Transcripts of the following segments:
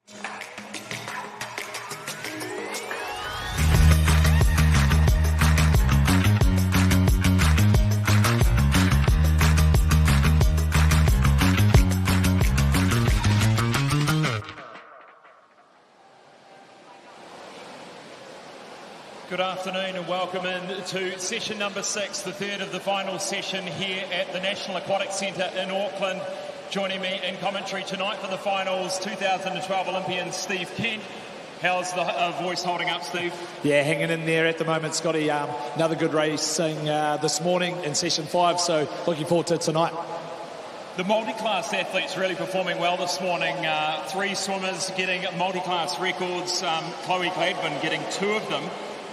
Good afternoon and welcome in to session number 6, the third of the final session here at the National Aquatic Centre in Auckland. Joining me in commentary tonight for the finals, 2012 Olympian Steve Kent. How's the voice holding up, Steve? Yeah, hanging in there at the moment, Scotty. Another good racing this morning in session 5, so looking forward to tonight. The multi-class athletes really performing well this morning. 3 swimmers getting multi-class records. Chloe Gladwin getting 2 of them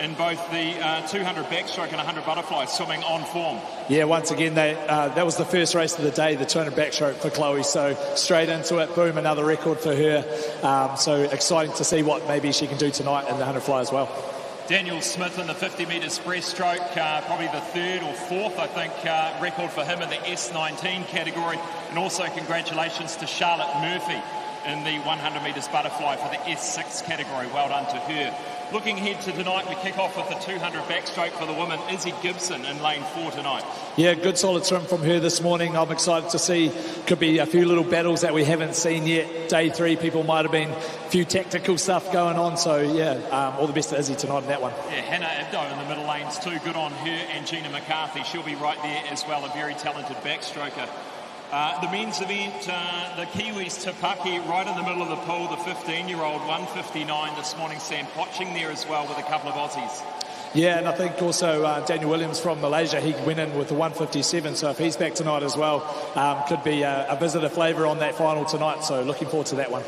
in both the 200 backstroke and 100 butterfly, swimming on form. Yeah, once again, that was the first race of the day, the 200 backstroke for Chloe, so straight into it, boom, another record for her. So exciting to see what maybe she can do tonight in the 100 fly as well. Daniel Smith in the 50 metres breaststroke, probably the 3rd or 4th, I think, record for him in the S19 category. And also congratulations to Charlotte Murphy in the 100 metres butterfly for the S6 category. Well done to her. Looking ahead to tonight, we kick off with the 200 backstroke for the women. Izzy Gibson in lane 4 tonight. Yeah, good solid swim from her this morning. I'm excited to see. Could be a few little battles that we haven't seen yet. Day 3, people might have been a few tactical stuff going on. So, yeah, all the best to Izzy tonight in that one. Yeah, Hannah Abdo in the middle lanes too. Good on her. And Gina McCarthy, she'll be right there as well, a very talented backstroker. The men's event, the Kiwis Tapaki right in the middle of the pool, the 15-year-old, 159 this morning. Sam Potching there as well with a couple of Aussies. Yeah, and I think also Daniel Williams from Malaysia, he went in with the 157, so if he's back tonight as well, could be a visitor flavour on that final tonight, so looking forward to that one.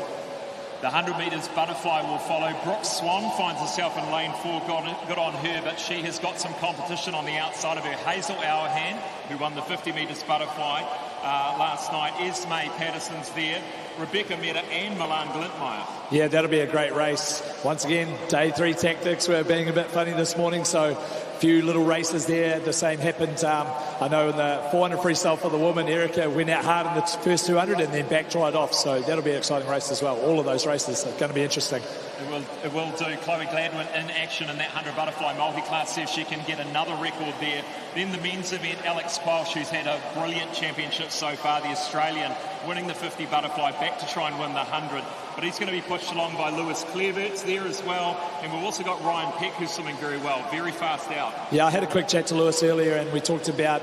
The 100 metres butterfly will follow. Brooke Swan finds herself in lane 4. Good on her, but she has got some competition on the outside of her. Hazel Auerhan, who won the 50 metres butterfly last night. Esme Patterson's there. Rebecca Meta and Milan Glintmeyer. Yeah, that'll be a great race. Once again, day 3 tactics were being a bit funny this morning, so a few little races there. The same happened, I know in the 400 freestyle for the woman, Erica went out hard in the first 200 and then back dried off, so that'll be an exciting race as well. All of those races are going to be interesting. It will do. Chloe Gladwin in action in that 100 butterfly multi-class, see if she can get another record there. Then the men's event, Alex Qualsh, who's had a brilliant championship so far, the Australian, winning the 50 butterfly, back to try and win the 100. But he's going to be pushed along by Lewis Clairbert's there as well. And we've also got Ryan Peck, who's swimming very well, very fast out. Yeah, I had a quick chat to Lewis earlier, and we talked about,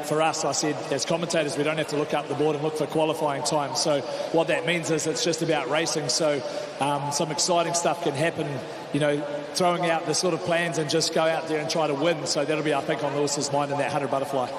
for us, I said, as commentators, we don't have to look up the board and look for qualifying time. So what that means is it's just about racing. So some exciting stuff can happen, throwing out the sort of plans and just go out there and try to win. So that'll be, I think, on Lewis's mind in that 100 butterfly.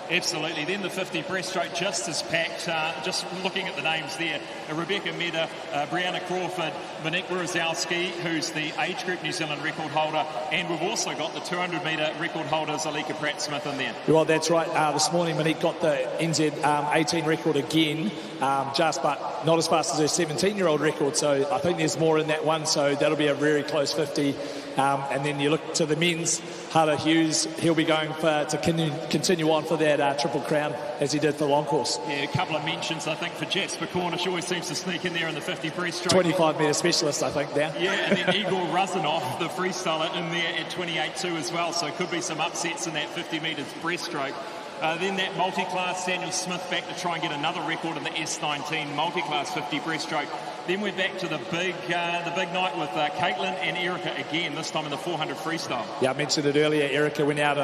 Absolutely. Then the 50 breaststroke, just as packed. Just looking at the names there, Rebecca Meda, Brianna Crawford, Monique Rosowski, who's the age group New Zealand record holder, and we've also got the 200 metre record holder, Zalika Pratt-Smith, in there. Well, that's right. This morning, Monique got the NZ 18 record again, but not as fast as her 17-year-old record, so I think there's more in that one, so that'll be a very close 50. And then you look to the men's, Hunter Hughes, he'll be going to continue on for that Triple Crown as he did for long course. Yeah, a couple of mentions, I think, for Jasper Cornish. Always seems to sneak in there in the 50 breaststroke. 25 metre specialist, I think, there. Yeah, and then Igor Razanov, the freestyler, in there at 28.2 as well. So could be some upsets in that 50 metres breaststroke. Then that multi-class, Daniel Smith back to try and get another record in the S19 multi-class 50 breaststroke. Then we're back to the big night with Caitlin and Erica again, this time in the 400 freestyle. Yeah, I mentioned it earlier. Erica went out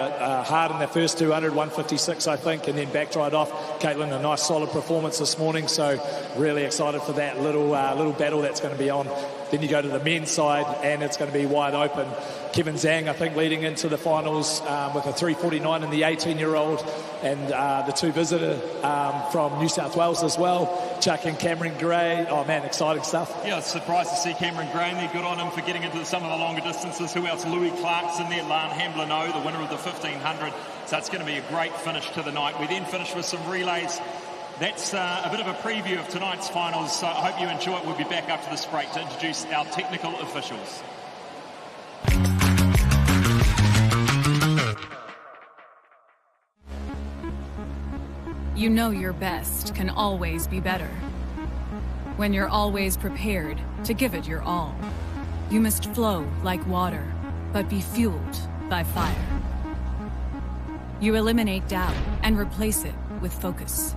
hard in the first 200, 156, I think, and then back dried off. Caitlin, a nice solid performance this morning, so really excited for that little battle that's going to be on. Then you go to the men's side, and it's going to be wide open. Kevin Zhang, I think, leading into the finals with a 3:49 in the 18-year-old, and the 2 visitor from New South Wales as well, Chuck and Cameron Gray. Oh, man, exciting stuff. Yeah, surprised to see Cameron Gray in there. Good on him for getting into some of the longer distances. Who else? Louis Clark's in there, Lan Hamblino, the winner of the 1500. So it's going to be a great finish to the night. We then finish with some relays. That's a bit of a preview of tonight's finals, so I hope you enjoy it. We'll be back after this break to introduce our technical officials. You know your best can always be better. when you're always prepared to give it your all. You must flow like water, but be fueled by fire. You eliminate doubt and replace it with focus.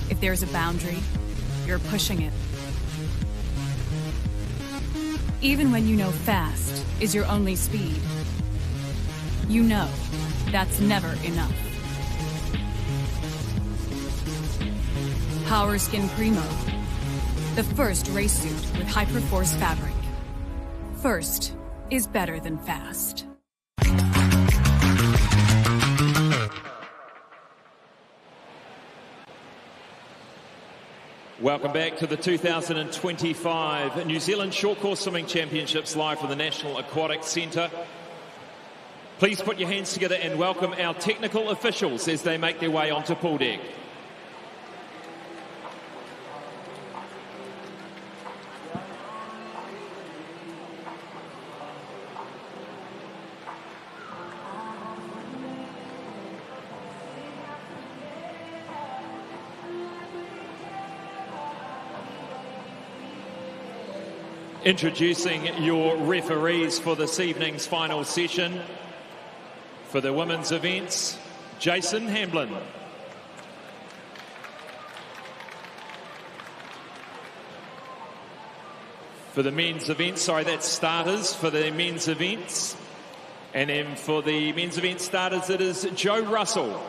If there's a boundary, you're pushing it. Even when you know fast is your only speed, you know that's never enough. Power Skin Primo, the first race suit with Hyperforce fabric. First is better than fast. Welcome back to the 2025 New Zealand Short Course Swimming Championships live from the National Aquatic Centre. Please put your hands together and welcome our technical officials as they make their way onto pool deck. Introducing your referees for this evening's final session. For the women's events, Jason Hamblin. For the men's events, sorry, that's starters for the men's events. And then for the men's event starters, it is Joe Russell.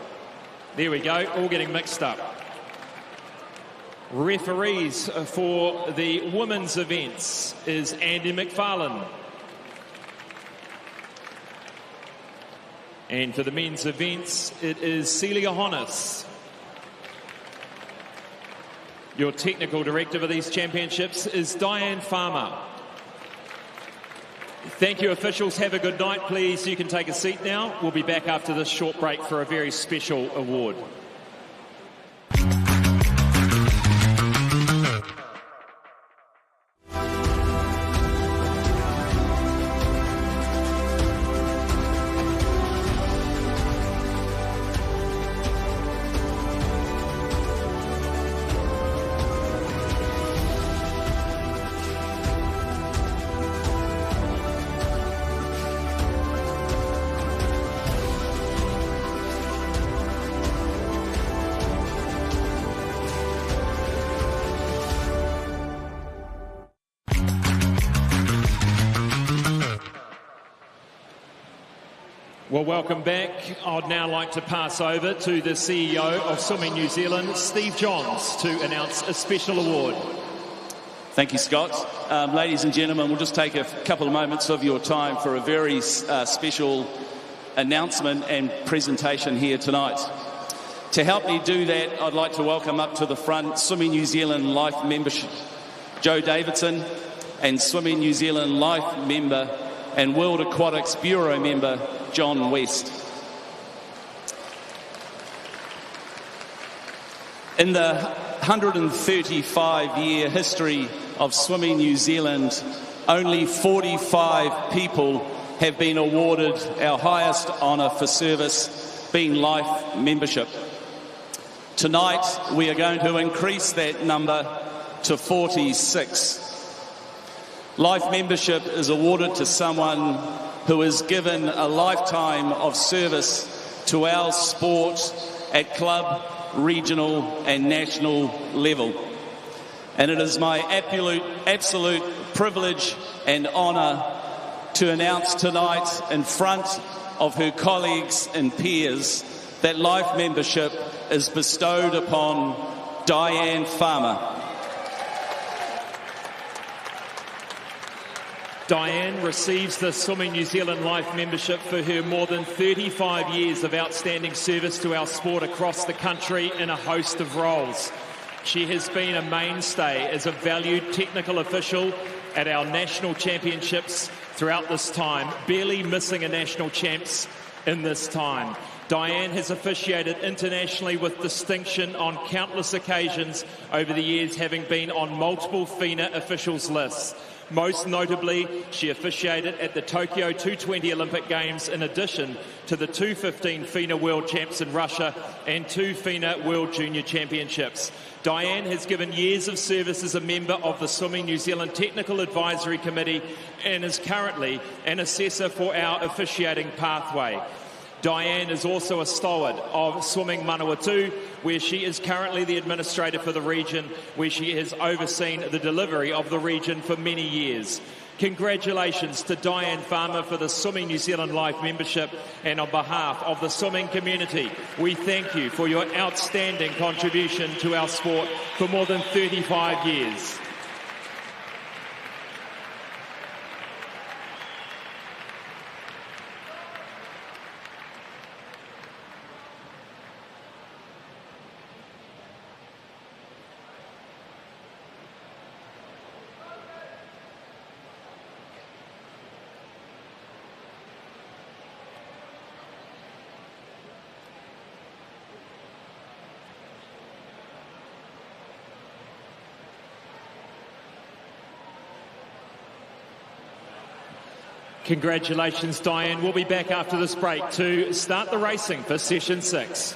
There we go, all getting mixed up. Referees for the women's events is Andy McFarlane. And for the men's events, it is Celia Honnis. Your technical director for these championships is Diane Farmer. Thank you, officials. Have a good night, please. You can take a seat now. We'll be back after this short break for a very special award. Well, welcome back. I'd now like to pass over to the CEO of Swimming New Zealand, Steve Johns, to announce a special award. Thank you, Scott. Ladies and gentlemen, we'll just take a couple of moments of your time for a very special announcement and presentation here tonight. To help me do that, I'd like to welcome up to the front Swimming New Zealand Life membership, Joe Davidson, and Swimming New Zealand Life member and World Aquatics Bureau member, John West. In the 135-year history of Swimming New Zealand, only 45 people have been awarded our highest honour for service, being life membership. Tonight, we are going to increase that number to 46. Life membership is awarded to someone who has given a lifetime of service to our sport at club, regional and national level. And it is my absolute privilege and honour to announce tonight in front of her colleagues and peers that life membership is bestowed upon Diane Farmer. Diane receives the Swimming New Zealand Life membership for her more than 35 years of outstanding service to our sport across the country in a host of roles. She has been a mainstay as a valued technical official at our national championships throughout this time, barely missing a national champs in this time. Diane has officiated internationally with distinction on countless occasions over the years, having been on multiple FINA officials lists. Most notably, she officiated at the Tokyo 220 Olympic Games in addition to the 215 FINA World Champs in Russia and 2 FINA World Junior Championships. Diane has given years of service as a member of the Swimming New Zealand Technical Advisory Committee and is currently an assessor for our officiating pathway. Diane is also a stalwart of Swimming Manawatu, where she is currently the administrator for the region, where she has overseen the delivery of the region for many years. Congratulations to Diane Farmer for the Swimming New Zealand Life membership, and on behalf of the swimming community, we thank you for your outstanding contribution to our sport for more than 35 years. Congratulations, Diane. We'll be back after this break to start the racing for session 6.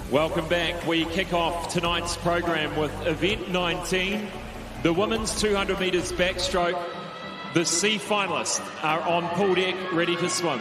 Welcome back. We kick off tonight's program with event 19, the women's 200 metres backstroke. The C finalists are on pool deck, ready to swim.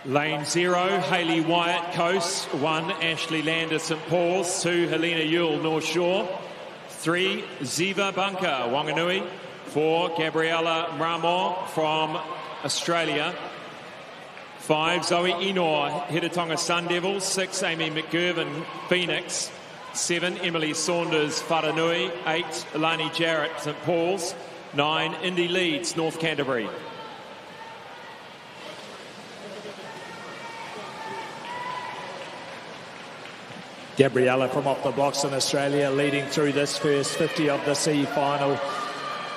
Lane 0, Hayley Wyatt, Coast. 1, Ashley Lander, St Paul's. 2, Helena Yule, North Shore. 3, Ziva Bunker, Wanganui. 4, Gabriella Mramo from Australia. 5, Zoe Enor, Hedatonga Sun Devils. 6, Amy McGurvin, Phoenix. 7, Emily Saunders, Wharanui. 8, Alani Jarrett, St Paul's. 9, Indy Leeds, North Canterbury. Gabriella from off the blocks in Australia leading through this first 50 of the C final.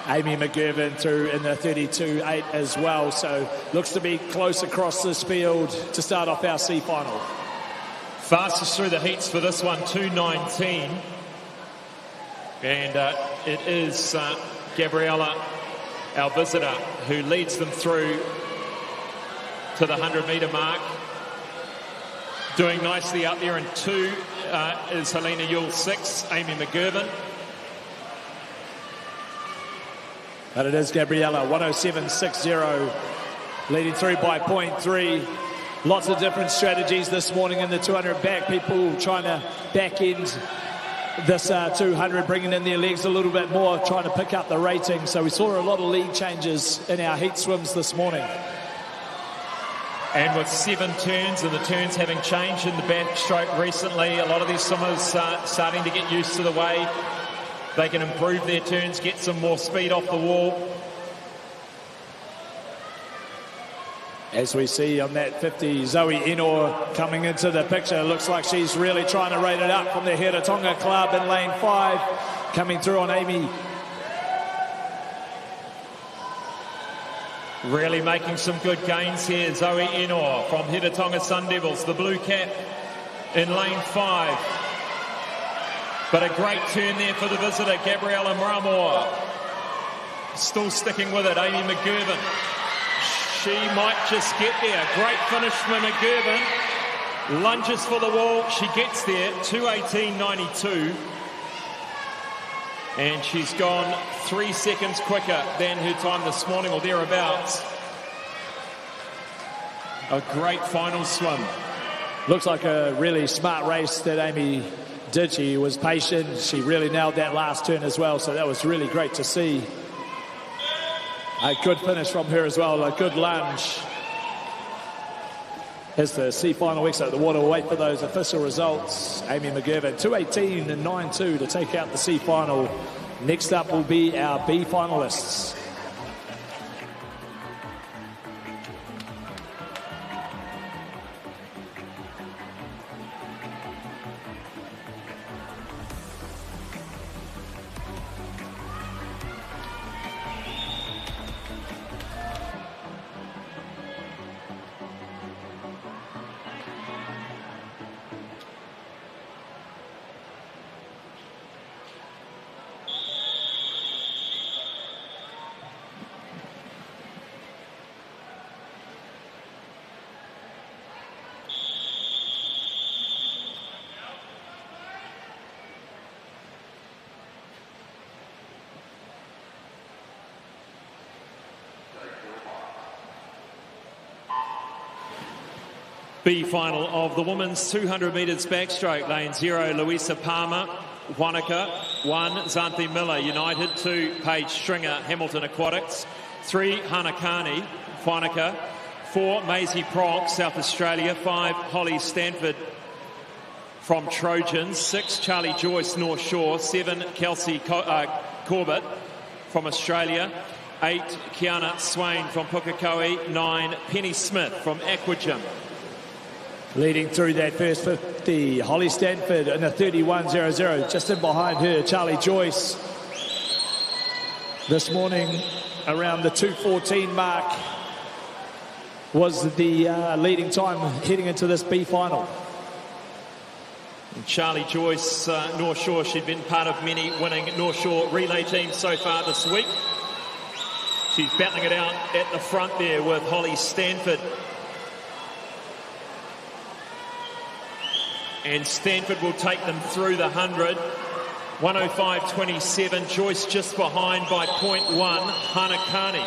Amy McGurvin through in the 32.8 as well. So looks to be close across this field to start off our C final. Fastest through the heats for this one, 2:19. And it is Gabriella, our visitor, who leads them through to the 100-metre mark. Doing nicely out there in 2 is Helena Yule. 6, Amy McGurvin. But it is Gabriella, 107.60, leading through by 0.3. Lots of different strategies this morning in the 200 back. People trying to back end this 200, bringing in their legs a little bit more, trying to pick up the rating. So we saw a lot of lead changes in our heat swims this morning. And with 7 turns, and the turns having changed in the backstroke recently, a lot of these swimmers starting to get used to the way they can improve their turns, get some more speed off the wall. As we see on that 50, Zoe Enor coming into the picture. Looks like she's really trying to rate it up from the Hiratonga Club in lane 5. Coming through on Amy. Really making some good gains here. Zoe Enor from Hiratonga Sun Devils, the blue cap in lane 5. But a great turn there for the visitor, Gabriella Mramor. Still sticking with it, Amy McGurven. She might just get there. Great finish for McGurven. Lunges for the wall. She gets there, 2:18.92. And she's gone 3 seconds quicker than her time this morning, or thereabouts. A great final swim. Looks like a really smart race that Amy did. She was patient. She really nailed that last turn as well, so that was really great to see. A good finish from her as well, a good lunge. As the C final weeks at the water, we'll wait for those official results. Amy McGurven, 2:18.92 to take out the C final. Next up will be our B finalists. B final of the women's 200 metres backstroke. Lane 0, Louisa Palmer, Wanaka. 1, Xanthi Miller, United. 2, Paige Stringer, Hamilton Aquatics. 3, Hannah Carney, Wanaka. 4, Maisie Pronk, South Australia. 5, Holly Stanford from Trojans. 6, Charlie Joyce, North Shore. 7, Kelsey Corbett from Australia. 8, Kiana Swain from Pukekohe. 9, Penny Smith from Aquagym. Leading through that first 50, Holly Stanford in a 31.00. Just in behind her, Charlie Joyce. This morning, around the 2:14 mark, was the leading time heading into this B final. And Charlie Joyce, North Shore, she'd been part of many winning North Shore relay teams so far this week. She's battling it out at the front there with Holly Stanford. And Stanford will take them through the 100. 105.27. Joyce just behind by 0.1. Hannah Carney,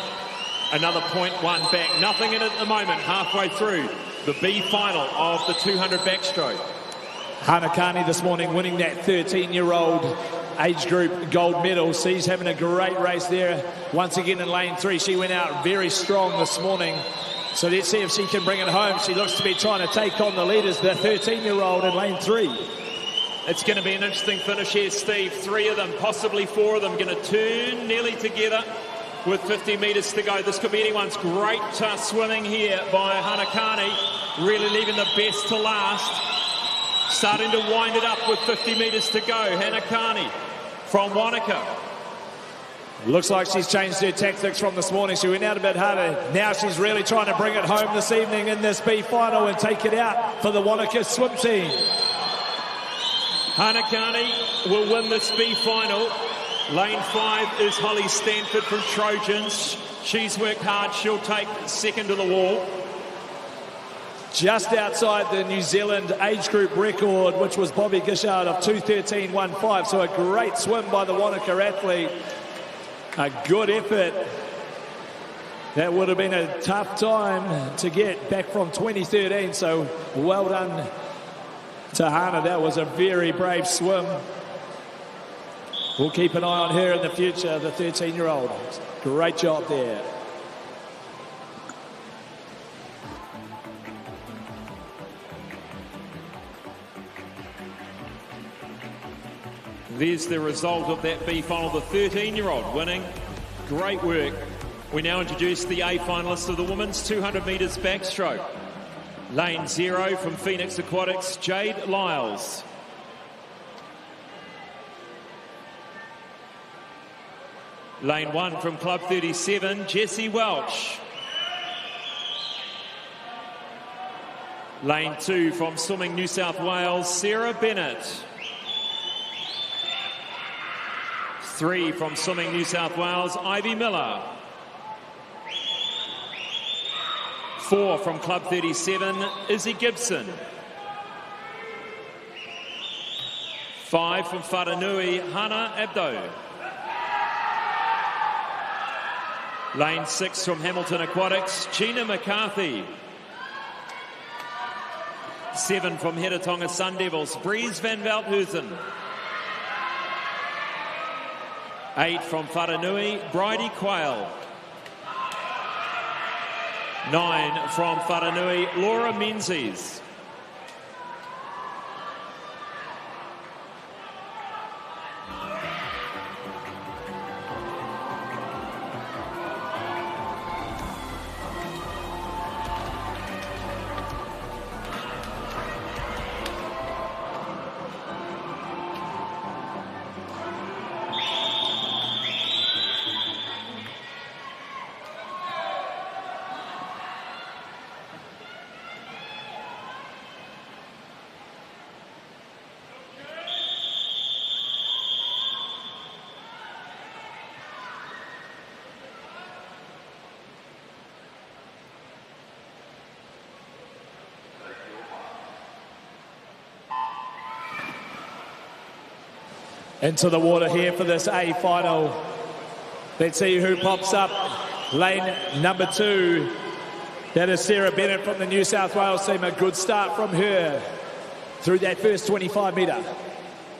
another 0.1 back. Nothing in it at the moment, halfway through the B final of the 200 backstroke. Hannah Carney this morning winning that 13-year-old age group gold medal. She's having a great race there. Once again in lane 3, she went out very strong this morning. So let's see if she can bring it home. She looks to be trying to take on the leaders, the 13-year-old in lane 3. It's going to be an interesting finish here, Steve. 3 of them, possibly 4 of them, going to turn nearly together with 50 metres to go. This could be anyone's. Great swimming here by Hannah Carney, really leaving the best to last. Starting to wind it up with 50 metres to go. Hannah Carney from Wanaka. Looks like she's changed her tactics from this morning. She went out a bit harder. Now she's really trying to bring it home this evening in this B final and take it out for the Wanaka swim team. Hannah Carney will win this B final. Lane 5 is Holly Stanford from Trojans. She's worked hard. She'll take second to the wall. Just outside the New Zealand age group record, which was Bobby Gishard of 2:13.15. So a great swim by the Wanaka athlete. A good effort. That would have been a tough time to get back from 2013. So well done to Hannah. That was a very brave swim. We'll keep an eye on her in the future, the 13-year-old. Great job there. There's the result of that B final. The 13-year-old winning. Great work We now introduce the A finalists of the women's 200 metres backstroke. Lane 0 from Phoenix Aquatics, Jade Lyles. Lane 1 from Club 37, Jessie Welch. Lane 2 from Swimming New South Wales, Sarah Bennett. 3 from Swimming New South Wales, Ivy Miller. 4 from Club 37, Izzy Gibson. 5 from Wharanui, Hannah Abdo. Lane 6 from Hamilton Aquatics, Gina McCarthy. 7 from Heretatonga Sun Devils, Breeze van Veldhuizen. 8 from Wharanui, Bridie Quayle. 9 from Wharanui, Laura Menzies. Into the water here for this A final. Let's see who pops up. Lane number 2. That is Sarah Bennett from the New South Wales team. A good start from her through that first 25 metre.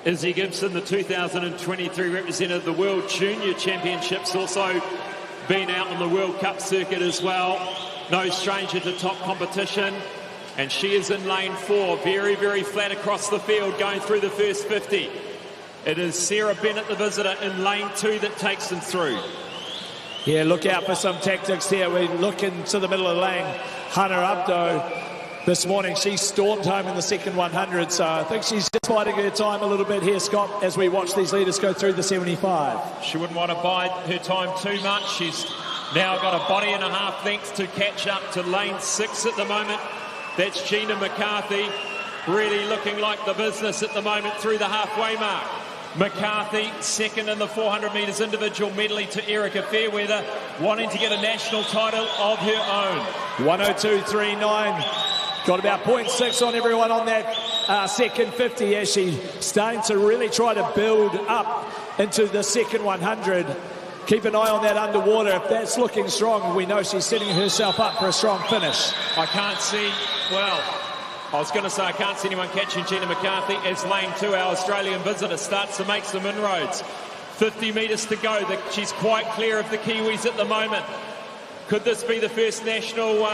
Izzy Gibson, the 2023 representative of the World Junior Championships, also been out on the World Cup circuit as well. No stranger to top competition. And she is in lane 4, very, very flat across the field, going through the first 50. It is Sarah Bennett, the visitor, in lane 2 that takes them through. Yeah, look out for some tactics here. We look into the middle of the lane. Hannah Abdo, this morning, she stormed home in the second 100, so I think she's just biding her time a little bit here, Scott, as we watch these leaders go through the 75. She wouldn't want to bide her time too much. She's now got a body and a half length to catch up to lane 6 at the moment. That's Gina McCarthy, really looking like the business at the moment through the halfway mark. McCarthy, second in the 400 metres individual medley to Erica Fairweather, wanting to get a national title of her own. 102.39. Got about 0.6 on everyone on that second 50 as she's starting to really try to build up into the second 100. Keep an eye on that underwater. If that's looking strong, we know she's setting herself up for a strong finish. I can't see, well, I was going to say I can't see anyone catching Gina McCarthy as lane 2, our Australian visitor, starts to make some inroads. 50 metres to go. She's quite clear of the Kiwis at the moment. Could this be the first national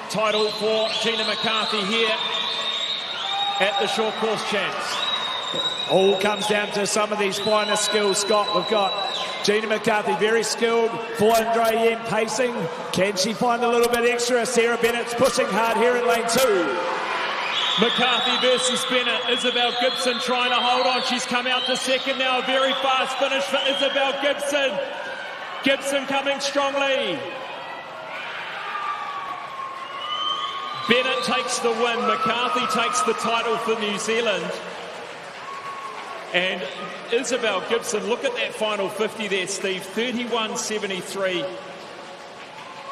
title for Gina McCarthy here at the short course champs? All comes down to some of these finer skills, Scott. We've got Gina McCarthy, very skilled, 400 AM pacing. Can she find a little bit extra? Sarah Bennett's pushing hard here in lane 2. McCarthy versus Bennett. Isabel Gibson trying to hold on. She's come out to second now. A very fast finish for Isabel Gibson. Gibson coming strongly. Bennett takes the win. McCarthy takes the title for New Zealand. And Isabel Gibson, look at that final 50 there, Steve. 31.73.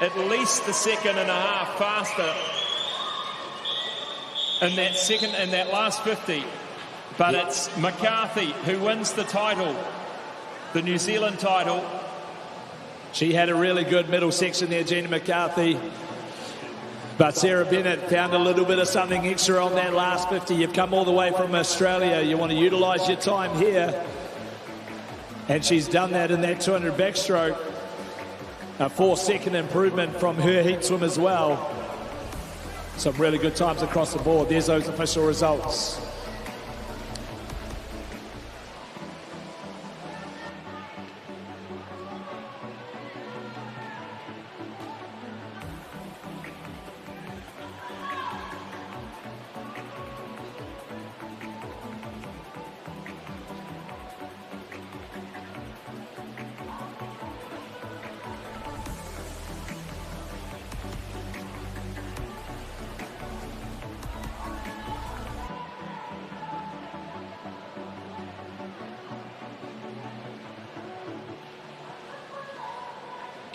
At least a second and a half faster in that second and that last 50. But it's McCarthy who wins the title, the New Zealand title. She had a really good middle section there, Gina McCarthy. But Sarah Bennett found a little bit of something extra on that last 50. You've come all the way from Australia. You want to utilise your time here. And she's done that in that 200 backstroke. A 4-second improvement from her heat swim as well. Some really good times across the board. There's those official results.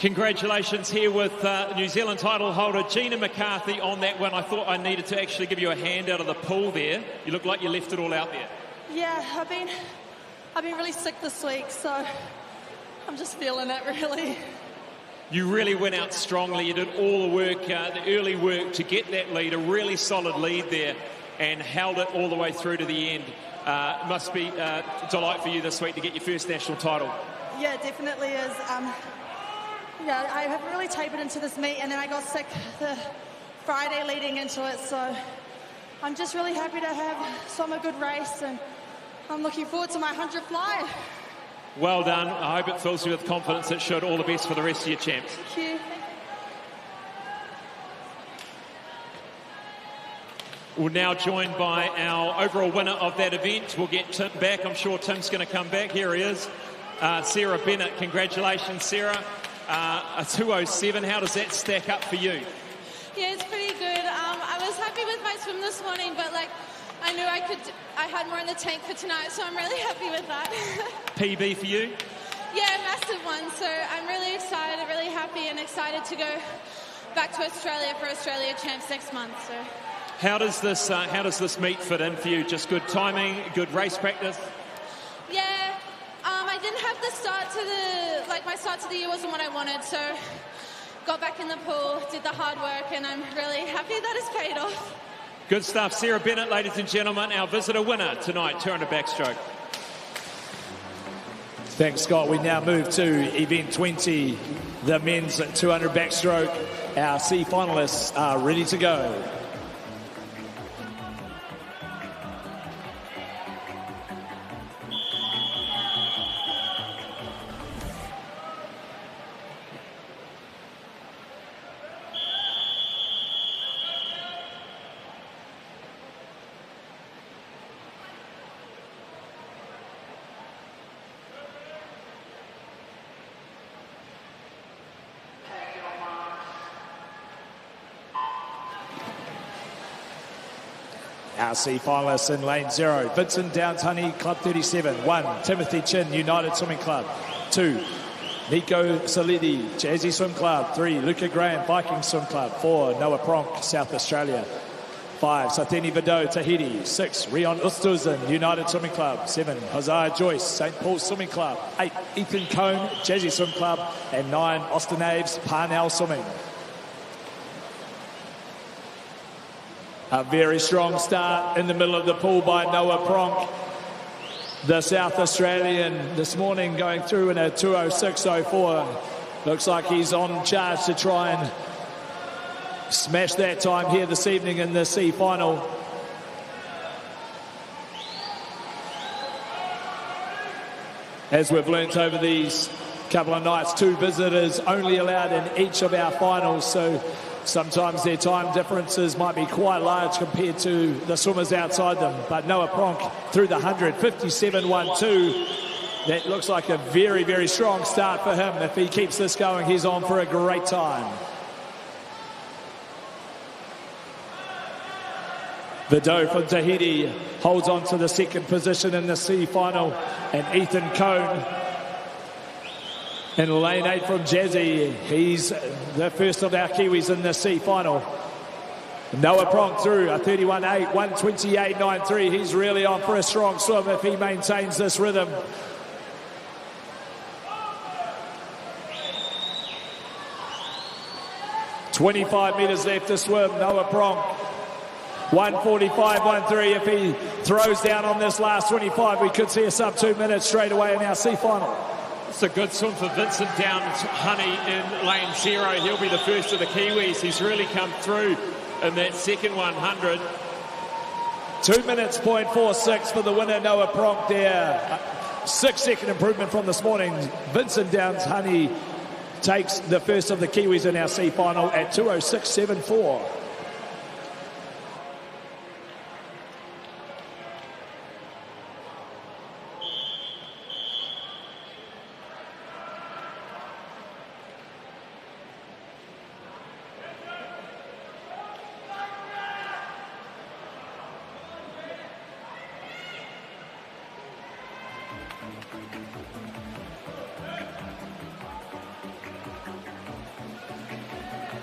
Congratulations here with New Zealand title holder Gina McCarthy on that one. I thought I needed to actually give you a hand out of the pool there. You look like you left it all out there. Yeah, I've been really sick this week, so I'm just feeling it really. You really went out strongly. You did all the work, the early work to get that lead, a really solid lead there, and held it all the way through to the end. Must be a delight for you this week to get your first national title. Yeah, it definitely is. Yeah, I have really tapered into this meet, and then I got sick the Friday leading into it, so I'm just really happy to have some a good race, and I'm looking forward to my 100 fly. Well done. I hope it fills you with confidence. It should. All the best for the rest of your champs. Thank you. We're now joined by our overall winner of that event. We'll get Tim back. I'm sure Tim's going to come back. Here he is. Sarah Bennett. Congratulations, Sarah. A 2:07. How does that stack up for you? Yeah, it's pretty good. I was happy with my swim this morning, but I knew I had more in the tank for tonight, so I'm really happy with that. PB for you? Yeah, massive one. So I'm really excited, really happy, and excited to go back to Australia for Australia Champs next month. So. How does this meet fit in for you? Just good timing, good race practice? Yeah, I didn't have the start to my start to the year wasn't what I wanted, so got back in the pool, did the hard work, and I'm really happy that it's paid off. Good stuff. Sarah Bennett, ladies and gentlemen, our visitor winner tonight, 200 backstroke. Thanks, Scott. We now move to event 20, the men's 200 backstroke. Our C finalists are ready to go. Our C finalists in lane 0, Vincent Downs Honey, Club 37. 1, Timothy Chin, United Swimming Club. 2, Nico Salidi, Jazzy Swim Club. 3, Luca Graham, Viking Swim Club. 4, Noah Pronk, South Australia. 5, Sathini Vido, Tahiti. 6, Rion Ustuzan, United Swimming Club. 7, Hosea Joyce, St. Paul's Swimming Club. 8, Ethan Cone, Jazzy Swim Club. And 9, Austin Aves, Parnell Swimming. A very strong start in the middle of the pool by Noah Pronk. The South Australian this morning going through in a 2:06.04. Looks like he's on charge to try and smash that time here this evening in the C final. As we've learnt over these couple of nights, 2 visitors only allowed in each of our finals, so sometimes their time differences might be quite large compared to the swimmers outside them. But Noah Pronk through the 100, 57.12. That looks like a very, very strong start for him. If he keeps this going, he's on for a great time. Vido from Tahiti holds on to the second position in the C final. And Ethan Cone in lane 8 from Jazzy. He's the first of our Kiwis in the C final. Noah Pronk through a 31.8, 128.93. He's really on for a strong swim if he maintains this rhythm. .25 metres left to swim. Noah Pronk 145.13. If he throws down on this last 25, we could see a sub 2 minutes straight away in our C final. It's a good swim for Vincent Downs Honey in lane 0. He'll be the first of the Kiwis. He's really come through in that second 100. 2 minutes, .46 for the winner, Noah Pronk there. 6-second improvement from this morning. Vincent Downs Honey takes the first of the Kiwis in our C final at 2:06.74.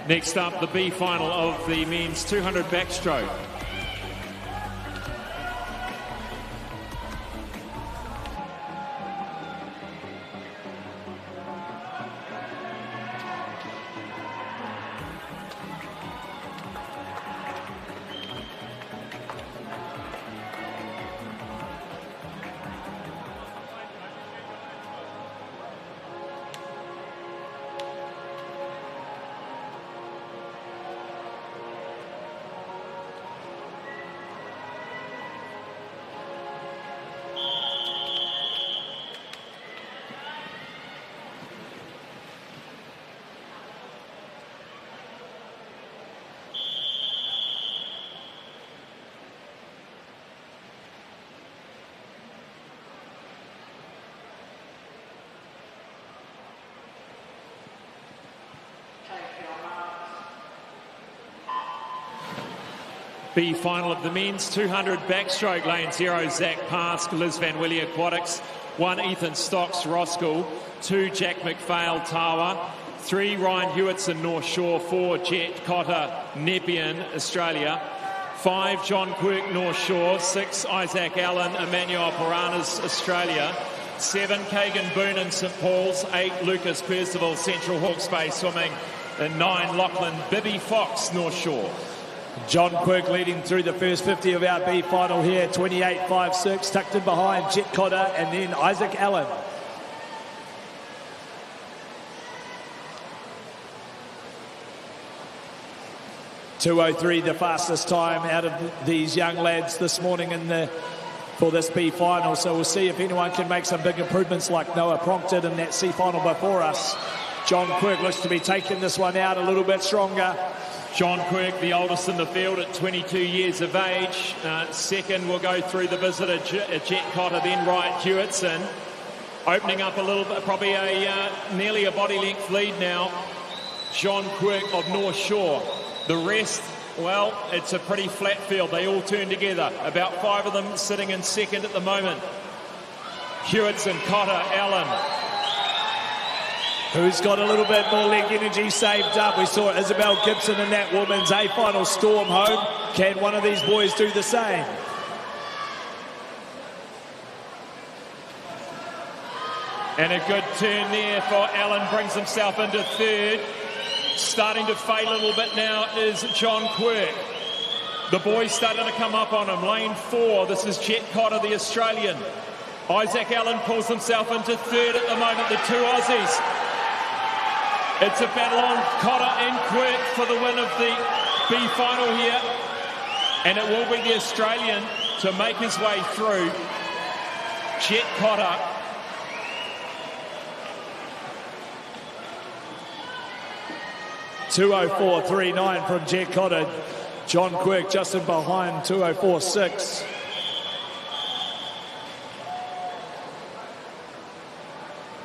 Next up, the B final of the men's 200 backstroke. B final of the men's 200 backstroke. Lane 0, Zach Pask, Liz Van Willie, Aquatics. 1, Ethan Stocks, Roskill. 2, Jack McPhail, Tawa. 3, Ryan Hewitson, North Shore. 4, Jet Cotter, Nepean, Australia. 5, John Quirk, North Shore. 6, Isaac Allen, Emmanuel Piranhas, Australia. 7, Kagan Boonen, St Paul's. 8, Lucas Percival, Central Hawke's Bay Swimming. And 9, Lachlan Bibby Fox, North Shore. John Quirk leading through the first 50 of our B final here, 28.56, tucked in behind Jet Cotter and then Isaac Allen. .203, the fastest time out of these young lads this morning for this B final. So we'll see if anyone can make some big improvements like Noah Pronk did in that C final before us. John Quirk looks to be taking this one out a little bit stronger. John Quirk, the oldest in the field at 22 years of age. Second will go through the visitor, Jet Cotter, then Wright Hewitson. Opening up a little bit, probably nearly a body length lead now. John Quirk of North Shore. The rest, well, it's a pretty flat field. They all turn together. About 5 of them sitting in second at the moment. Hewitson, Cotter, Allen. Who's got a little bit more leg energy saved up? We saw Isabel Gibson in that women's A final storm home. Can one of these boys do the same? And a good turn there for Allen, brings himself into third. Starting to fade a little bit now is John Quirk. The boys starting to come up on him. Lane 4, this is Jet Cotter, the Australian. Isaac Allen pulls himself into third at the moment, the 2 Aussies. It's a battle on Cotter and Quirk for the win of the B final here. And it will be the Australian to make his way through. Jet Cotter. .204.39 from Jet Cotter. John Quirk just in behind, 204.6.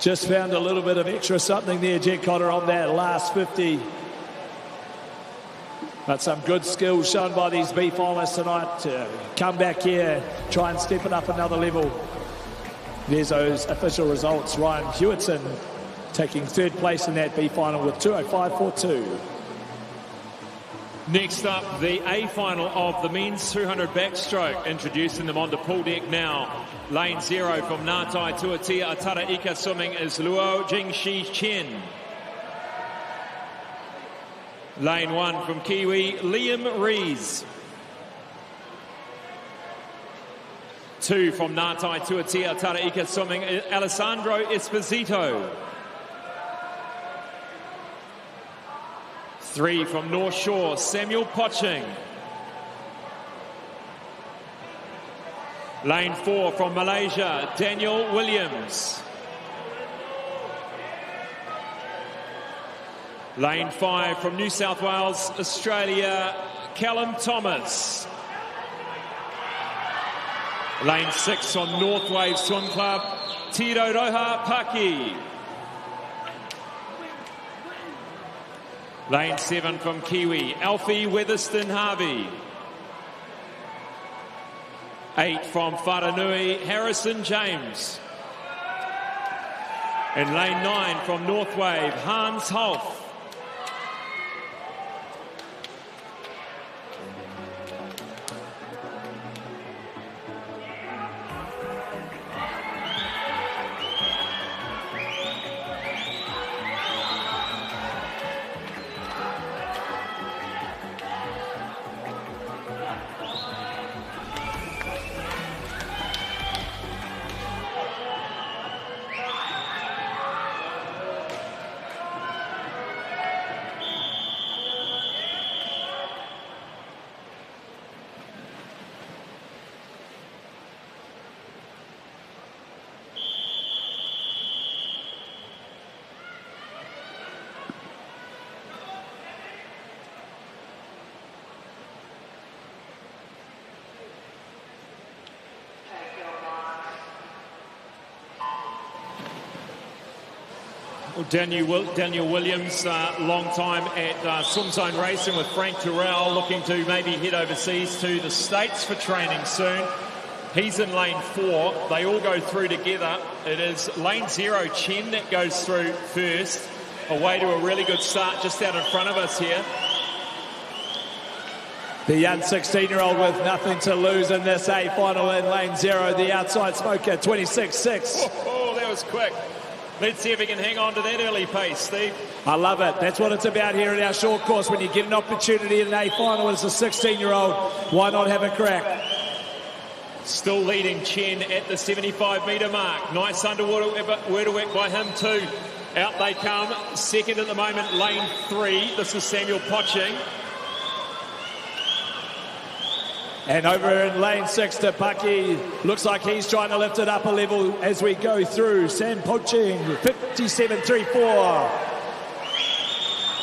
Just found a little bit of extra something there, Jet Cotter, on that last 50. But some good skills shown by these B finalists tonight to come back here, try and step it up another level. There's those official results. Ryan Hewitson taking third place in that B final with 205.42. Next up, the A final of the men's 200 backstroke. Introducing them onto pool deck now. Lane 0 from Ngatai Tuatia Atara Ika Swimming is Luo Jingshi Chen. Lane 1 from Kiwi, Liam Rees. 2 from Ngatai Tuatia Atara Ika Swimming, Alessandro Esposito. 3 from North Shore, Samuel Poching. Lane 4 from Malaysia, Daniel Williams. Lane 5 from New South Wales, Australia, Callum Thomas. Lane 6 from North Wave Swim Club, Tiro Roha Paki. Lane 7 from Kiwi, Alfie Weatherston Harvey. 8 from Wharanui, Harrison James. And lane 9 from North Wave, Hans Hoff. Daniel Williams, long time at Swim Zone Racing with Frank Terrell, looking to maybe head overseas to the States for training soon. He's in lane 4. They all go through together. It is lane 0, Chen, that goes through first. Away to a really good start just out in front of us here. The young 16-year-old with nothing to lose in this A final in lane 0. The outside smoker, 26.6. Oh, that was quick. Let's see if he can hang on to that early pace, Steve. I love it. That's what it's about here at our short course. When you get an opportunity in an A final as a 16-year-old, why not have a crack? Still leading Chen at the 75-metre mark. Nice underwater work by him too. Out they come. Second at the moment, lane 3. This is Samuel Poching. And over in lane 6 to Pucky. Looks like he's trying to lift it up a level as we go through. Sam Poching, 57.34.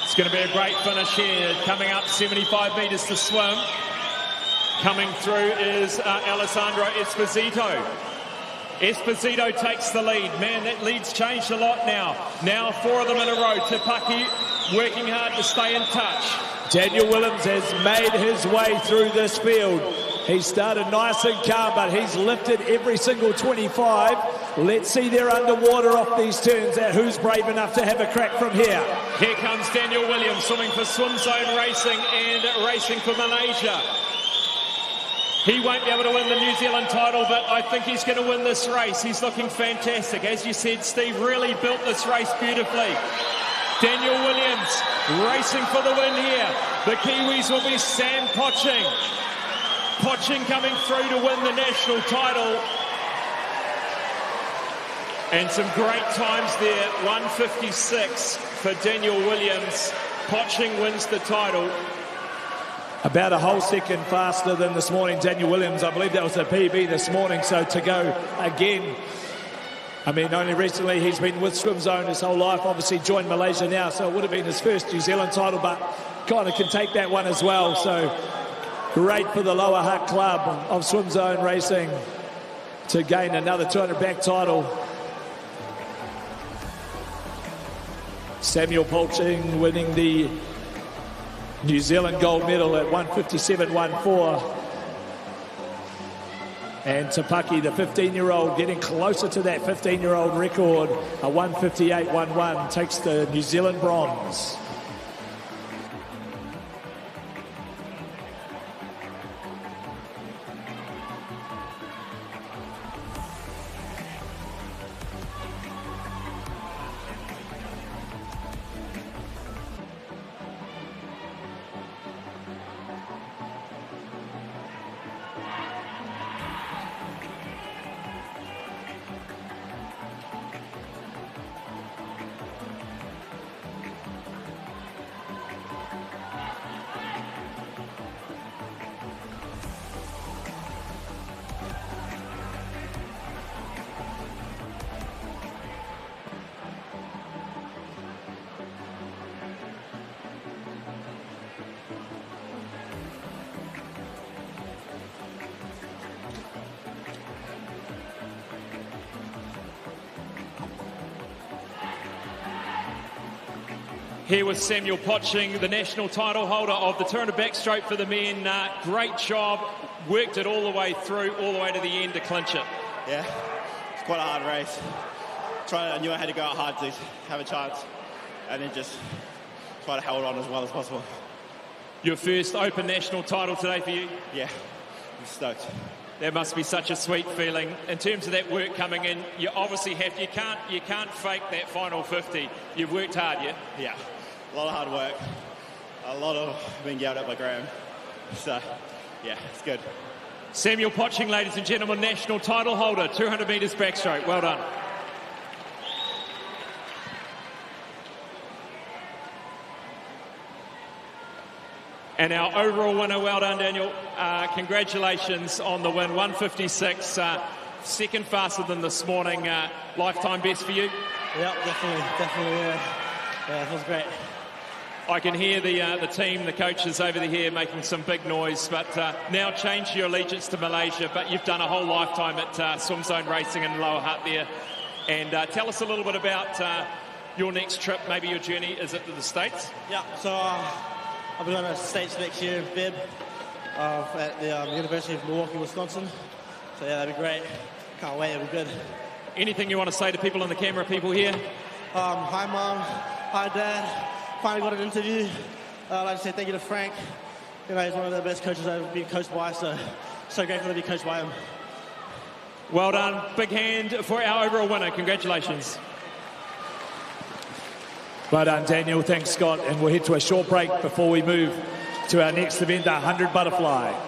It's going to be a great finish here. Coming up 75 metres to swim. Coming through is Alessandro Esposito. Esposito takes the lead. Man, that lead's changed a lot now. Now 4 of them in a row. Te Paki working hard to stay in touch. Daniel Williams has made his way through this field. He started nice and calm, but he's lifted every single 25. Let's see they're underwater off these turns. Who's brave enough to have a crack from here? Here comes Daniel Williams, swimming for Swim Zone Racing and racing for Malaysia. He won't be able to win the New Zealand title, but I think he's going to win this race. He's looking fantastic. As you said, Steve really built this race beautifully. Daniel Williams racing for the win here. The Kiwis will be Sam Poching. Poching coming through to win the national title. And some great times there. 1:56 for Daniel Williams. Poching wins the title. About a whole second faster than this morning, Daniel Williams. I believe that was a PB this morning, so to go again. I mean, only recently he's been with Swim Zone his whole life, obviously joined Malaysia now, so it would have been his first New Zealand title, but kind of can take that one as well. So great for the Lower Hutt Club of Swim Zone Racing to gain another 200 back title. Samuel Poching winning the New Zealand gold medal at 1:57.14. And Te Paki, the 15-year-old, getting closer to that 15-year-old record. A 1:58.11 takes the New Zealand bronze. Here with Samuel Poching, the national title holder of the 200 backstroke for the men. Great job, worked it all the way through, all the way to the end to clinch it. Yeah, it's quite a hard race. I knew I had to go out hard to have a chance, and then just try to hold on as well as possible. Your first Open national title today for you? Yeah, I'm stoked. That must be such a sweet feeling. In terms of that work coming in, you obviously have, you can't fake that final 50. You've worked hard, yeah? Yeah, a lot of hard work. A lot of being yelled at by Graham. So, yeah, it's good. Samuel Poching, ladies and gentlemen, national title holder, 200 metres backstroke. Well done. And our overall winner, well done, Daniel. Congratulations on the win, 1:56, second faster than this morning. Lifetime best for you? Yeah, definitely. Yeah, it was great. I can hear the team, the coaches over here making some big noise, but now change your allegiance to Malaysia, but you've done a whole lifetime at Swim Zone Racing in Lower Hutt there. And tell us a little bit about your next trip, maybe your journey, is it to the States? Yeah, so I'll be going to the States next year in Feb at the University of Milwaukee, Wisconsin. So yeah, that'd be great. Can't wait, it'll be good. Anything you want to say to people in the camera, people here? Hi, Mom. Hi, Dad. Finally got an interview. I'd like to say thank you to Frank. You know, he's one of the best coaches I've ever been coached by, so grateful to be coached by him. Well done. Big hand for our overall winner. Congratulations. Well done, Daniel. Thanks, Scott. And we'll head to a short break before we move to our next event, the 100 butterfly.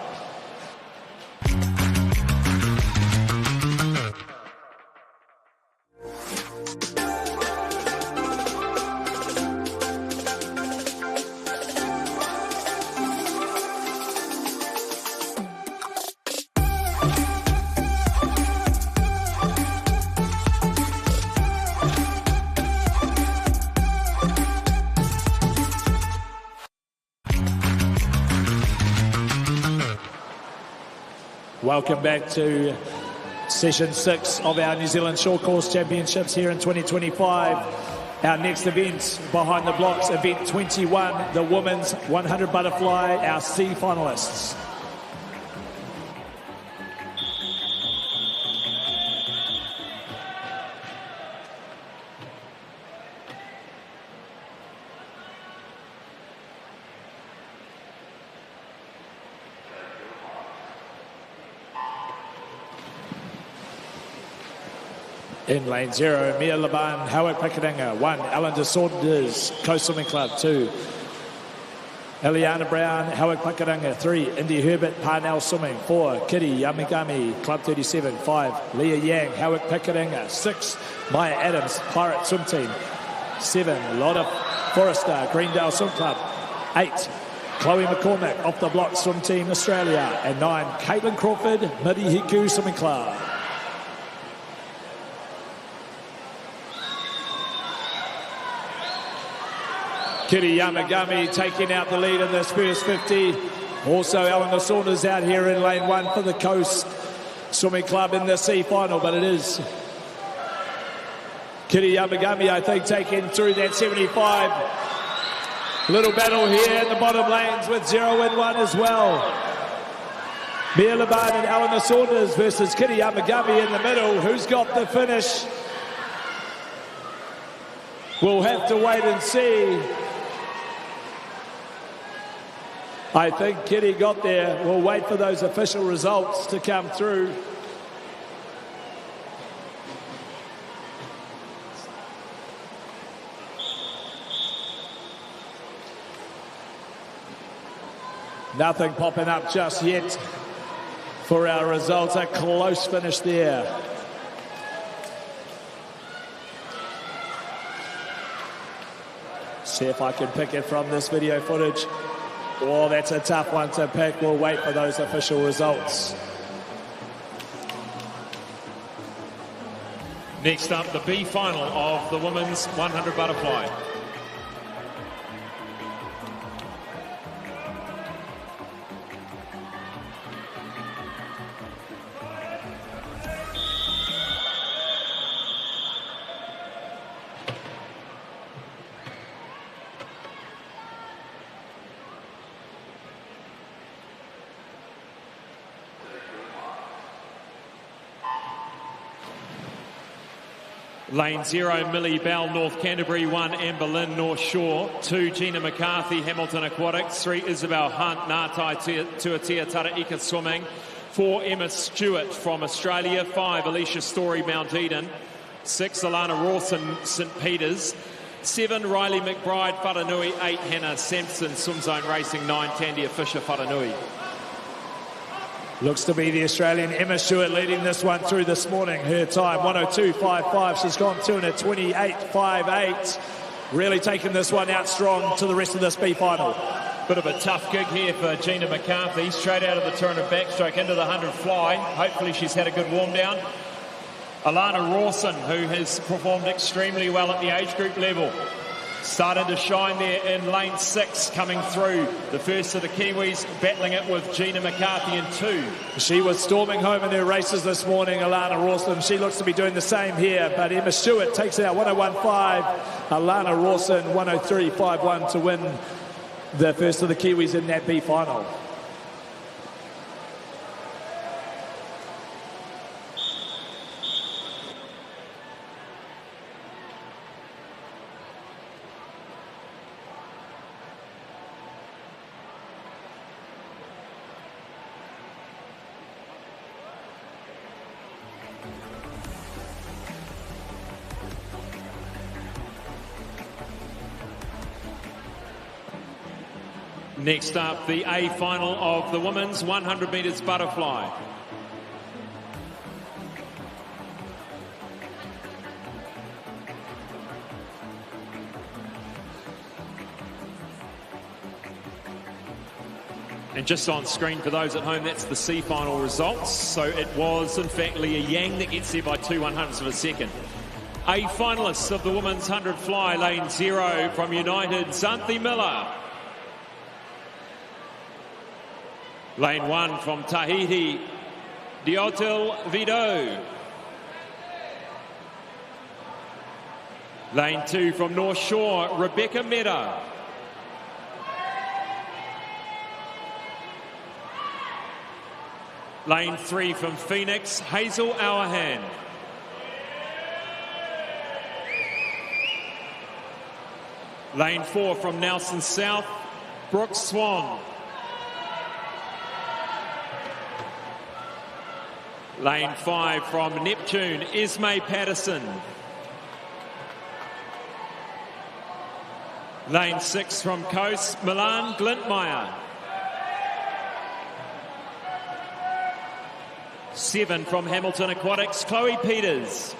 Welcome back to session 6 of our New Zealand Short Course Championships here in 2025. Our next event, Behind the Blocks, event 21, the Women's 100 Butterfly, our C finalists. In lane 0, Mia Laban, Howard Pickadinga. 1, Alan de Saunders, Coast Swimming Club. 2, Eliana Brown, Howard Pickadinga. 3, Indy Herbert, Parnell Swimming. 4, Kitty Yamagami, Club 37. 5, Leah Yang, Howard Pickadinga. 6, Maya Adams, Pirate Swim Team. 7, Lotta Forrester, Greendale Swim Club. 8, Chloe McCormick, Off the Block Swim Team Australia. And 9, Caitlin Crawford, Midihiku Swimming Club. Kitty Yamagami taking out the lead in this first 50. Also, Eleanor Saunders out here in lane 1 for the Coast Swimming Club in the C final, but it is Kitty Yamagami, I think, taking through that 75. Little battle here in the bottom lanes with 0 in 1 as well. Mia Laban and Eleanor Saunders versus Kitty Yamagami in the middle. Who's got the finish? We'll have to wait and see. I think Kitty got there. We'll wait for those official results to come through. Nothing popping up just yet for our results. A close finish there. See if I can pick it from this video footage. Oh, that's a tough one to pick. We'll wait for those official results. Next up, the B final of the Women's 100 Butterfly. Lane 0, Millie Bell, North Canterbury. 1, Amber Lynn, North Shore. 2, Gina McCarthy, Hamilton Aquatics. 3, Isabel Hunt, Ngātai Tuatea Taraika Swimming. 4, Emma Stewart from Australia. 5, Alicia Story, Mount Eden. 6, Alana Rawson, St Peters. 7, Riley McBride, Wharanui. 8, Hannah Sampson, Swim Zone Racing. 9, Tandia Fisher, Wharanui. Looks to be the Australian Emma Stewart leading this one through this morning. Her time, 102.55. She's gone 228.58. Really taking this one out strong to the rest of this B final. Bit of a tough gig here for Gina McCarthy. Straight out of the 200 backstroke into the 100 fly. Hopefully she's had a good warm down. Alana Rawson, who has performed extremely well at the age group level. Starting to shine there in lane 6, coming through. The first of the Kiwis battling it with Gina McCarthy in 2. She was storming home in her races this morning, Alana Rawson. She looks to be doing the same here, but Emma Stewart takes out 101.5 Alana Rawson, 103.51 to win the first of the Kiwis in that B final. Next up, the A final of the women's 100 metres butterfly. And just on screen for those at home, that's the C final results. So it was, in fact, Leah Yang that gets there by 2/100ths of a second. A finalists of the women's 100 fly, lane 0 from United, Xanthi Miller. Lane 1 from Tahiti, Diotil Vido. Lane 2 from North Shore, Rebecca Meda. Lane 3 from Phoenix, Hazel Auerhand. Lane 4 from Nelson South, Brooke Swan. Lane 5 from Neptune, Esme Patterson. Lane 6 from Coast, Milan Glintmeyer. 7 from Hamilton Aquatics, Chloe Peters.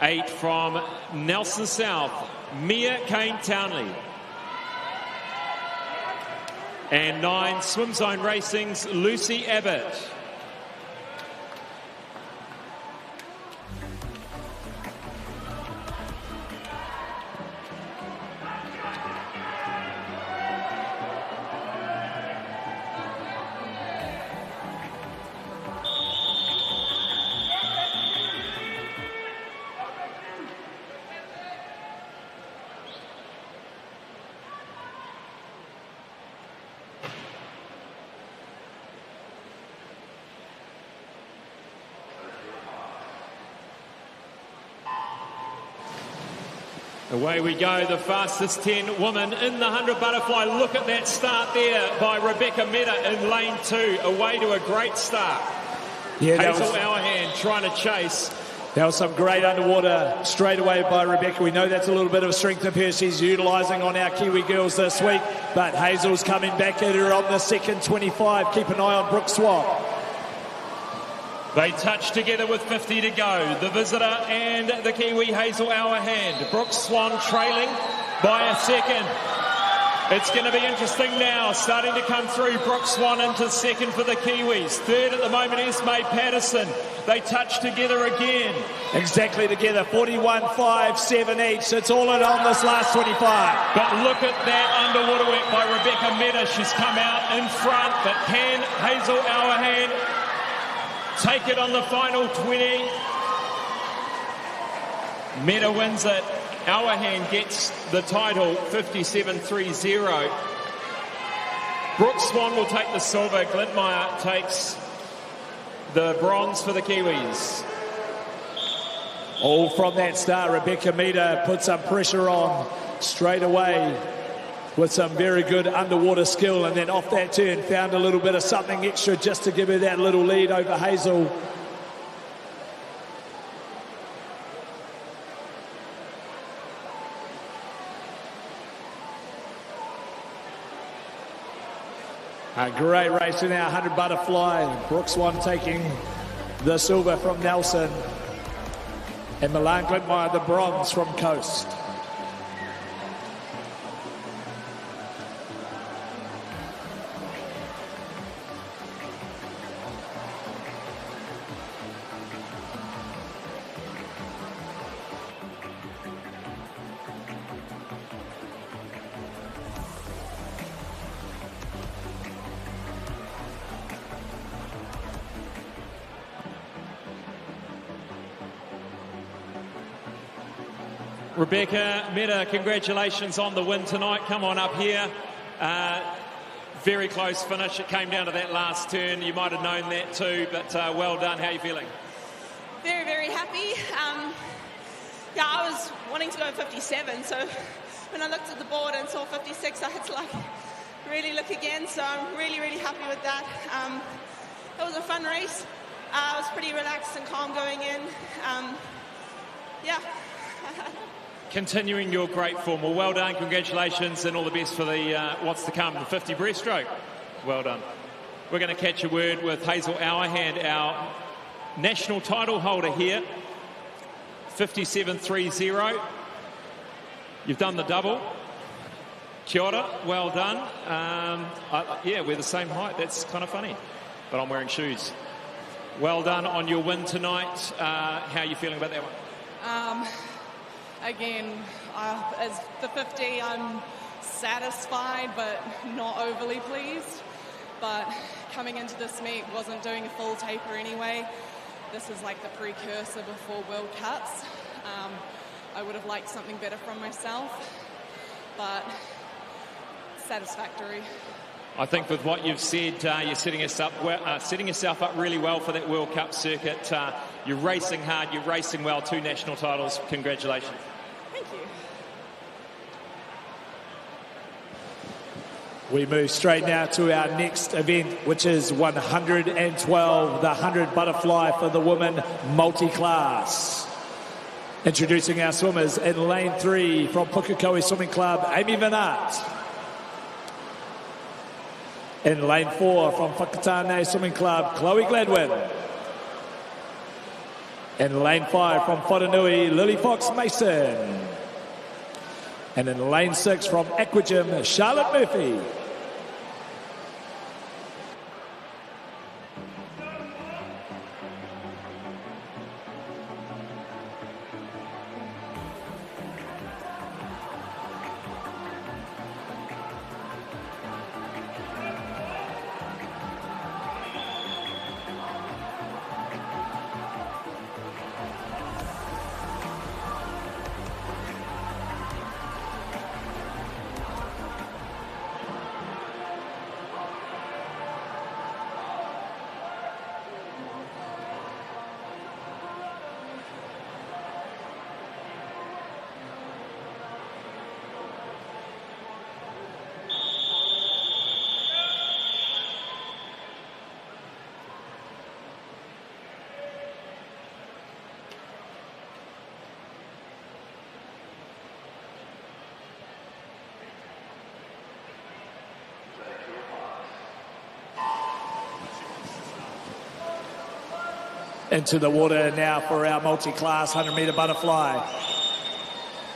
8 from Nelson South, Mia Kane Townley. And 9, Swim Zone Racing's Lucy Abbott. Away we go, the fastest 10 women in the 100 butterfly. Look at that start there by Rebecca Meda in lane 2. Away to a great start. Yeah, Hazel Auerhand trying to chase. That was some great underwater straight away by Rebecca. We know that's a little bit of a strength of her she's utilising on our Kiwi girls this week. But Hazel's coming back at her on the second 25. Keep an eye on Brooke Swan. They touch together with 50 to go. The visitor and the Kiwi Hazel Auerhand. Brooke Swan trailing by a second. It's going to be interesting now. Starting to come through. Brooke Swan into second for the Kiwis. Third at the moment is Esme Patterson. They touch together again. Exactly together. 41.57 each. It's all in on this last 25. But look at that underwater work by Rebecca Meda. She's come out in front. But can Hazel Auerhand take it on the final 20? Meda wins it. Auerhand gets the title, 57.30. Brooke Swan will take the silver. Glintmeyer takes the bronze for the Kiwis. All from that start, Rebecca Meda put some pressure on straight away with some very good underwater skill, and then off that turn found a little bit of something extra just to give her that little lead over Hazel. A great race in our 100 butterfly. Brooke Swan taking the silver from Nelson, and Milan Glintmeyer the bronze from Coast. Rebecca Meta, congratulations on the win tonight. Come on up here. Very close finish. It came down to that last turn. You might have known that too, but well done. How are you feeling? Very, very happy. Yeah, I was wanting to go 57, so when I looked at the board and saw 56, I had to really look again, so I'm really, really happy with that. It was a fun race. I was pretty relaxed and calm going in. Yeah. Continuing your great form. Well, well done, congratulations, and all the best for the what's to come, the 50 breaststroke. Well done. We're going to catch a word with Hazel Hourhand, our national title holder here. 57.30. You've done the double. Kia ora, well done. Yeah, we're the same height. That's kind of funny, but I'm wearing shoes. Well done on your win tonight. How are you feeling about that one? Again, as the 50, I'm satisfied but not overly pleased. But coming into this meet, wasn't doing a full taper anyway. This is like the precursor before World Cups. I would have liked something better from myself, but satisfactory. I think with what you've said, you're setting yourself up really well for that World Cup circuit. You're racing hard, you're racing well, 2 national titles. Congratulations. Thank you. We move straight now to our next event, which is 112, the 100 butterfly for the women multi-class. Introducing our swimmers in lane 3 from Pukekohe Swimming Club, Amy Van Aert. In lane 4 from Whakatane Swimming Club, Chloe Gladwin. In lane 5 from Whanganui, Lily Fox Mason. And in lane 6 from Aquagym, Charlotte Murphy. Into the water now for our multi-class 100-metre butterfly.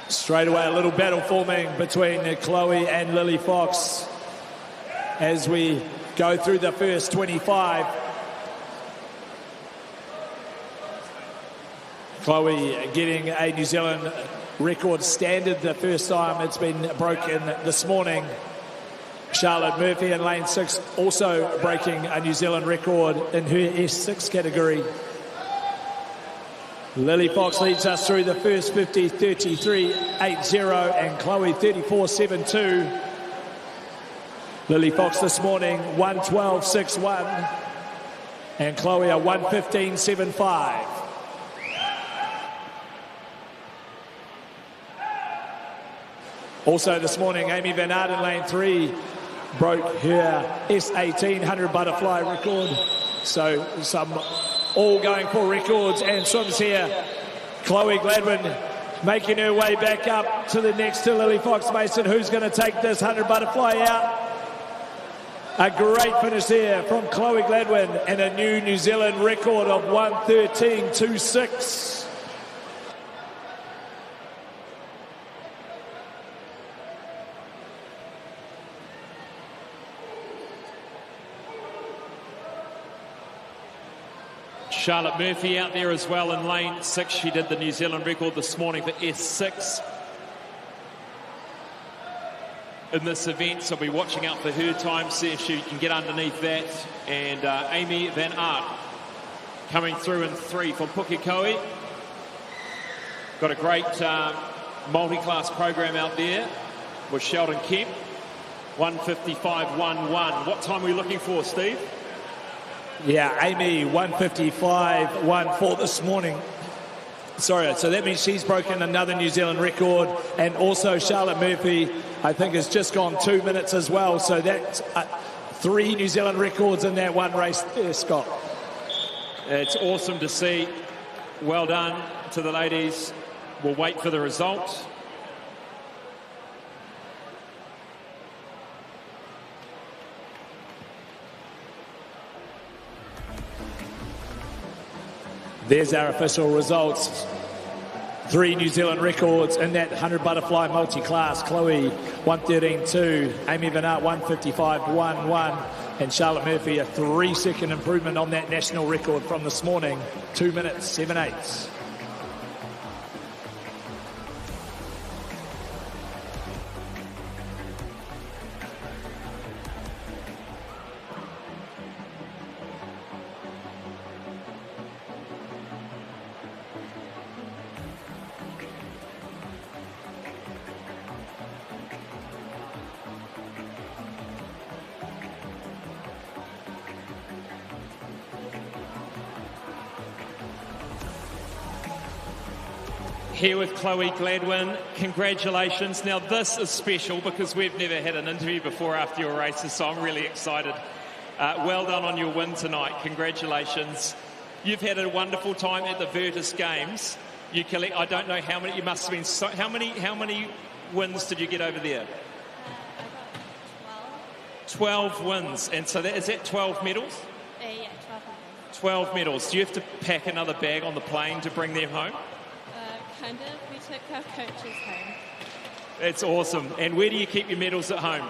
Straight away, a little battle forming between Chloe and Lily Fox as we go through the first 25. Chloe getting a New Zealand record standard the first time it's been broken this morning. Charlotte Murphy in lane 6 also breaking a New Zealand record in her S6 category. Lily Fox leads us through the first 50, 33.80, and Chloe 34.72. Lily Fox this morning 112.61, and Chloe a 115.75. Also this morning, Amy Van Aert in lane 3 broke her S18 100 butterfly record. So some all going for records and swims here. Chloe Gladwin making her way back up to the next to Lily Fox Mason, who's going to take this 100 butterfly out. A great finish there from Chloe Gladwin and a new New Zealand record of 113.26. Charlotte Murphy out there as well in lane 6. She did the New Zealand record this morning for S6 in this event, so we'll be watching out for her time, see if she can get underneath that. And Amy Van Aert coming through in 3 from Pukekohe. Got a great multi-class program out there with Sheldon Kemp. 155.11. What time are we looking for, Steve? Yeah, Amy, 155.14 this morning. Sorry, so that means she's broken another New Zealand record, and also Charlotte Murphy, I think, has just gone 2 minutes as well. So that's 3 New Zealand records in that one race there, Scott. It's awesome to see. Well done to the ladies. We'll wait for the results. There's our official results. 3 New Zealand records in that 100 butterfly multi-class. Chloe, 113.2. Amy Van Aert, 155.11. And Charlotte Murphy, a 3-second improvement on that national record from this morning. 2 minutes, 7/8. Here with Chloe Gladwin. Congratulations. Now this is special because we've never had an interview before after your races, so I'm really excited. Well done on your win tonight. Congratulations. You've had a wonderful time at the Virtus Games. I don't know how many, you must have been, how many wins did you get over there? 12 wins. And so is that 12 medals? Yeah, 12 medals. 12 medals. Do you have to pack another bag on the plane to bring them home? Kind of. We took our coaches home. That's awesome. And where do you keep your medals at home?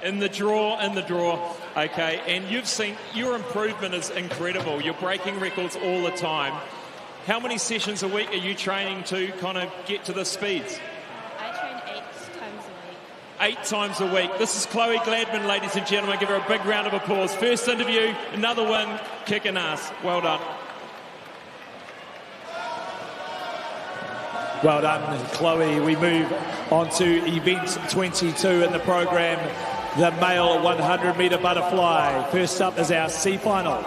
In the drawer. In the drawer. Okay. And you've seen your improvement is incredible. You're breaking records all the time. How many sessions a week are you training to kind of get to the speeds? I train 8 times a week. 8 times a week. This is Chloe Gladwin, ladies and gentlemen. Give her a big round of applause. First interview, another win, kicking ass. Well done. Well done, Chloe. We move on to event 22 in the program, the male 100-metre butterfly. First up is our C final.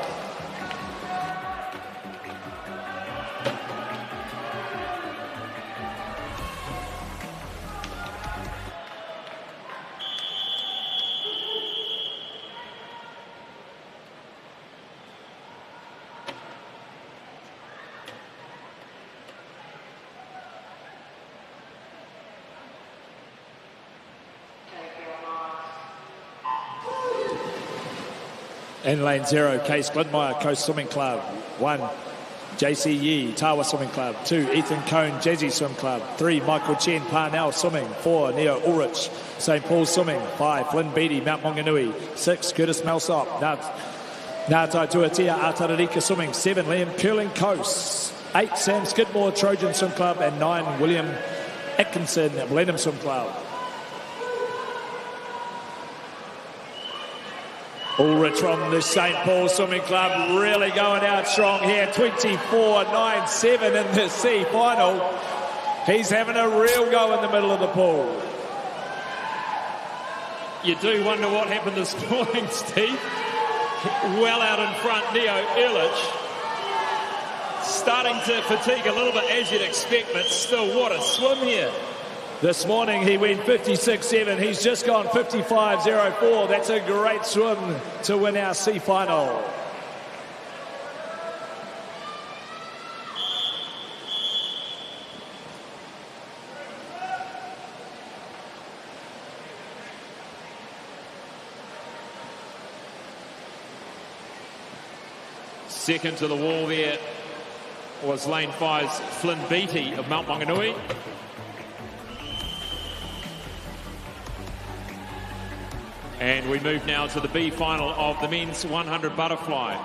In lane 0, Case Glidmeyer, Coast Swimming Club. 1, JC Yee, Tawa Swimming Club. 2, Ethan Cone, Jazzy Swim Club. 3, Michael Chen, Parnell Swimming. 4, Neo Ulrich, St. Paul's Swimming. 5, Flynn Beattie, Mount Maunganui. 6, Curtis Melsop, Ngātai Tuatea, Atararika Swimming. 7, Liam Curling Coast. 8, Sam Skidmore, Trojan Swim Club. And 9, William Atkinson, Blenheim Swim Club. Ulrich from the St. Paul Swimming Club really going out strong here. 24.97 in the C final. He's having a real go in the middle of the pool. You do wonder what happened this morning, Steve. Well out in front, Neo Ehrlich. Starting to fatigue a little bit, as you'd expect, but still, what a swim here. This morning he went 56.7. He's just gone 55.04. That's a great swim to win our C final. Second to the wall there was lane 5's Flynn Beattie of Mount Maunganui. And we move now to the B final of the men's 100 butterfly.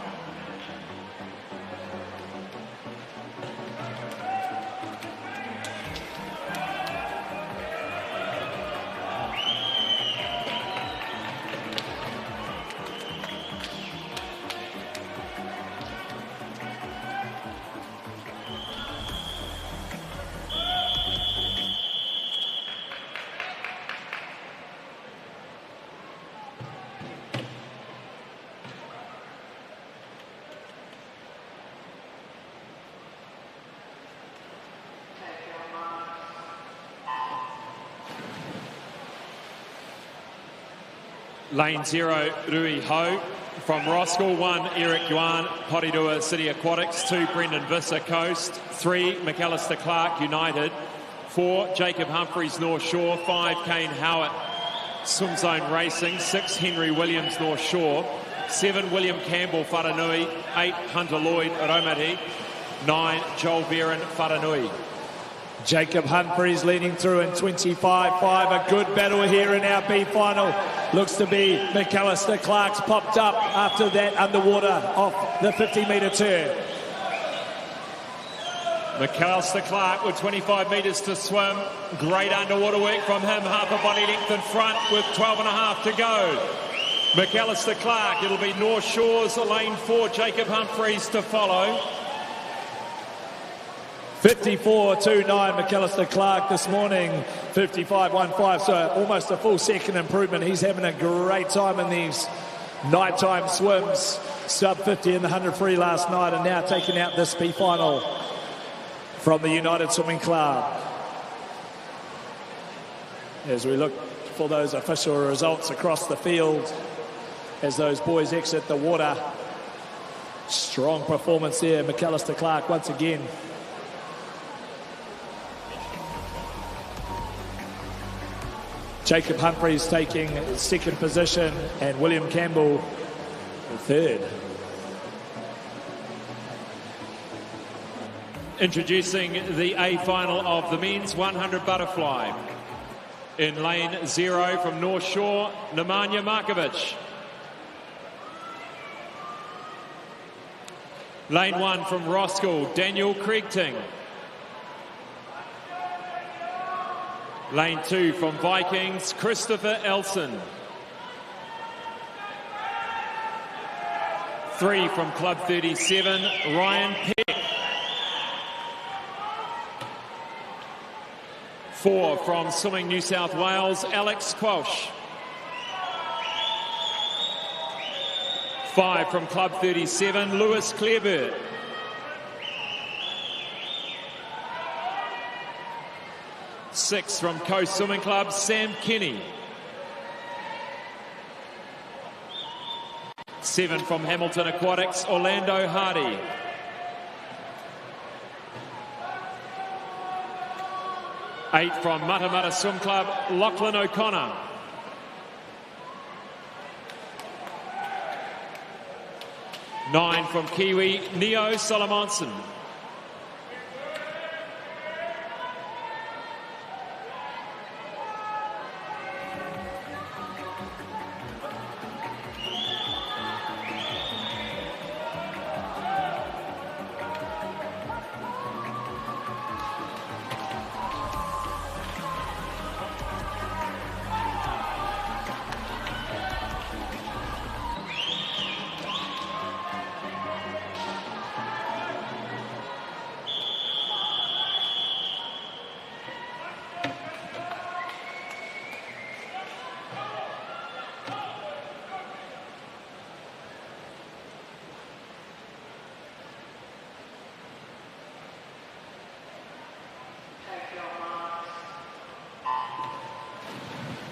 Lane 0, Rui Ho. From Roskill, 1, Eric Yuan, Porirua City Aquatics. 2, Brendan Visser, Coast. 3, McAllister Clark, United. 4, Jacob Humphreys, North Shore. 5, Kane Howard, Swim Zone Racing. 6, Henry Williams, North Shore. 7, William Campbell, Wharanui. 8, Hunter Lloyd, Raumati. 9, Joel Veron, Wharanui. Jacob Humphreys leading through in 25.5. A good battle here in our B final. Looks to be McAllister Clark's popped up after that underwater off the 50-metre turn. McAllister Clark with 25 metres to swim. Great underwater work from him. Half a body length in front with 12.5 to go. McAllister Clark, it'll be North Shores, lane 4, Jacob Humphreys to follow. 54.29 McAllister Clark this morning, 55.15, so almost a full second improvement. He's having a great time in these nighttime swims. Sub 50 in the 100 free last night, and now taking out this B final from the United Swimming Club. As we look for those official results across the field, as those boys exit the water. Strong performance there, McAllister Clark once again. Jacob Humphreys taking second position and William Campbell third. Introducing the A final of the men's 100 butterfly. In lane 0 from North Shore, Nemanja Markovic. Lane 1 from Roskill, Daniel Kriegting. Lane 2 from Vikings, Christopher Elson. 3 from Club 37, Ryan Peck. 4 from Swimming New South Wales, Alex Qualsh. 5 from Club 37, Lewis Clareburt. 6 from Coast Swimming Club, Sam Kenny. 7 from Hamilton Aquatics, Orlando Hardy. 8 from Matamata Swim Club, Lachlan O'Connor. 9 from Kiwi, Neo Solomonson.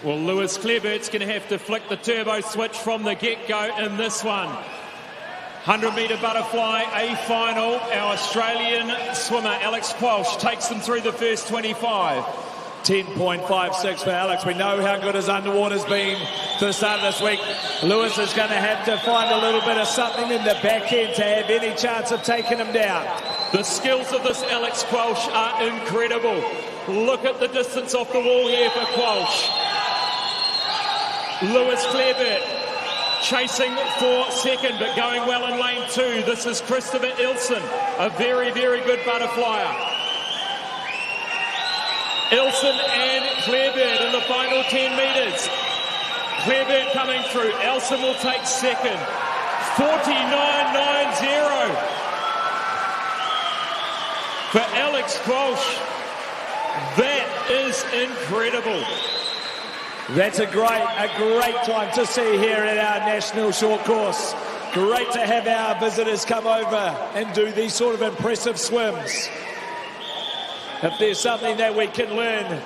'Well, Lewis Clareburt's going to have to flick the turbo switch from the get-go in this one. 100-metre butterfly, A final. Our Australian swimmer, Alex Qualsh, takes them through the first 25. 10.56 for Alex. We know how good his underwater's been to the start of this week. Lewis is going to have to find a little bit of something in the back end to have any chance of taking him down. The skills of this Alex Qualsh are incredible. Look at the distance off the wall here for Qualsh. Lewis Clareburt chasing for second, but going well in lane 2. This is Christopher Ilson, a very, very good butterflyer. Ilson and Clareburt in the final 10 metres. Clareburt coming through. Ilson will take second. 49.90 for Alex Qualsh. That is incredible. That's a great time to see here at our national short course. Great to have our visitors come over and do these sort of impressive swims. If there's something that we can learn,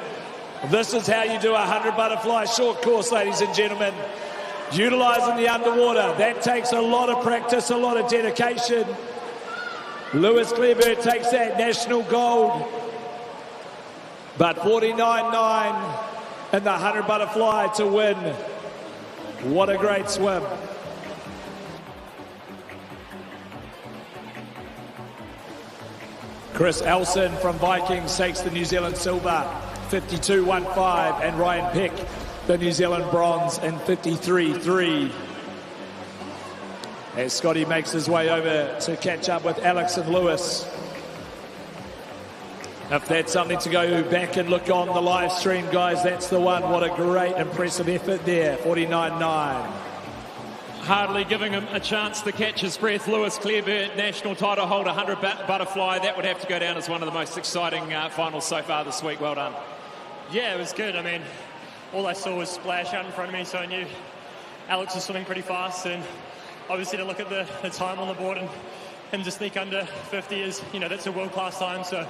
this is how you do a 100 butterfly short course, ladies and gentlemen. utilising the underwater. That takes a lot of practice, a lot of dedication. Lewis Clearbird takes that national gold. But 49.9 in the 100 butterfly to win. What a great swim. Chris Elson from Vikings takes the New Zealand silver, 52.15, and Ryan Peck, the New Zealand bronze, in 53.3. As Scotty makes his way over to catch up with Alex and Lewis. If that's something to go back and look on the live stream, guys, that's the one. What a great, impressive effort there, 49.9. Hardly giving him a chance to catch his breath. Lewis Clearbird, national title holder, 100 butterfly. That would have to go down as one of the most exciting finals so far this week. Well done. Yeah, it was good. I mean, all I saw was splash out in front of me, so I knew Alex was swimming pretty fast. And obviously to look at the time on the board and him to sneak under 50 is, you know, that's a world-class time. So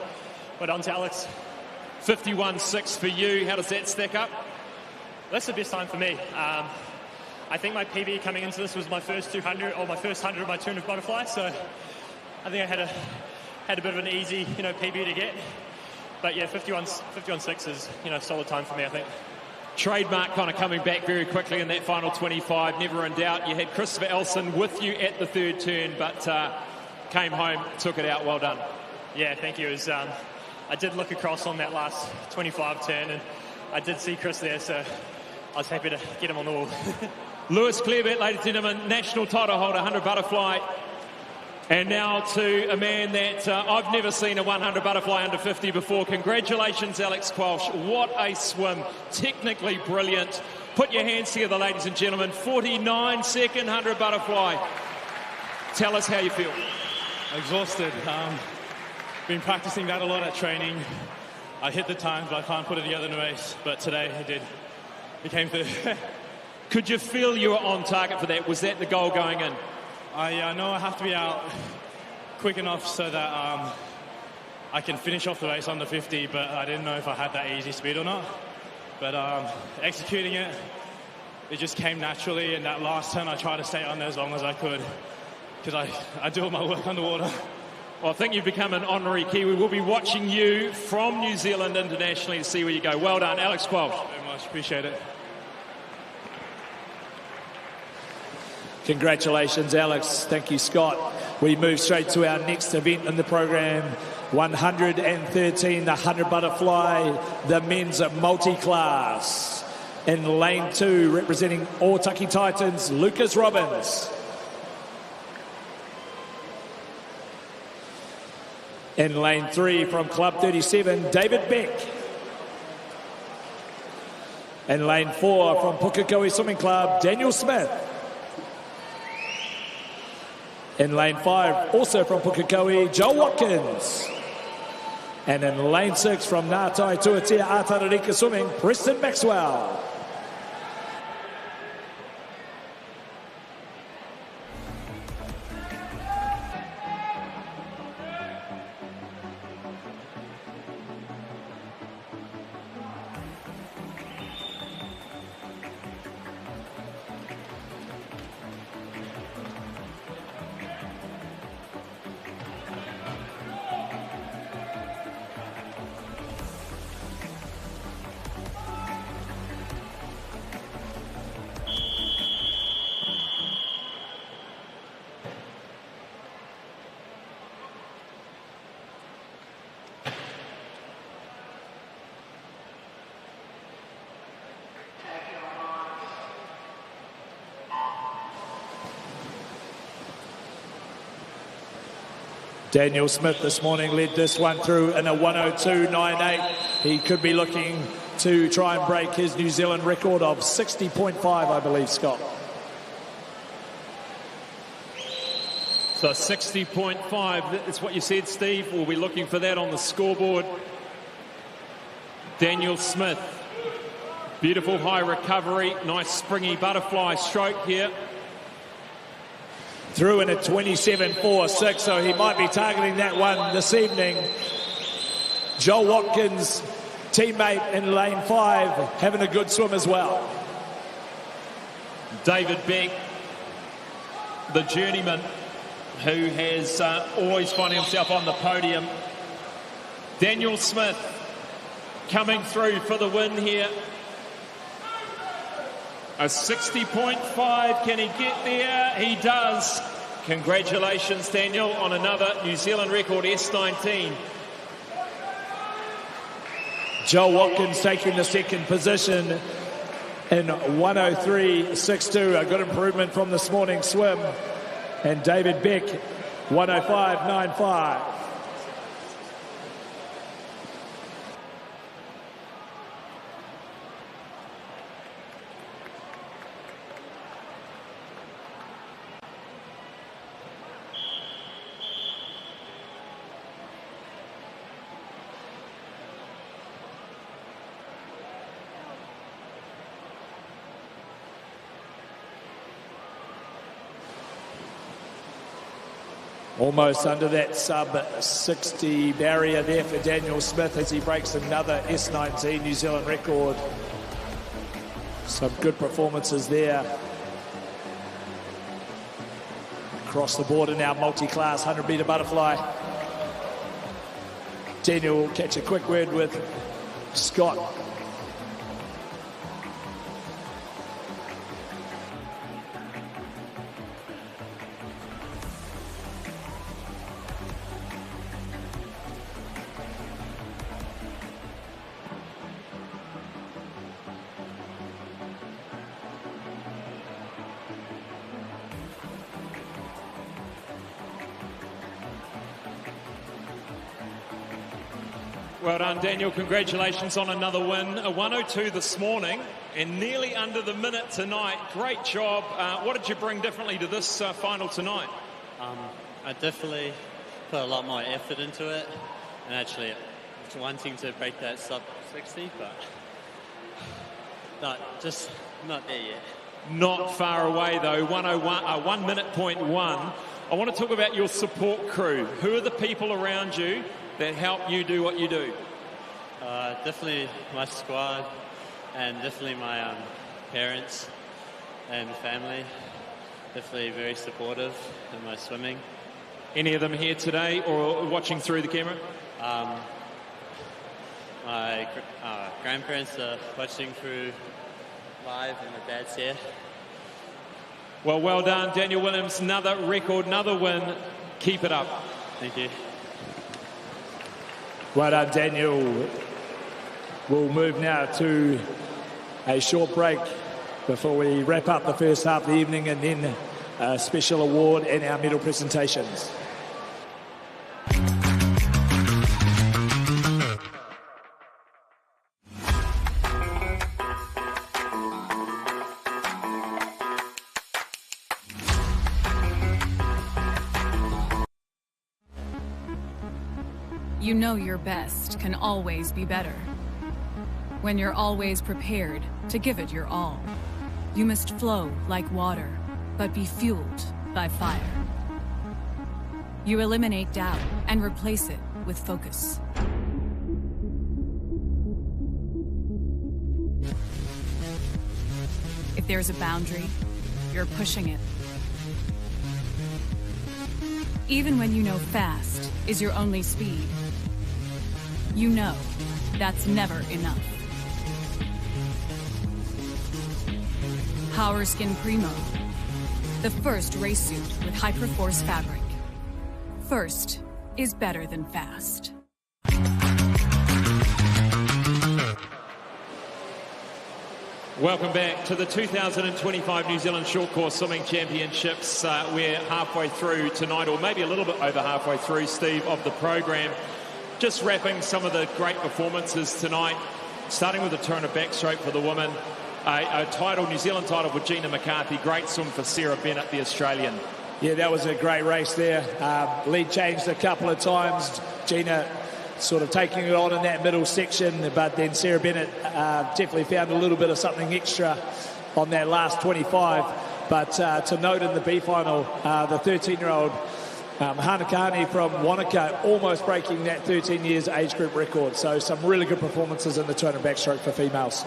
well done to Alex. 51.6 for you. How does that stack up? That's the best time for me. I think my PB coming into this was my first 200 or my first 100 of my 200 butterfly. So I think I had a bit of an easy, you know, PB to get. But yeah, 51.6 is, you know, solid time for me, I think. Trademark kind of coming back very quickly in that final 25, never in doubt. You had Christopher Elson with you at the third turn, but came home, took it out. Well done. Yeah, thank you. It was, I did look across on that last 25 turn, and I did see Chris there, so I was happy to get him on the wall. Lewis Clearbird, ladies and gentlemen, national title holder, 100 butterfly. And now to a man that I've never seen a 100 butterfly under 50 before. Congratulations, Alex Qualsh. What a swim. Technically brilliant. Put your hands together, ladies and gentlemen. 49-second 100 butterfly. Tell us how you feel. Exhausted. Been practicing that a lot at training. I hit the times, but I can't put it together in a race. But today I did. It came through. Could you feel you were on target for that? Was that the goal going in? I know I have to be out quick enough so that I can finish off the race under 50, but I didn't know if I had that easy speed or not. But executing it, it just came naturally. And that last turn, I tried to stay on there as long as I could because I do all my work underwater. Well, I think you've become an honorary Kiwi. We'll be watching you from New Zealand internationally to see where you go. Well done, Alex Qualsh. Thank you very much. Appreciate it. Congratulations, Alex. Thank you, Scott. We move straight to our next event in the program. 113, the 100 butterfly, the men's multi-class. In lane 2, representing Otaki Titans, Lucas Robbins. In lane 3, from Club 37, David Beck. In lane 4, from Pukekohe Swimming Club, Daniel Smith. In lane 5, also from Pukekohe, Joe Watkins. And in lane 6, from Ngātai Tuatea Atararika Swimming, Preston Maxwell. Daniel Smith this morning led this one through in a 102.98. He could be looking to try and break his New Zealand record of 60.5, I believe, Scott. So 60.5, that's what you said, Steve. We'll be looking for that on the scoreboard. Daniel Smith, beautiful high recovery, nice springy butterfly stroke here. Through in a 27.46, so he might be targeting that one this evening. Joel Watkins, teammate in lane 5, having a good swim as well. David Beck, the journeyman, who has always finding himself on the podium. Daniel Smith coming through for the win here. A 60.5, can he get there? He does. Congratulations, Daniel, on another New Zealand record, S19. Joe Watkins taking the second position in 103.62, a good improvement from this morning's swim. And David Beck, 105.95. Almost under that sub-60 barrier there for Daniel Smith as he breaks another S19 New Zealand record. Some good performances there. Across the board in our multi-class 100-metre butterfly. Daniel will catch a quick word with Scott. Well done, Daniel. Congratulations on another win. A 102 this morning and nearly under the minute tonight. Great job. What did you bring differently to this final tonight? I definitely put a lot more effort into it, and actually wanting to break that sub 60, but just not there yet. Not far away though. 101, 1 minute point one. I want to talk about your support crew. Who are the people around you that help you do what you do? Definitely my squad, and definitely my parents and family. Definitely very supportive in my swimming. Any of them here today or watching through the camera? My grandparents are watching through live, and my dad's here. Well done, Daniel Williams. Another record, another win. Keep it up. Thank you. Well done, Daniel. We'll move now to a short break before we wrap up the first half of the evening, and then a special award and our medal presentations. You know your best can always be better. When you're always prepared to give it your all, you must flow like water, but be fueled by fire. You eliminate doubt and replace it with focus. If there's a boundary, you're pushing it. Even when you know fast is your only speed, you know that's never enough. Power Skin Primo, the first race suit with Hyperforce fabric. First is better than fast. Welcome back to the 2025 New Zealand Short Course Swimming Championships. We're halfway through tonight, or maybe a little bit over halfway through, Steve, of the program. Just wrapping some of the great performances tonight, starting with the turn of backstroke for the women. A title, New Zealand title for Gina McCarthy. Great swim for Sarah Bennett, the Australian. Yeah, that was a great race there. Lead changed a couple of times. Gina sort of taking it on in that middle section, but then Sarah Bennett definitely found a little bit of something extra on that last 25. But to note in the B final, the 13-year-old Hanakani from Wanaka almost breaking that 13 years age group record. So some really good performances in the turn and backstroke for females.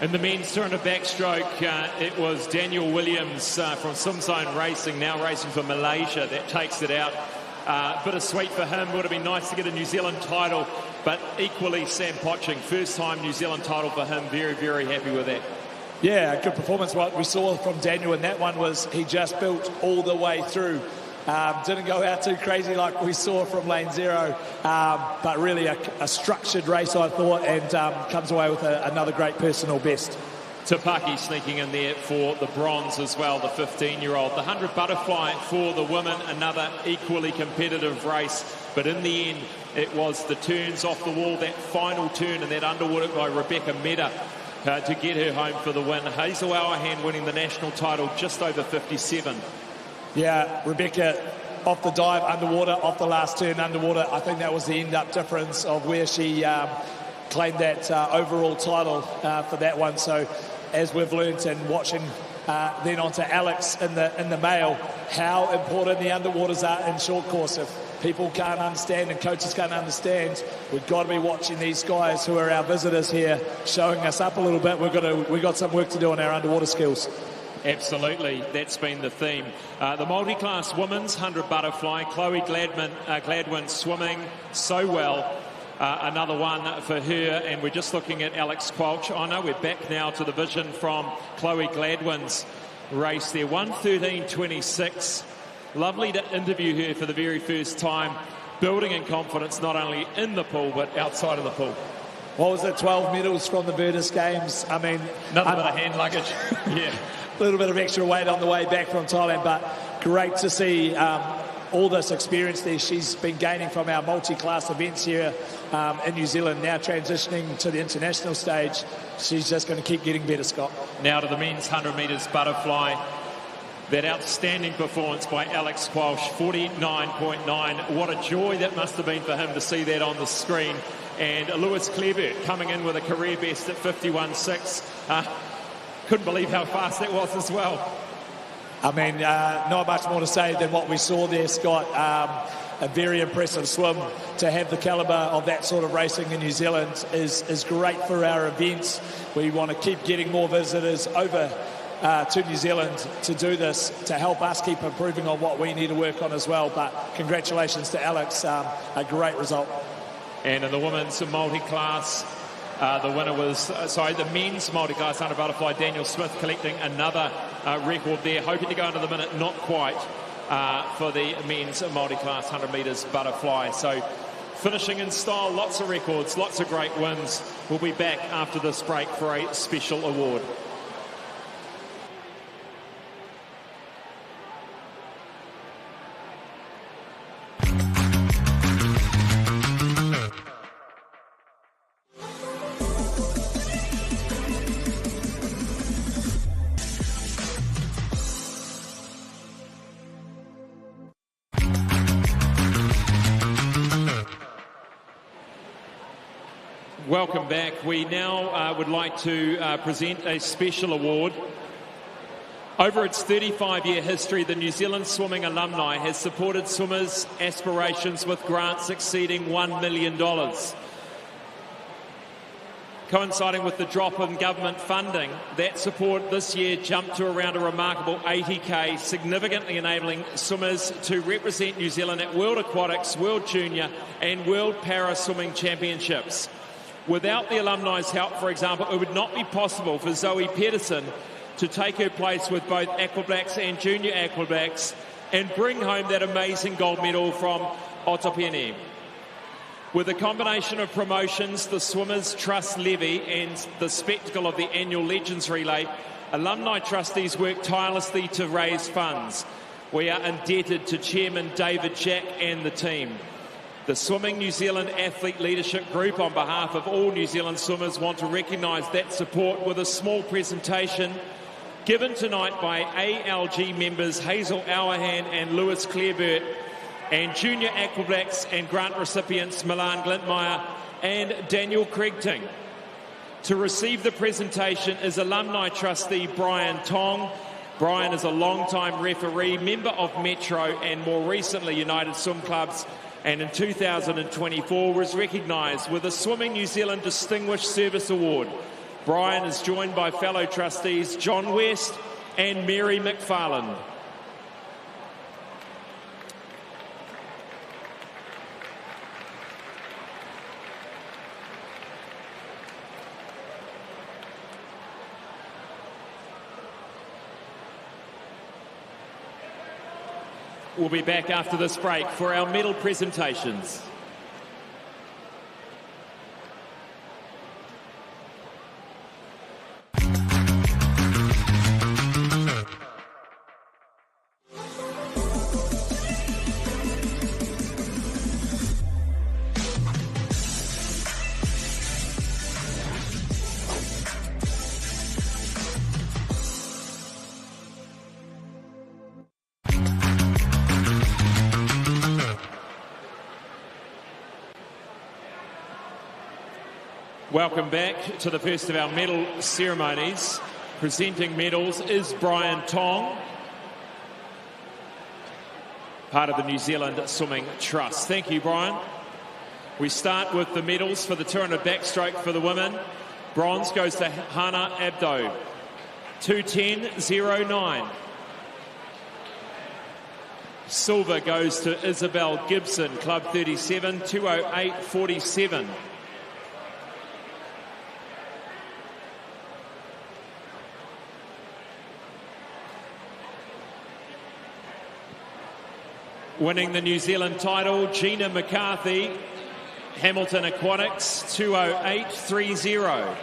In the men's 200 backstroke, it was Daniel Williams from Simzone Racing, now racing for Malaysia, that takes it out. Bittersweet for him. Would have been nice to get a New Zealand title, but equally Sam Potching, first time New Zealand title for him. Very, very happy with that. Yeah, good performance. What we saw from Daniel in that one was he just built all the way through. Didn't go out too crazy like we saw from lane 0, but really a structured race, I thought, and comes away with another great personal best. Tapaki sneaking in there for the bronze as well, the 15-year-old. The 100 butterfly for the women, another equally competitive race, but in the end it was the turns off the wall, that final turn and that underwater by Rebecca Meda to get her home for the win. Hazel Auerhan winning the national title just over 57. Yeah, Rebecca off the dive underwater, off the last turn underwater. I think that was the end-up difference of where she claimed that overall title for that one. So as we've learnt and watching then on to Alex in the male, how important the underwaters are in short course. If people can't understand and coaches can't understand, we've got to be watching these guys who are our visitors here, showing us up a little bit. We've got some work to do on our underwater skills. Absolutely, that's been the theme. The multi-class women's 100 butterfly, Chloe Gladwin swimming so well. Another one for her, and we're just looking at Alex Quelch. I know we're back now to the vision from Chloe Gladwin's race there, 1:13.26. Lovely to interview her for the very first time, building in confidence not only in the pool but outside of the pool. What was it, 12 medals from the Virtus Games? I mean, nothing but a hand luggage. Yeah. A little bit of extra weight on the way back from Thailand, but great to see all this experience there she's been gaining from our multi-class events here in New Zealand, now transitioning to the international stage. She's just going to keep getting better, Scott. Now to the men's 100 metres butterfly. That outstanding performance by Alex Quelch, 49.9. What a joy that must have been for him to see that on the screen. And Lewis Clareburt coming in with a career best at 51.6. Couldn't believe how fast that was as well. I mean, not much more to say than what we saw there, Scott. A very impressive swim. To have the calibre of that sort of racing in New Zealand is great for our events. We want to keep getting more visitors over to New Zealand to do this, to help us keep improving on what we need to work on as well. But congratulations to Alex, a great result. And in the women's multi-class, the winner was, the men's multi-class 100 butterfly, Daniel Smith collecting another record there, hoping to go into the minute, not quite, for the men's multi-class 100 metres butterfly. So finishing in style, lots of records, lots of great wins. We'll be back after this break for a special award. Welcome back. We now would like to present a special award. Over its 35-year history, the New Zealand Swimming Alumni has supported swimmers' aspirations with grants exceeding $1 million. Coinciding with the drop in government funding, that support this year jumped to around a remarkable $80,000, significantly enabling swimmers to represent New Zealand at World Aquatics, World Junior and World Para Swimming Championships. Without the alumni's help, for example, it would not be possible for Zoe Pedersen to take her place with both Aquablacks and Junior Aquablacks and bring home that amazing gold medal from Otopeni. With a combination of promotions, the Swimmers Trust Levy and the spectacle of the annual Legends Relay, alumni trustees work tirelessly to raise funds. We are indebted to Chairman David Jack and the team. The Swimming New Zealand Athlete Leadership Group, on behalf of all New Zealand swimmers, want to recognise that support with a small presentation given tonight by ALG members Hazel Auerhan and Lewis Clareburt, and Junior Aquablacks and grant recipients Milan Glintmeyer and Daniel Craigting. To receive the presentation is alumni trustee Brian Tong. Brian is a long-time referee, member of Metro and more recently United Swim Clubs, and in 2024 was recognised with the Swimming New Zealand Distinguished Service Award Brian is joined by fellow trustees John West and Mary McFarland. We'll be back after this break for our medal presentations. Welcome back to the first of our medal ceremonies. Presenting medals is Brian Tong, part of the New Zealand Swimming Trust. Thank you, Brian. We start with the medals for the 200 backstroke for the women. Bronze goes to Hannah Abdo, 2:10.09. Silver goes to Isabel Gibson, Club 37, 2:08.47. Winning the New Zealand title, Gina McCarthy, Hamilton Aquatics, 2:08.30.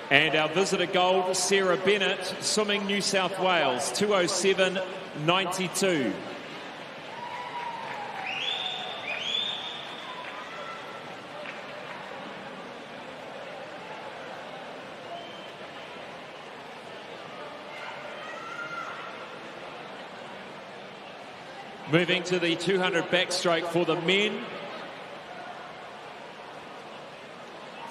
And our visitor gold, Sarah Bennett, Swimming New South Wales, 2:07.92. Moving to the 200 backstroke for the men.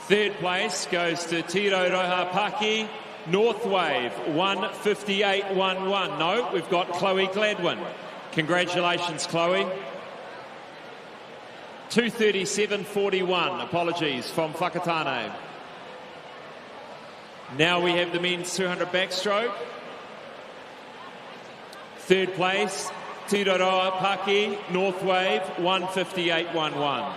Third place goes to Tiro Rohapaki, North Wave, 1:58.11. No, we've got Chloe Gladwin. Congratulations, Chloe. 2:37.41, apologies, from Whakatane. Now we have the men's 200 backstroke. Third place, Tiroa Paki, North Wave, 1:58.11.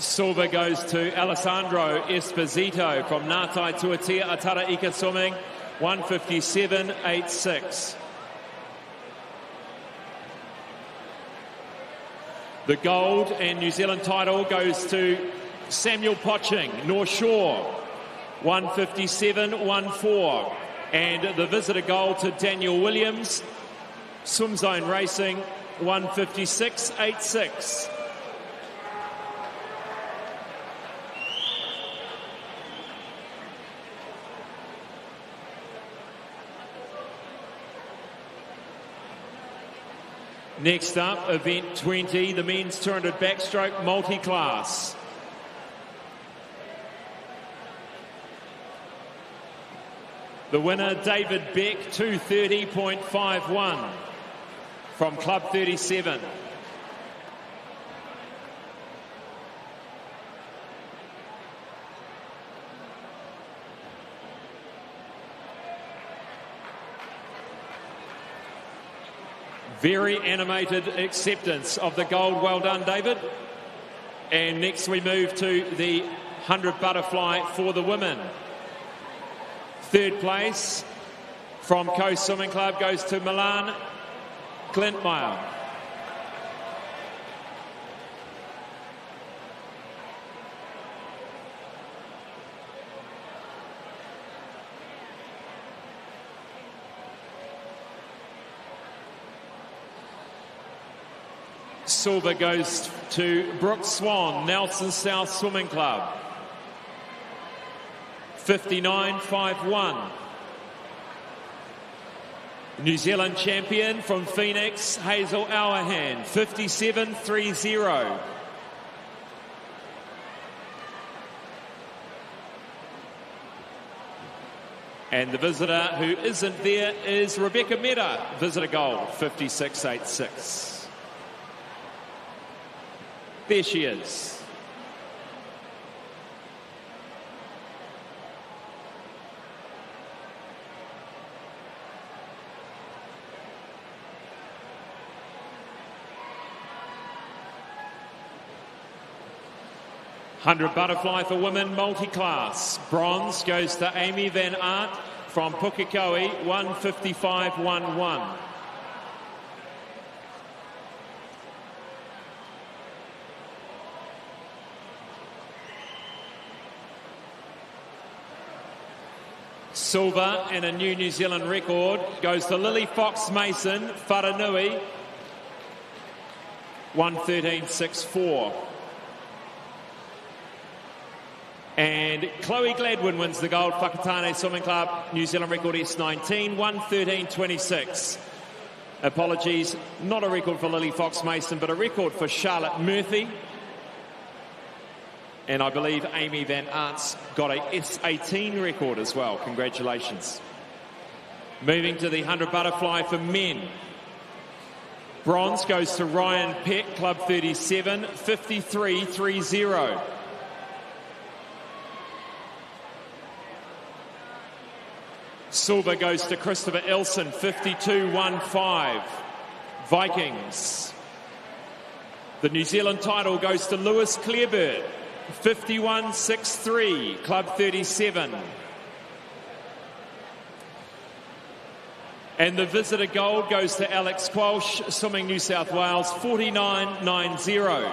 Silver goes to Alessandro Esposito from Ngātai Tuatea Atara Ika Swimming, 1:57.86. The gold and New Zealand title goes to Samuel Potching, North Shore, 1:57.14. And the visitor gold to Daniel Williams, Swim Zone Racing, 1:56.86. Next up, event 20, the men's 200 backstroke multi-class. The winner, David Beck, 2:30.51 from Club 37. Very animated acceptance of the gold. Well done, David. And next we move to the 100 butterfly for the women. Third place from Coast Swimming Club goes to Milan Glentmeyer. Silver goes to Brooke Swan, Nelson South Swimming Club. 59.51. New Zealand champion from Phoenix, Hazel Auerhan, 57.30. And the visitor who isn't there is Rebecca Meda, visitor gold, 56.86. There she is. $100 butterfly for women multi-class. Bronze goes to Amy Van Aert from Pukekohe, 1:55.11. Silver and a new New Zealand record goes to Lily Fox-Mason, Wharanui, 1:13.64. And Chloe Gladwin wins the gold, Whakatane Swimming Club, New Zealand record S19, 1:13.26. Apologies, not a record for Lily Fox-Mason, but a record for Charlotte Murphy. And I believe Amy Van Aert's got a S18 record as well. Congratulations. Moving to the 100 butterfly for men. Bronze goes to Ryan Peck, Club 37, 53.30. Silver goes to Christopher Elson, 52.15. Vikings. The New Zealand title goes to Lewis Clarebird, 51.63, Club 37. And the visitor gold goes to Alex Qualsh, Swimming New South Wales, 49.90.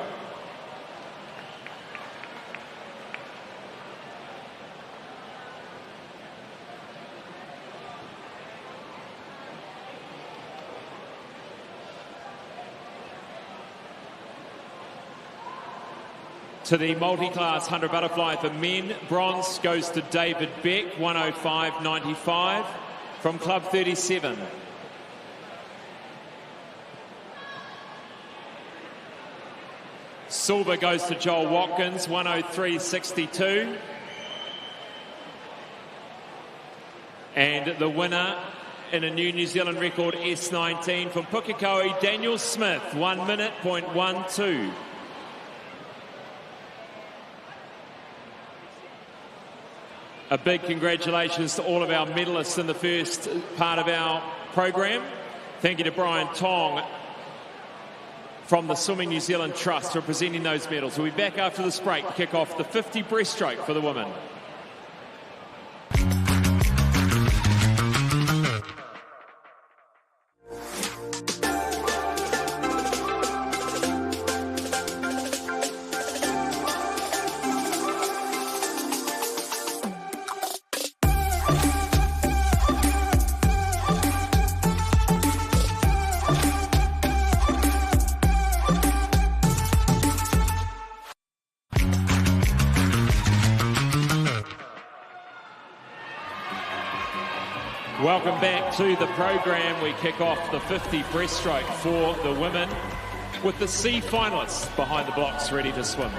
To the multi-class 100 butterfly for men, bronze goes to David Beck, 105.95 from Club 37. Silver goes to Joel Watkins, 103.62. And the winner in a new New Zealand record S19 from Pukekohe, Daniel Smith, 1:12. A big congratulations to all of our medalists in the first part of our program. Thank you to Brian Tong from the Swimming New Zealand Trust for presenting those medals. We'll be back after this break to kick off the 50 breaststroke for the women. Welcome back to the program. We kick off the 50 breaststroke for the women with the C finalists behind the blocks ready to swim.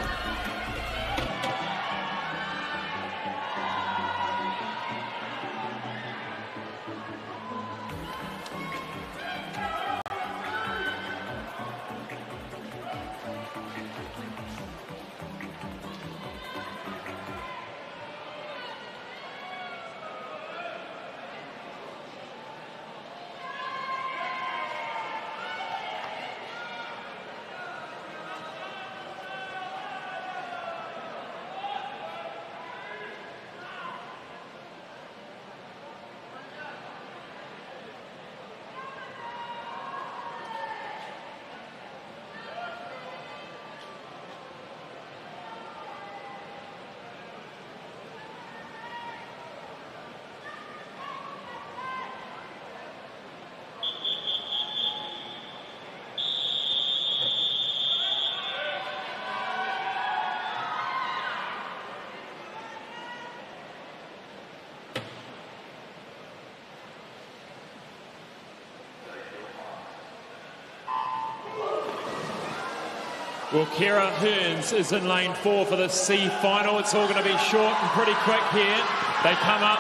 Well, Kira Hearns is in lane 4 for the C final. It's all going to be short and pretty quick here. They come up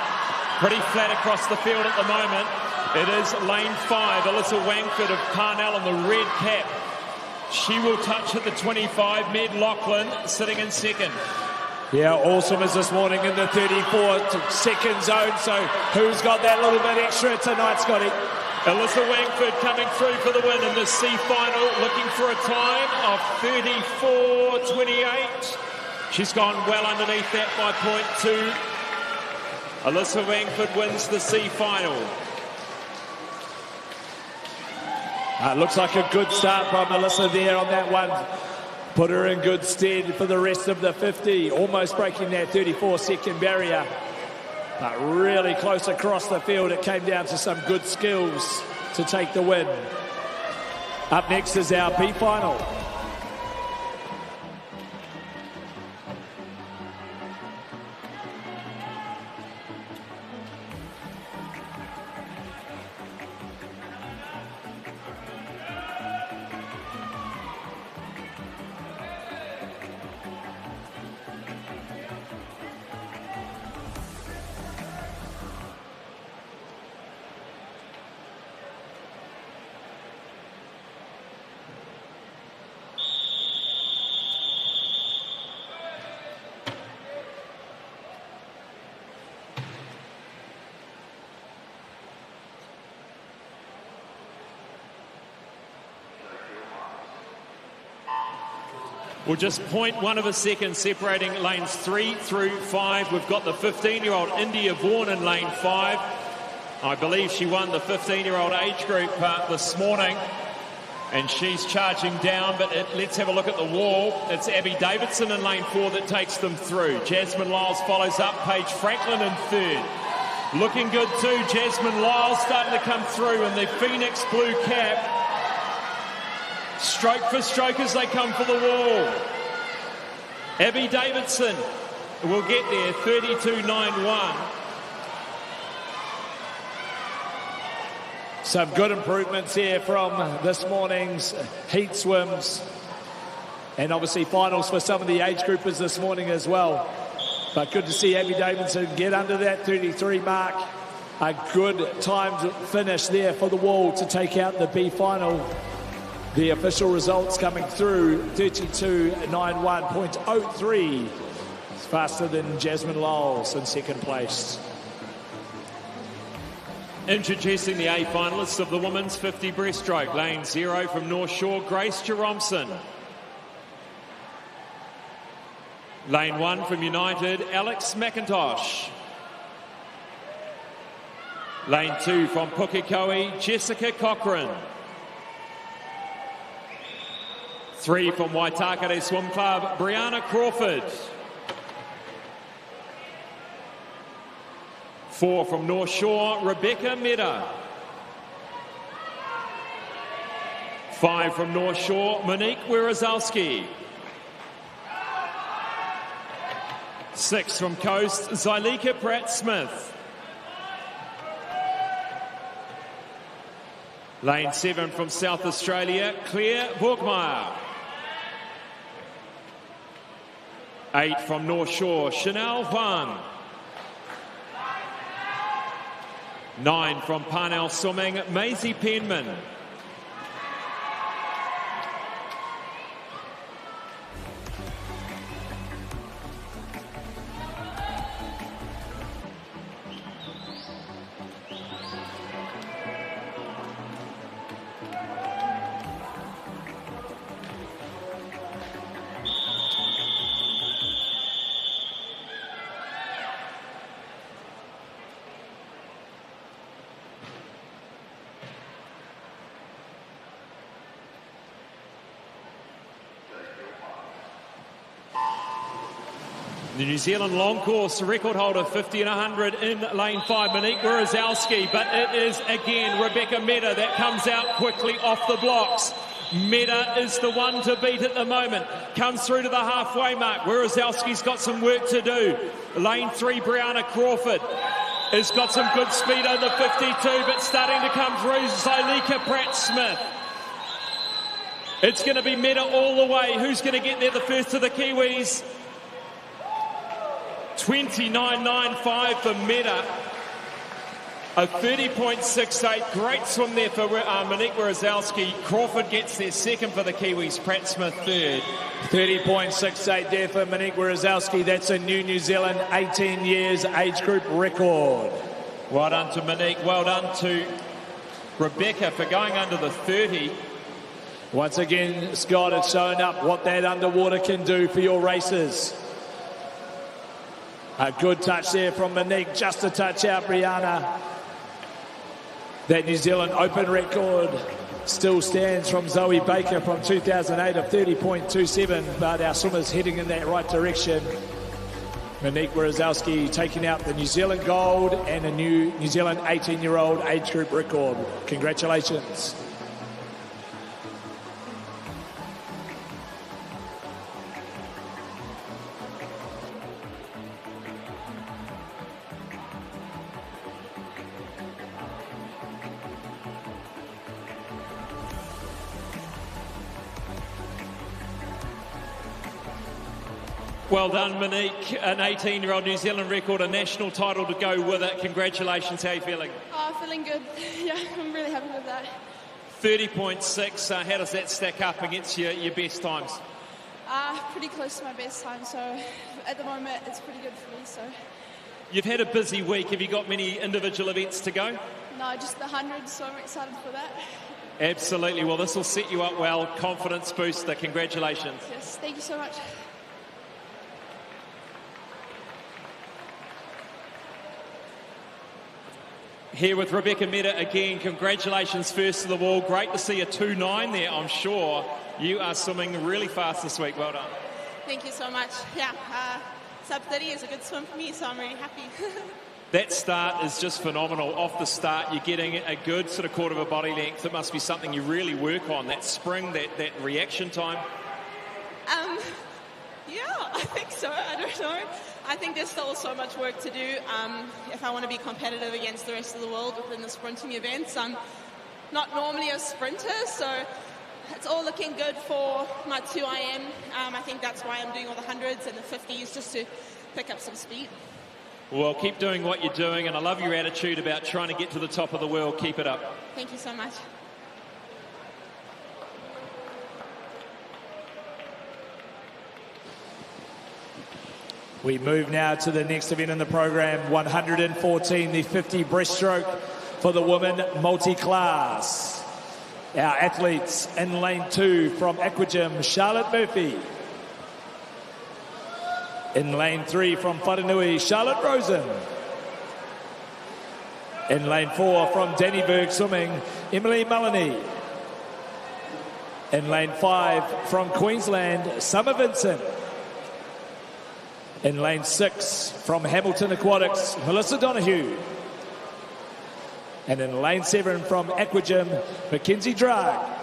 pretty flat across the field at the moment. It is lane 5, Alyssa Wangford of Parnell in the red cap. She will touch at the 25. Med Lachlan sitting in second. Yeah, awesome as this morning in the 34-second zone. So who's got that little bit extra tonight, Scotty? Alyssa Wangford coming through for the win in the C final, looking for a time of 34.28. She's gone well underneath that by 0.2. Alyssa Wangford wins the C final. Looks like a good start from Alyssa there on that one. Put her in good stead for the rest of the 50. Almost breaking that 34-second barrier. But really close across the field. It came down to some good skills to take the win. Up next is our B final. Well, just 0.1 of a second separating lanes 3 through 5. We've got the 15-year-old India Vaughan in lane 5. I believe she won the 15-year-old age group this morning. And she's charging down, but let's have a look at the wall. It's Abby Davidson in lane 4 that takes them through. Jasmine Lyles follows up. Paige Franklin in third. Looking good too. Jasmine Lyles starting to come through in the Phoenix blue cap. Stroke for stroke as they come for the wall. Abby Davidson will get there, 32.91. Some good improvements here from this morning's heat swims. And obviously finals for some of the age groupers this morning as well. But good to see Abby Davidson get under that 33 mark. A good timed finish there for the wall to take out the B final. The official results coming through, 32.91.03. It's faster than Jasmine Lyles in second place. Introducing the A finalists of the women's 50 breaststroke. Lane 0 from North Shore, Grace Jeromson. Lane 1 from United, Alex McIntosh. Lane 2 from Pukekohe, Jessica Cochran. 3 from Waitakere Swim Club, Brianna Crawford. 4 from North Shore, Rebecca Meda. 5 from North Shore, Monique Wierzowski. 6 from Coast, Zylika Pratt-Smith. Lane 7 from South Australia, Claire Borgmeyer. 8 from North Shore, Chanel Huang. 9 from Parnell Swimming, Maisie Penman. The New Zealand long course record holder, 50 and 100 in lane 5, Monique Wierzowski, but it is again Rebecca Meda that comes out quickly off the blocks. Meda is the one to beat at the moment. Comes through to the halfway mark. Wierzowski's got some work to do. Lane 3, Brianna Crawford has got some good speed over the 52, but starting to come through, Zylika Pratt-Smith It's going to be Meta all the way. Who's going to get there the first of the Kiwis? 29.95 for Meta. A 30.68. Great swim there for Monique Wierzowski. Crawford gets there second for the Kiwis. Pratt Smith third. 30.68 there for Monique Wierzowski. That's a New Zealand 18 years age group record. Well done to Monique. Well done to Rebecca for going under the 30. Once again, Scott has shown up what that underwater can do for your races. A good touch there from Monique, just a touch out, Brianna. That New Zealand Open record still stands from Zoe Baker from 2008 of 30.27, but our swimmers heading in that right direction. Monique Wierzowski taking out the New Zealand gold and a New Zealand 18-year-old age group record. Congratulations. Well done, Monique. An 18-year-old New Zealand record, a national title to go with it. Congratulations. How are you feeling? Oh, feeling good. Yeah, I'm really happy with that. 30.6. How does that stack up against your best times? Pretty close to my best time, so at the moment it's pretty good for me. So. You've had a busy week. Have you got many individual events to go? No, just the 100, so I'm excited for that. Absolutely. Well, this will set you up well. Confidence booster. Congratulations. Yes, thank you so much. Here with Rebecca Meta again. Congratulations first to the wall. Great to see a 2.9 there. I'm sure you are swimming really fast this week. Well done. Thank you so much. Yeah, sub 30 is a good swim for me, so I'm really happy. That start is just phenomenal. Off the start, you're getting a good sort of quarter of a body length. It must be something you really work on, that spring, that reaction time. Yeah, I think so. I don't know. I think there's still so much work to do if I want to be competitive against the rest of the world within the sprinting events. I'm not normally a sprinter, so it's all looking good for my 2IM. I think that's why I'm doing all the 100s and the 50s, just to pick up some speed. Well, keep doing what you're doing, and I love your attitude about trying to get to the top of the world. Keep it up. Thank you so much. We move now to the next event in the program, 114, the 50 breaststroke for the women multi-class. Our athletes in lane 2 from Aquagym, Charlotte Murphy. In lane 3 from Whanganui, Charlotte Rosen. In lane 4 from Dannyburg Swimming, Emily Mullany. In lane 5 from Queensland, Summer Vincent. In lane 6 from Hamilton Aquatics, Melissa Donahue. And in lane 7 from Aquagym, Mackenzie Drag.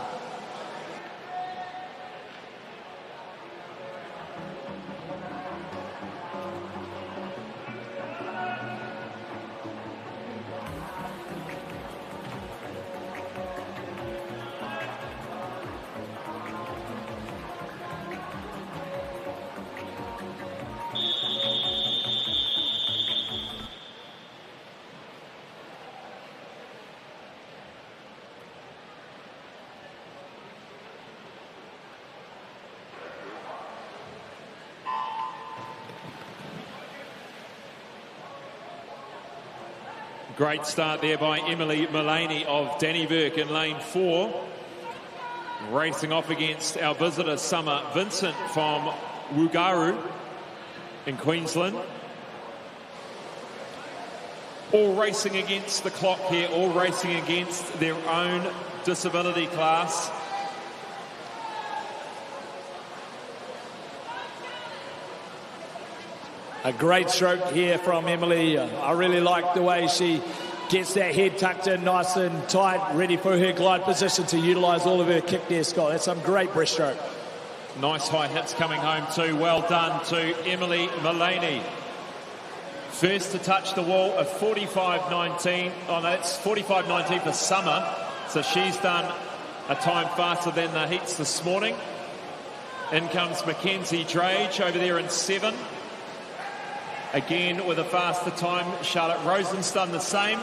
Great start there by Emily Mullany of Dannyburg in lane 4. Racing off against our visitor, Summer Vincent from Wugaru in Queensland. All racing against the clock here, all racing against their own disability class. A great stroke here from Emily. I really like the way she gets that head tucked in nice and tight, ready for her glide position to utilise all of her kick there, Scott. That's some great breaststroke. Nice high hits coming home too. Well done to Emily Mullany. First to touch the wall of 45.19. Oh no, it's 45.19 for Summer. So she's done a time faster than the heats this morning. In comes Mackenzie Drage over there in 7. Again with a faster time. Charlotte Rosen's done the same,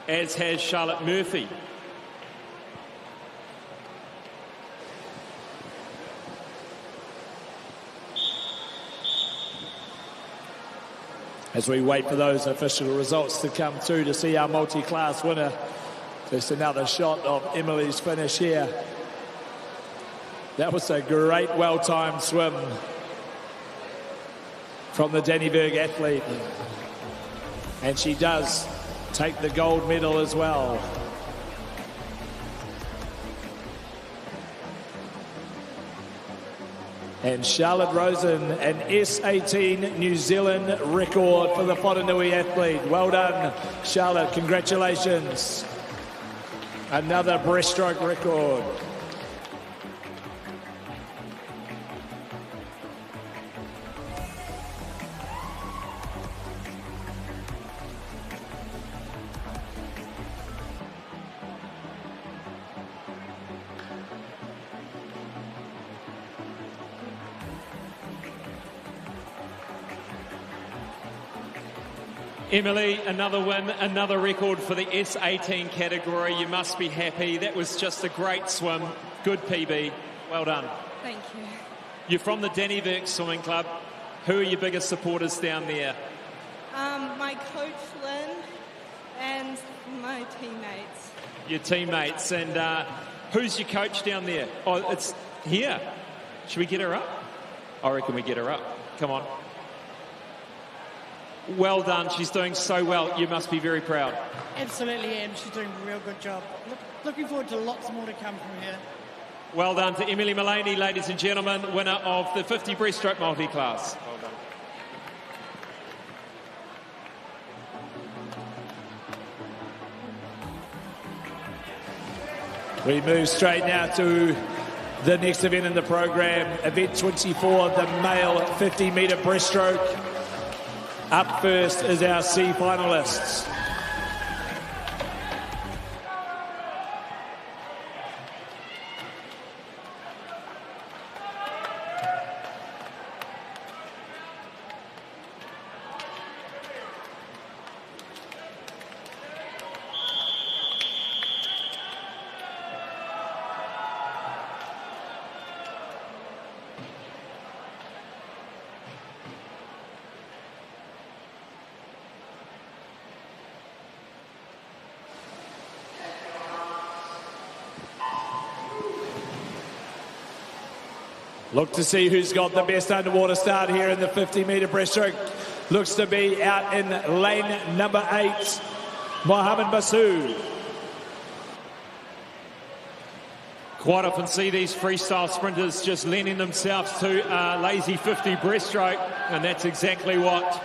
as has Charlotte Murphy. As we wait for those official results to come through to see our multi-class winner. Just another shot of Emily's finish here. That was a great, well-timed swim from the Danneberg athlete. And she does take the gold medal as well. And Charlotte Rosen, an S18 New Zealand record for the Whananui athlete. Well done, Charlotte. Congratulations. Another breaststroke record. Emily, another win, another record for the S18 category. You must be happy. That was just a great swim. Good PB. Well done. Thank you. You're from the Danneberg Swimming Club. Who are your biggest supporters down there? My coach, Lynn, and my teammates. Your teammates. And who's your coach down there? Oh, it's here. Should we get her up? I reckon we get her up. Come on. Well done. She's doing so well. You must be very proud. Absolutely am. She's doing a real good job. Looking forward to lots more to come from here. Well done to Emily Mullaney, ladies and gentlemen, winner of the 50 breaststroke multi-class. Well done. We move straight now to the next event in the program, event 24, the male 50-metre breaststroke. Up first is our C finalists. Look to see who's got the best underwater start here in the 50-metre breaststroke. Looks to be out in lane number 8, Mohammed Basu. Quite often see these freestyle sprinters just lending themselves to a lazy 50 breaststroke, and that's exactly what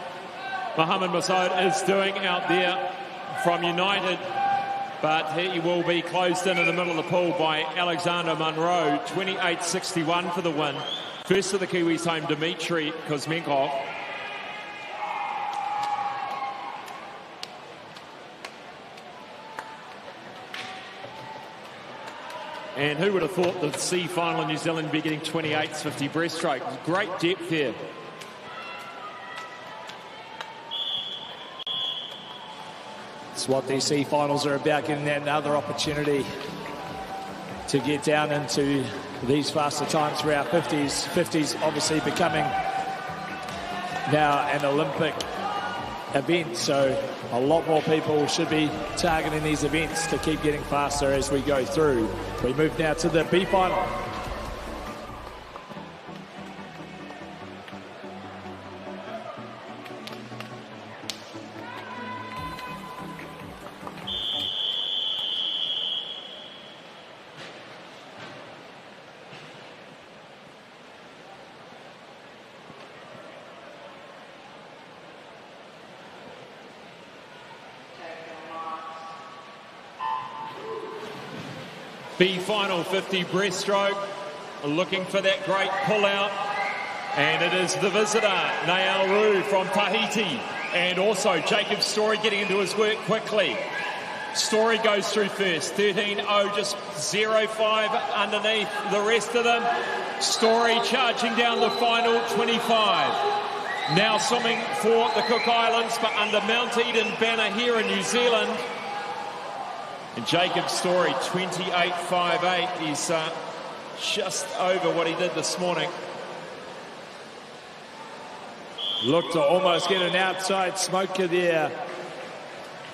Mohammed Masood is doing out there from United. But he will be closed in the middle of the pool by Alexander Munro, 28.61 for the win. First of the Kiwis home, Dmitry Kuzmenkov. And who would have thought the C final in New Zealand would be getting 28s 50 breaststroke? Great depth there. It's what these C finals are about, getting that another opportunity to get down into these faster times for our 50s. 50s obviously becoming now an Olympic event, so a lot more people should be targeting these events to keep getting faster as we go through. We move now to the B final. B final 50 breaststroke, looking for that great pull out, and it is the visitor Nael Rue from Tahiti, and also Jacob Story getting into his work quickly. Story goes through first, 13.0, just 0.5 underneath the rest of them. Story charging down the final 25. Now swimming for the Cook Islands, but under Mount Eden banner here in New Zealand. And Jacob Story, 28.58. He's just over what he did this morning. Looked to almost get an outside smoker there.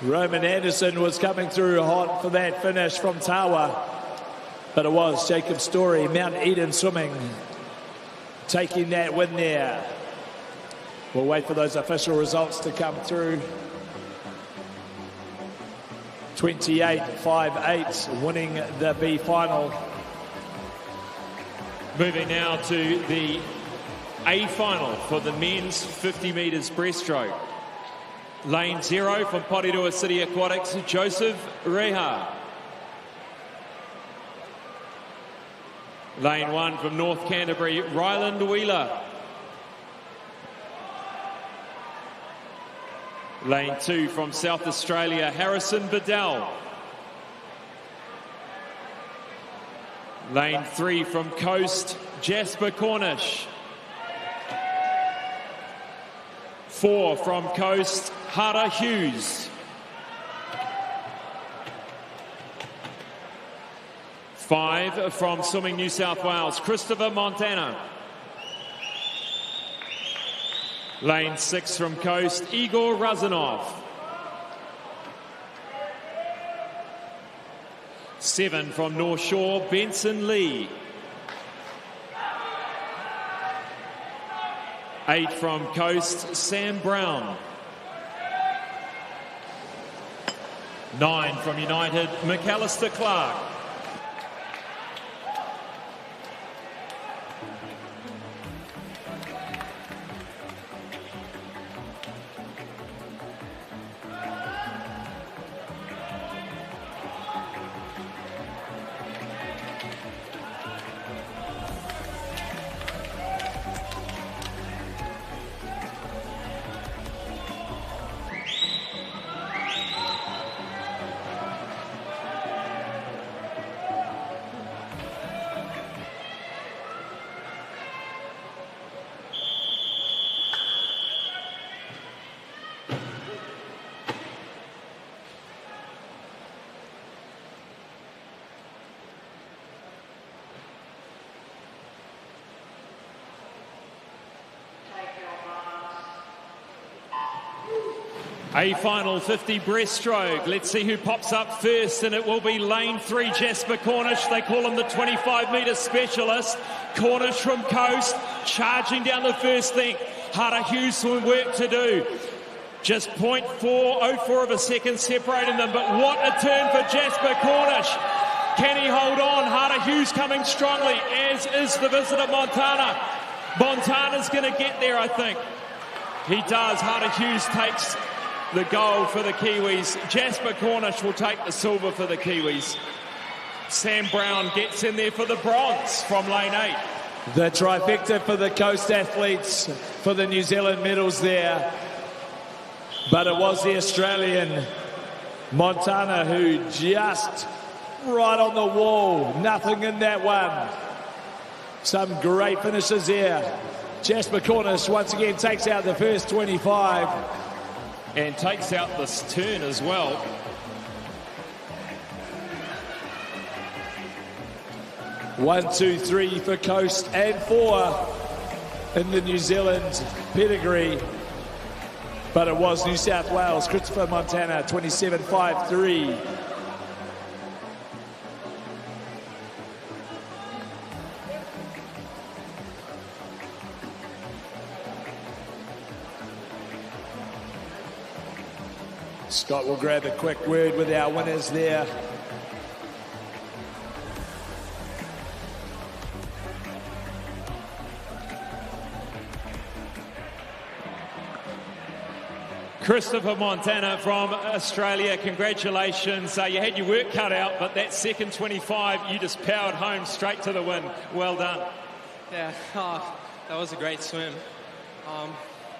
Roman Anderson was coming through hot for that finish from Tawa. But it was Jacob Story, Mount Eden swimming, taking that win there. We'll wait for those official results to come through. 28.58, winning the B final. Moving now to the A final for the men's 50 metres breaststroke. Lane 0 from Porirua City Aquatics, Joseph Reha. Lane 1 from North Canterbury, Ryland Wheeler. Lane 2 from South Australia, Harrison Bedell. Lane 3 from Coast, Jasper Cornish. 4 from Coast, Hara Hughes. 5 from Swimming New South Wales, Christopher Montana. Lane 6 from Coast, Igor Razanov. 7 from North Shore, Benson Lee. 8 from Coast, Sam Brown. 9 from United, McAllister Clark. A final 50 breaststroke. Let's see who pops up first, and it will be lane 3, Jasper Cornish. They call him the 25-metre specialist. Cornish from Coast, charging down the first length. Hara Hughes some work to do. Just 0.404 of a second separating them, but what a turn for Jasper Cornish. Can he hold on? Hara Hughes coming strongly, as is the visitor Montana. Montana's going to get there, I think. He does. Hara Hughes takes the gold for the Kiwis. Jasper Cornish will take the silver for the Kiwis. Sam Brown gets in there for the bronze from lane 8. The trifecta for the Coast athletes for the New Zealand medals there. But it was the Australian Montana who just right on the wall. Nothing in that one. Some great finishes here. Jasper Cornish once again takes out the first 25. And takes out this turn as well. One, two, three for Coast and 4 in the New Zealand pedigree. But it was New South Wales, Christopher Montana, 27.53. Scott will grab a quick word with our winners there. Christopher Montana from Australia, congratulations. You had your work cut out, but that second 25, you just powered home straight to the win. Well done. Yeah, that was a great swim.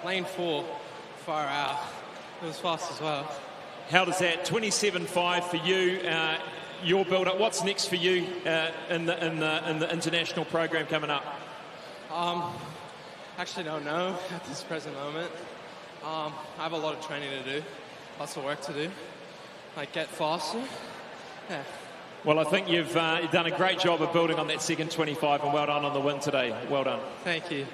Lane 4, far out. It was fast as well. How does that 27.5 for you? Your build-up. What's next for you in the international program coming up? Actually don't know at this present moment. I have a lot of training to do, lots of work to do, like get faster. Yeah. Well, I think you've done a great job of building on that second 25, and well done on the win today. Well done. Thank you.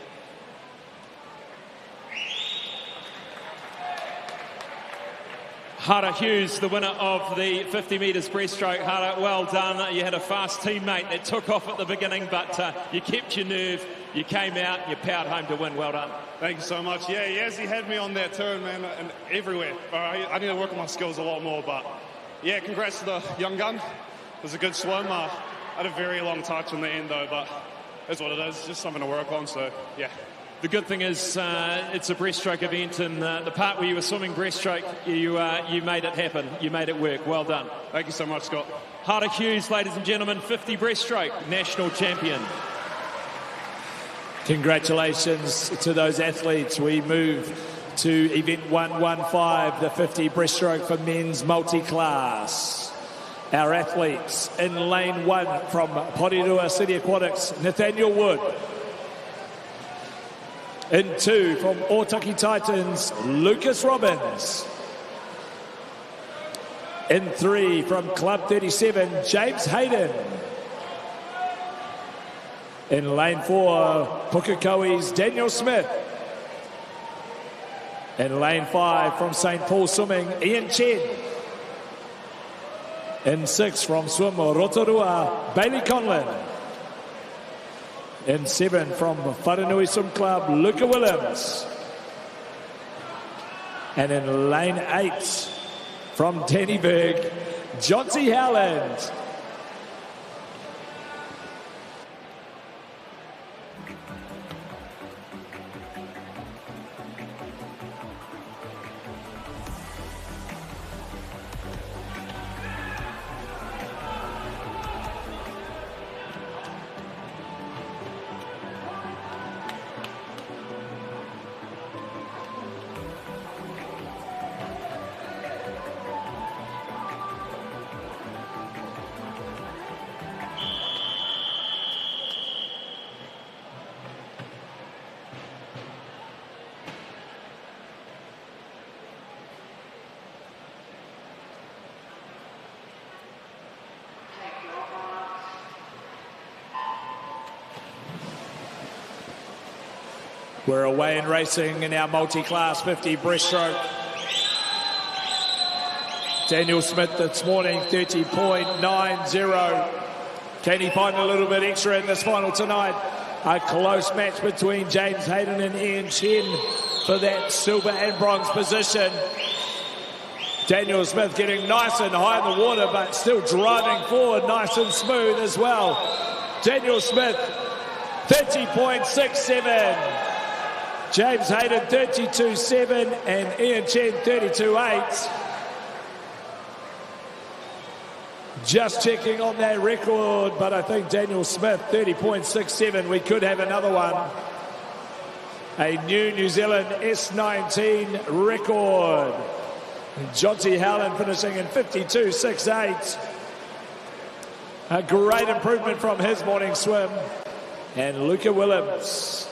Hara Hughes, the winner of the 50 metres breaststroke. Hara, well done. You had a fast teammate that took off at the beginning, but you kept your nerve. You came out and you powered home to win. Well done. Thank you so much. Yeah, Yazzie had me on that turn, man, and everywhere. I need to work on my skills a lot more, but yeah, congrats to the young gun. It was a good swim. I had a very long touch in the end, though, but that's what it is. Just something to work on, so yeah. The good thing is it's a breaststroke event, and the part where you were swimming breaststroke, you made it happen. You made it work. Well done. Thank you so much, Scott. Hara Hughes, ladies and gentlemen, 50 breaststroke national champion. Congratulations to those athletes. We move to event 115, the 50 breaststroke for men's multi-class. Our athletes in lane 1 from Porirua City Aquatics, Nathaniel Wood. In 2 from Otaki Titans, Lucas Robbins. In 3 from Club 37, James Hayden. In lane 4, Pukekohe's Daniel Smith. In lane 5 from St. Paul Swimming, Ian Chen. In 6 from Swim Rotorua, Bailey Conlon. In 7 from Wharenui Swim Club, Luca Williams. And in lane 8 from Dannyburg, Johnsy Howland. We're away in racing in our multi-class 50 breaststroke. Daniel Smith this morning, 30.90. Can he find a little bit extra in this final tonight? A close match between James Hayden and Ian Chen for that silver and bronze position. Daniel Smith getting nice and high in the water, but still driving forward nice and smooth as well. Daniel Smith, 30.67. James Hayden, 32.7, and Ian Chen, 32.8. Just checking on that record, but I think Daniel Smith, 30.67. We could have another one. A new New Zealand S19 record. Johnsy Howland finishing in 52.68. A great improvement from his morning swim. And Luca Williams.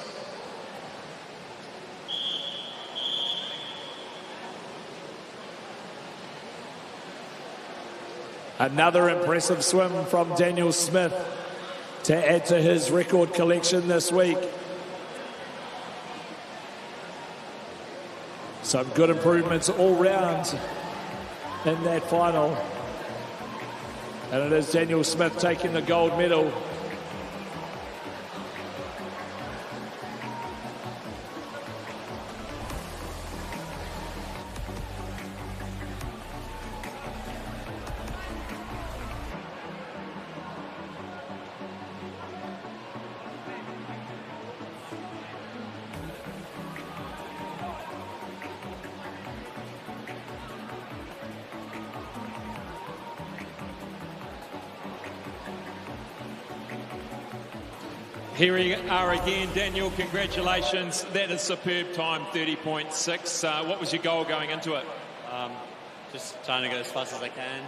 Another impressive swim from Daniel Smith to add to his record collection this week. Some good improvements all round in that final. And it is Daniel Smith taking the gold medal. Here we are again, Daniel. Congratulations. That is superb time, 30.6. What was your goal going into it? just trying to go as fast as I can,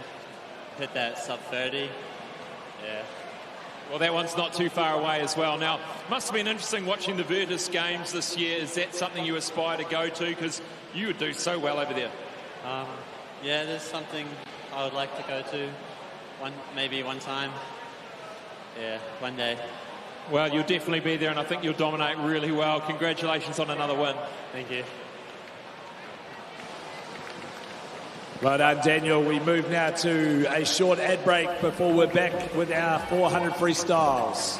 hit that sub 30. Yeah. Well, that one's not too far away as well. Now, must have been interesting watching the Virtus Games this year. Is that something you aspire to go to? Because you would do so well over there. Yeah, there's something I would like to go to. Maybe one time. Yeah, one day. Well, you'll definitely be there, and I think you'll dominate really well. Congratulations on another win. Thank you. Well done, Daniel. We move now to a short ad break before we're back with our 400 freestyles.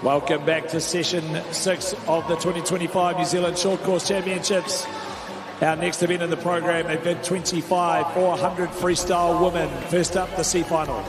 Welcome back to session 6 of the 2025 New Zealand Short Course Championships. Our next event in the program, event 25, 400 freestyle women. First up, the C final.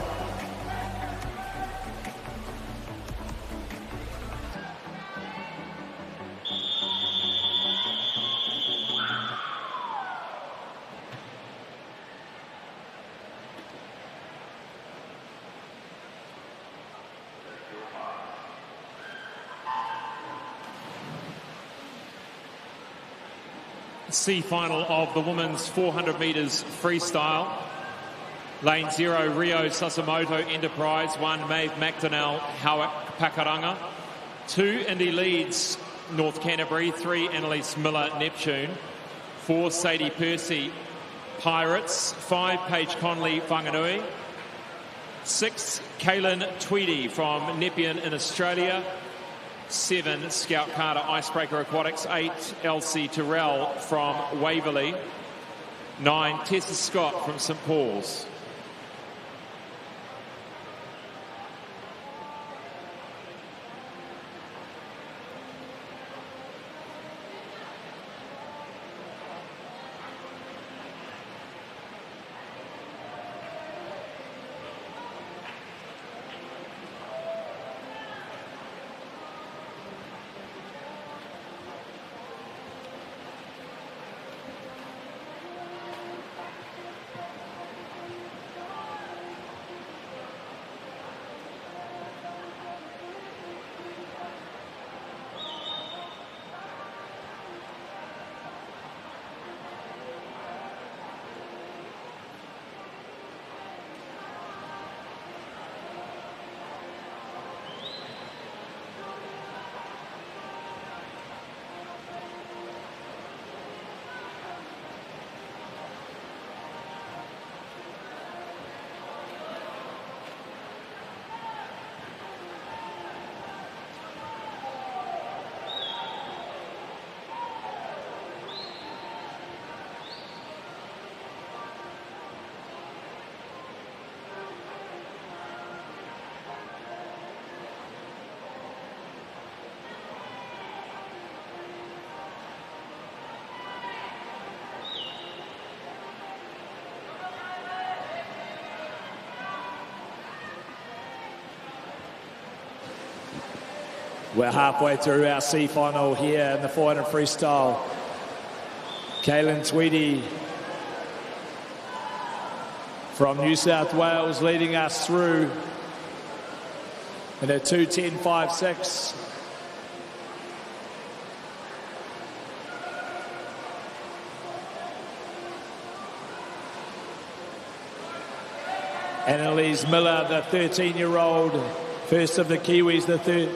C final of the women's 400 metres freestyle. Lane 0, Rio Sasimoto Enterprise. 1, Maeve McDonnell, Howard Pakaranga. 2, Indy Leeds, North Canterbury. 3, Annalise Miller, Neptune. 4, Sadie Percy, Pirates. 5, Paige Conley, Whanganui. 6, Kaylin Tweedy from Nepean in Australia. 7, Scout Carter Icebreaker Aquatics. 8, Elsie Terrell from Waverley. 9, Tessa Scott from St Paul's. We're halfway through our C final here in the 400 freestyle. Kaylin Tweedy from New South Wales leading us through in a 2:10.56. Annalise Miller, the 13-year-old, first of the Kiwis, the third.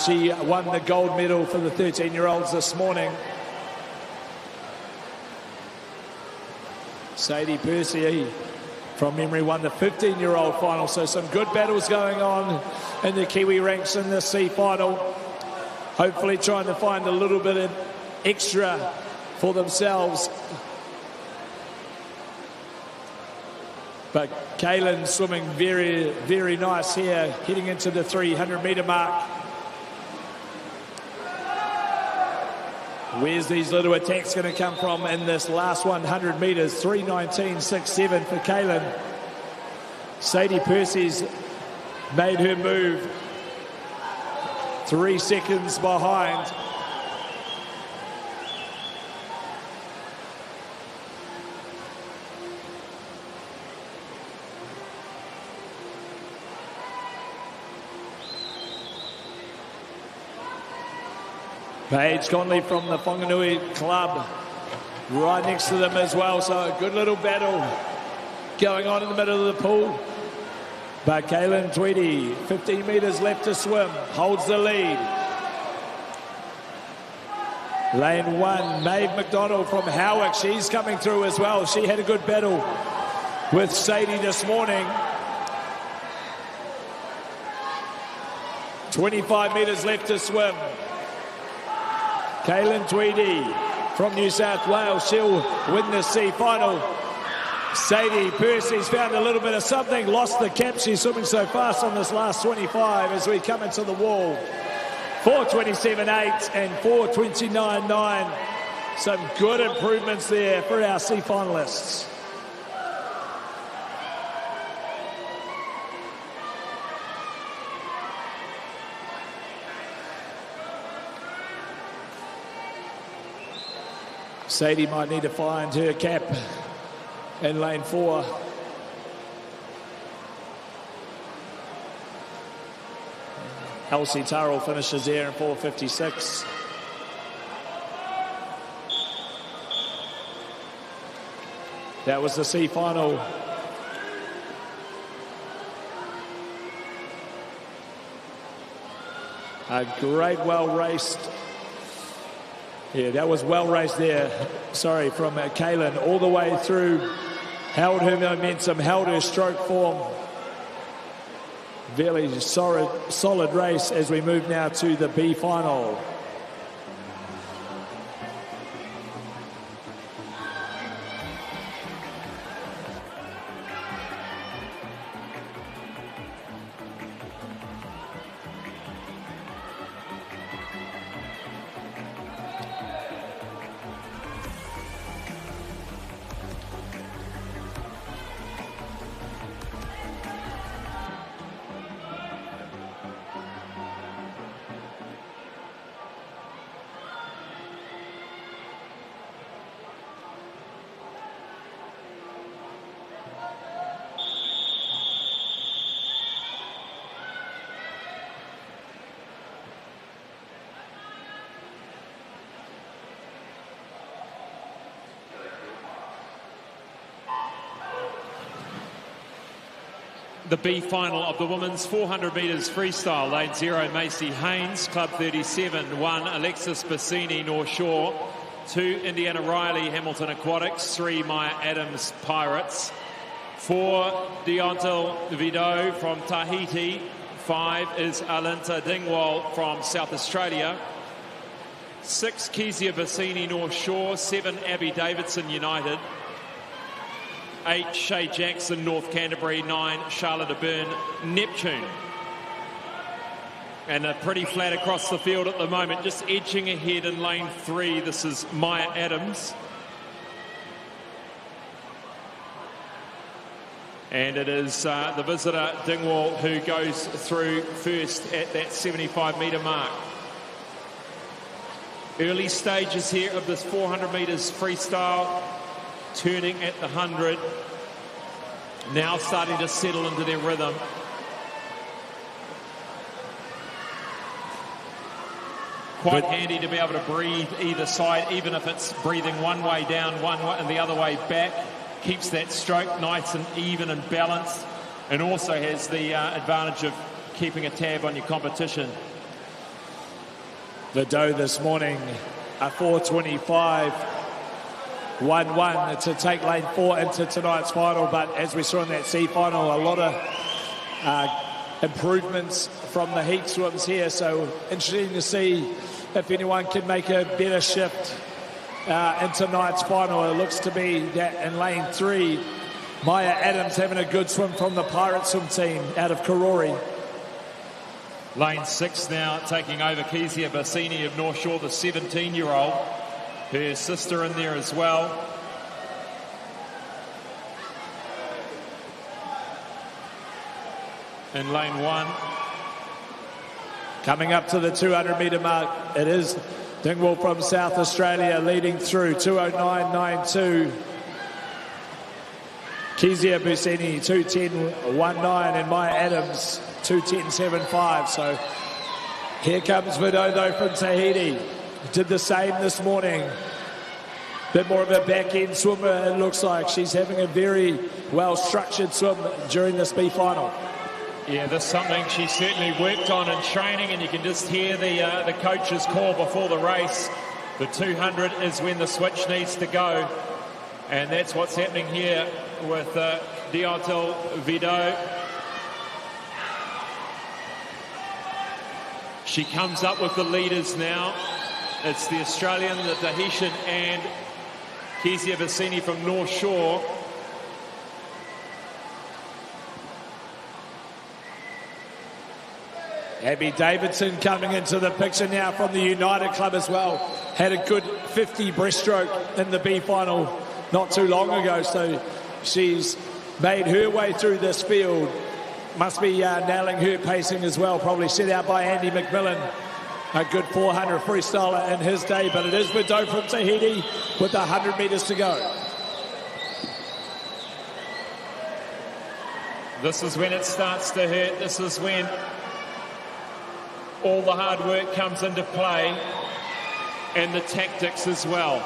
She won the gold medal for the 13-year-olds this morning. Sadie Percy, from memory, won the 15-year-old final. So some good battles going on in the Kiwi ranks in the C final. Hopefully trying to find a little bit of extra for themselves. But Kaylin swimming very, very nice here, heading into the 300-metre mark. Where's these little attacks going to come from in this last 100 metres? 3:19.67 for Kaylin. Sadie Percy's made her move 3 seconds behind. Paige Conley from the Whanganui Club right next to them as well, so a good little battle going on in the middle of the pool. But Kaylin Tweedy, 15 metres left to swim, holds the lead. Lane 1, Maeve McDonald from Howick, she's coming through as well. She had a good battle with Sadie this morning. 25 metres left to swim. Kaylin Tweedy from New South Wales, she'll win the C final. Sadie Percy's found a little bit of something, lost the cap. She's swimming so fast on this last 25 as we come into the wall. 4:27.8 and 4:29.9. Some good improvements there for our C finalists. Sadie might need to find her cap in lane 4. Elsie Turrell finishes there in 4:56. That was the C final. A great, well-raced. Yeah, that was well raced there. Sorry, from Kaylin all the way through. Held her momentum, held her stroke form. Very solid race as we move now to the B final. The B final of the women's 400 metres freestyle. Lane 0, Macy Haynes, Club 37. 1, Alexis Bassini, North Shore. 2, Indiana Riley, Hamilton Aquatics. 3, Maya Adams, Pirates. 4, Deontal Vido from Tahiti. 5 is Alinta Dingwall from South Australia. 6, Kezia Bassini, North Shore. 7, Abby Davidson, United. 8, Shay Jackson, North Canterbury. 9, Charlotte Byrne, Neptune. And pretty flat across the field at the moment, just edging ahead in lane 3. This is Maya Adams. And it is the visitor, Dingwall, who goes through first at that 75-metre mark. Early stages here of this 400 metres freestyle. Turning at the 100, now starting to settle into their rhythm. Quite handy to be able to breathe either side, even if it's breathing one way down, one way and the other way back. Keeps that stroke nice and even and balanced, and also has the advantage of keeping a tab on your competition. The dough this morning, a 4:25. 1-1 to take lane 4 into tonight's final, but as we saw in that C final, a lot of improvements from the heat swims here, so interesting to see if anyone can make a better shift in tonight's final. It looks to be that in lane 3, Maya Adams having a good swim from the Pirate swim team out of Karori. Lane 6 now taking over Kezia Bassini of North Shore, the 17-year-old. Her sister in there as well. in lane 1. Coming up to the 200-metre mark, it is Dingwall from South Australia leading through 2:09.92. Kezia Busini 2:10.19 and Maya Adams 2:10.75. So here comes Widodo from Tahiti. Did the same this morning. Bit more of a back-end swimmer, it looks like. She's having a very well-structured swim during this B final. Yeah, that's something she certainly worked on in training, and you can just hear the coach's call before the race. The 200 is when the switch needs to go, and that's what's happening here with Diotil Vido. She comes up with the leaders now. It's the Australian, the Tahitian, and Kezia Busini from North Shore. Abby Davidson coming into the picture now from the United Club as well. Had a good 50 breaststroke in the B final not too long ago, so she's made her way through this field. Must be nailing her pacing as well, probably set out by Andy McMillan. A good 400 freestyler in his day, but it is Widodo from Tahiti with 100 metres to go. This is when it starts to hurt. This is when all the hard work comes into play, and the tactics as well.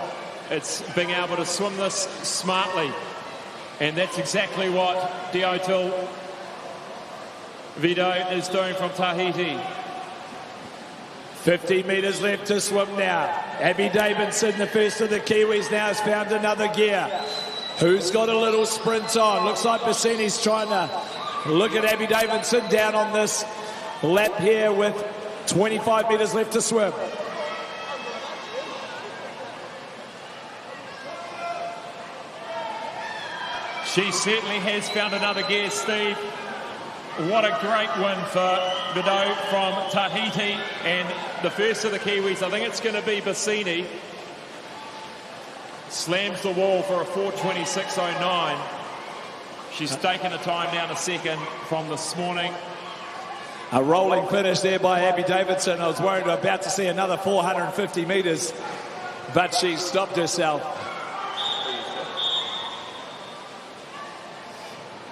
It's being able to swim this smartly, and that's exactly what Diotil Vido is doing from Tahiti. 50 metres left to swim now. Abby Davidson, the first of the Kiwis, now has found another gear. Who's got a little sprint on? Looks like Busini's trying to look at Abby Davidson down on this lap here with 25 metres left to swim. She certainly has found another gear, Steve. What a great win for Vido from Tahiti, and the first of the Kiwis. I think it's going to be Busini. Slams the wall for a 4:26.09. She's taken a time down a second from this morning. A rolling finish there by Abby Davidson. I was worried about to see another 450 metres, but she stopped herself.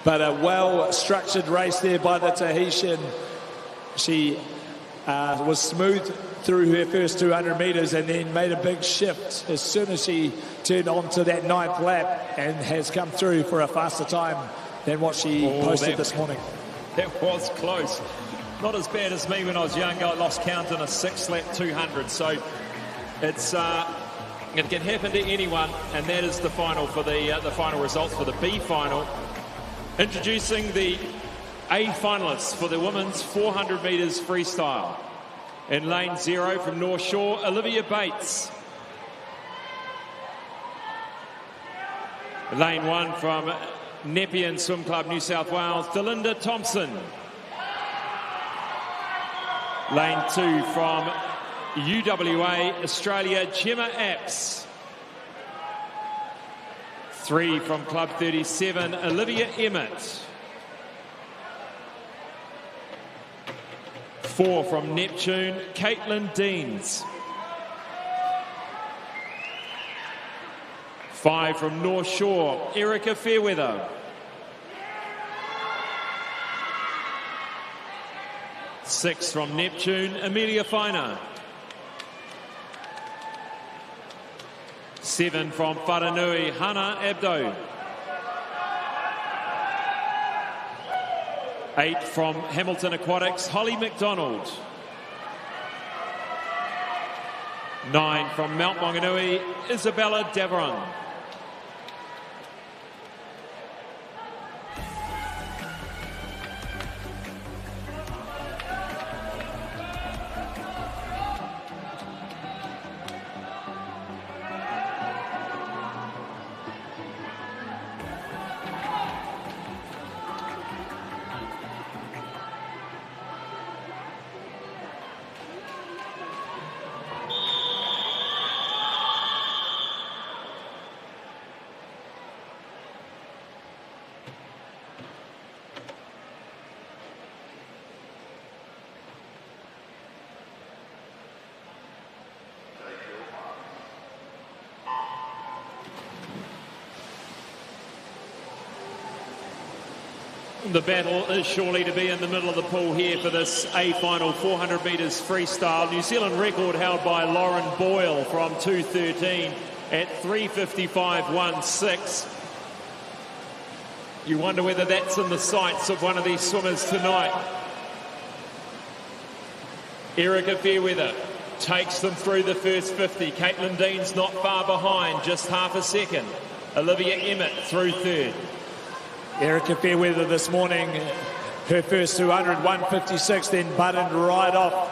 But a well-structured race there by the Tahitian. She was smooth through her first 200 metres and then made a big shift as soon as she turned on to that 9th lap, and has come through for a faster time than what she posted this morning. That was close. Not as bad as me when I was younger. I lost count in a 6-lap 200. So it can happen to anyone, and that is the final for the final results for the B final. Introducing the A finalists for the women's 400 metres freestyle. In lane 0 from North Shore, Olivia Bates. Lane 1 from Nepean Swim Club, New South Wales, Delinda Thompson. Lane 2 from UWA, Australia, Gemma Apps. 3 from Club 37, Olivia Emmett. 4 from Neptune, Caitlin Deans. 5 from North Shore, Erica Fairweather. 6 from Neptune, Amelia Finer. 7 from Wharanui, Hannah Abdo. 8 from Hamilton Aquatics, Holly McDonald. 9 from Mount Maunganui, Isabella Daveron. The battle is surely to be in the middle of the pool here for this A final 400 metres freestyle. New Zealand record held by Lauren Boyle from 2:13 at 3:55.16. You wonder whether that's in the sights of one of these swimmers tonight. Erica Fairweather takes them through the first 50. Caitlin Dean's not far behind, just half a second. Olivia Emmett through third. Erica Fairweather this morning, her first 200, 1:56, then buttoned right off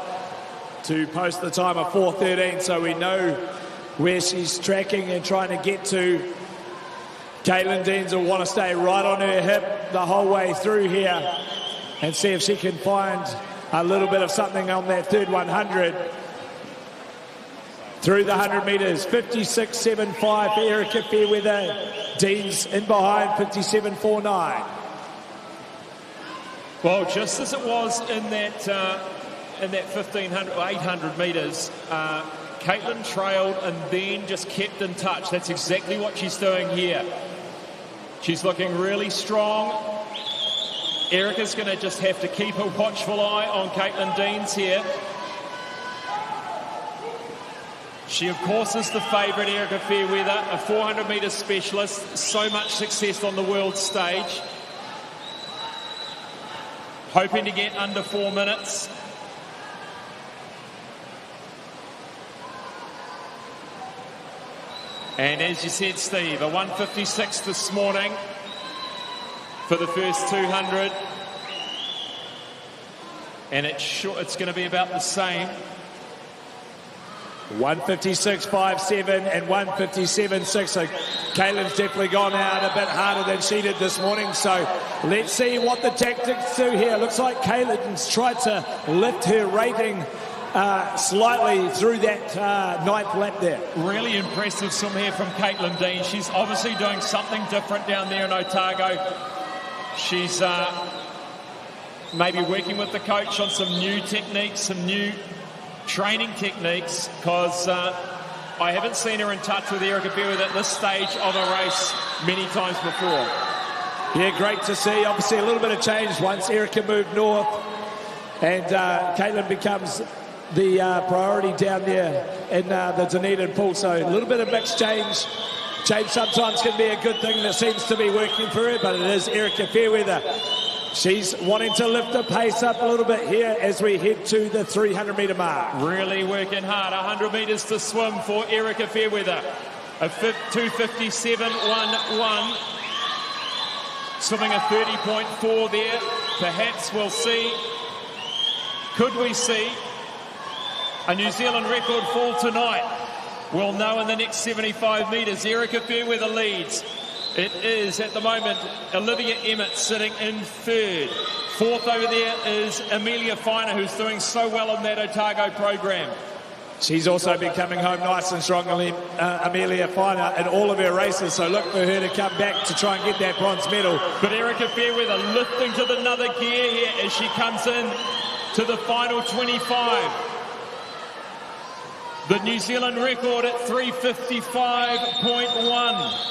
to post the time of 4:13, so we know where she's tracking and trying to get to. Caitlin Deans will want to stay right on her hip the whole way through here and see if she can find a little bit of something on that third 100. Through the 100 metres, 56.75 for Erica Fairweather. Deans in behind, 57.49. Well, just as it was in that 1,500 or 800 metres, Caitlin trailed and then just kept in touch. That's exactly what she's doing here. She's looking really strong. Erica's going to just have to keep a watchful eye on Caitlin Deans here. She, of course, is the favourite, Erica Fairweather, a 400 metre specialist, so much success on the world stage. Hoping to get under 4 minutes. And as you said, Steve, a 1:56 this morning for the first 200. And it's going to be about the same. 1:56.57 and 1:57.6. So Caitlin's definitely gone out a bit harder than she did this morning. So let's see what the tactics do here. Looks like Caitlin's tried to lift her rating slightly through that ninth lap there. Really impressive swim here from Caitlin Dean. She's obviously doing something different down there in Otago. She's maybe working with the coach on some new techniques, some new training techniques, because I haven't seen her in touch with Erica Fairweather at this stage of a race many times before. Yeah, great to see. Obviously a little bit of change once Erica moved north and Caitlin becomes the priority down there in the Dunedin pool. So a little bit of mixed change. Change sometimes can be a good thing, that seems to be working for her, but it is Erica Fairweather. She's wanting to lift the pace up a little bit here as we head to the 300 metre mark. Really working hard. 100 metres to swim for Erica Fairweather. A 2:57.11. Swimming a 30.4 there. Perhaps we'll see. Could we see a New Zealand record fall tonight? We'll know in the next 75 metres. Erica Fairweather leads. It is, at the moment, Olivia Emmett sitting in third. Fourth over there is Amelia Finer, who's doing so well in that Otago program. She's also been coming home nice and strong, Amelia Finer, in all of her races, so look for her to come back to try and get that bronze medal. But Erica Fairweather lifting to another gear here as she comes in to the final 25. The New Zealand record at 3:55.1.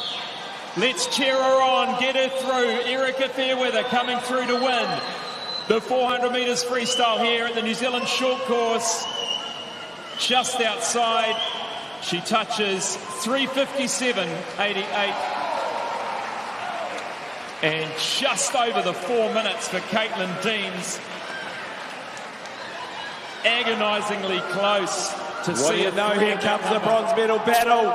Let's cheer her on, get her through. Erica Fairweather coming through to win the 400 metres freestyle here at the New Zealand short course. Just outside, she touches 3:57.88. And just over the 4 minutes for Caitlin Deans. Agonisingly close to see it. Here comes the bronze medal battle.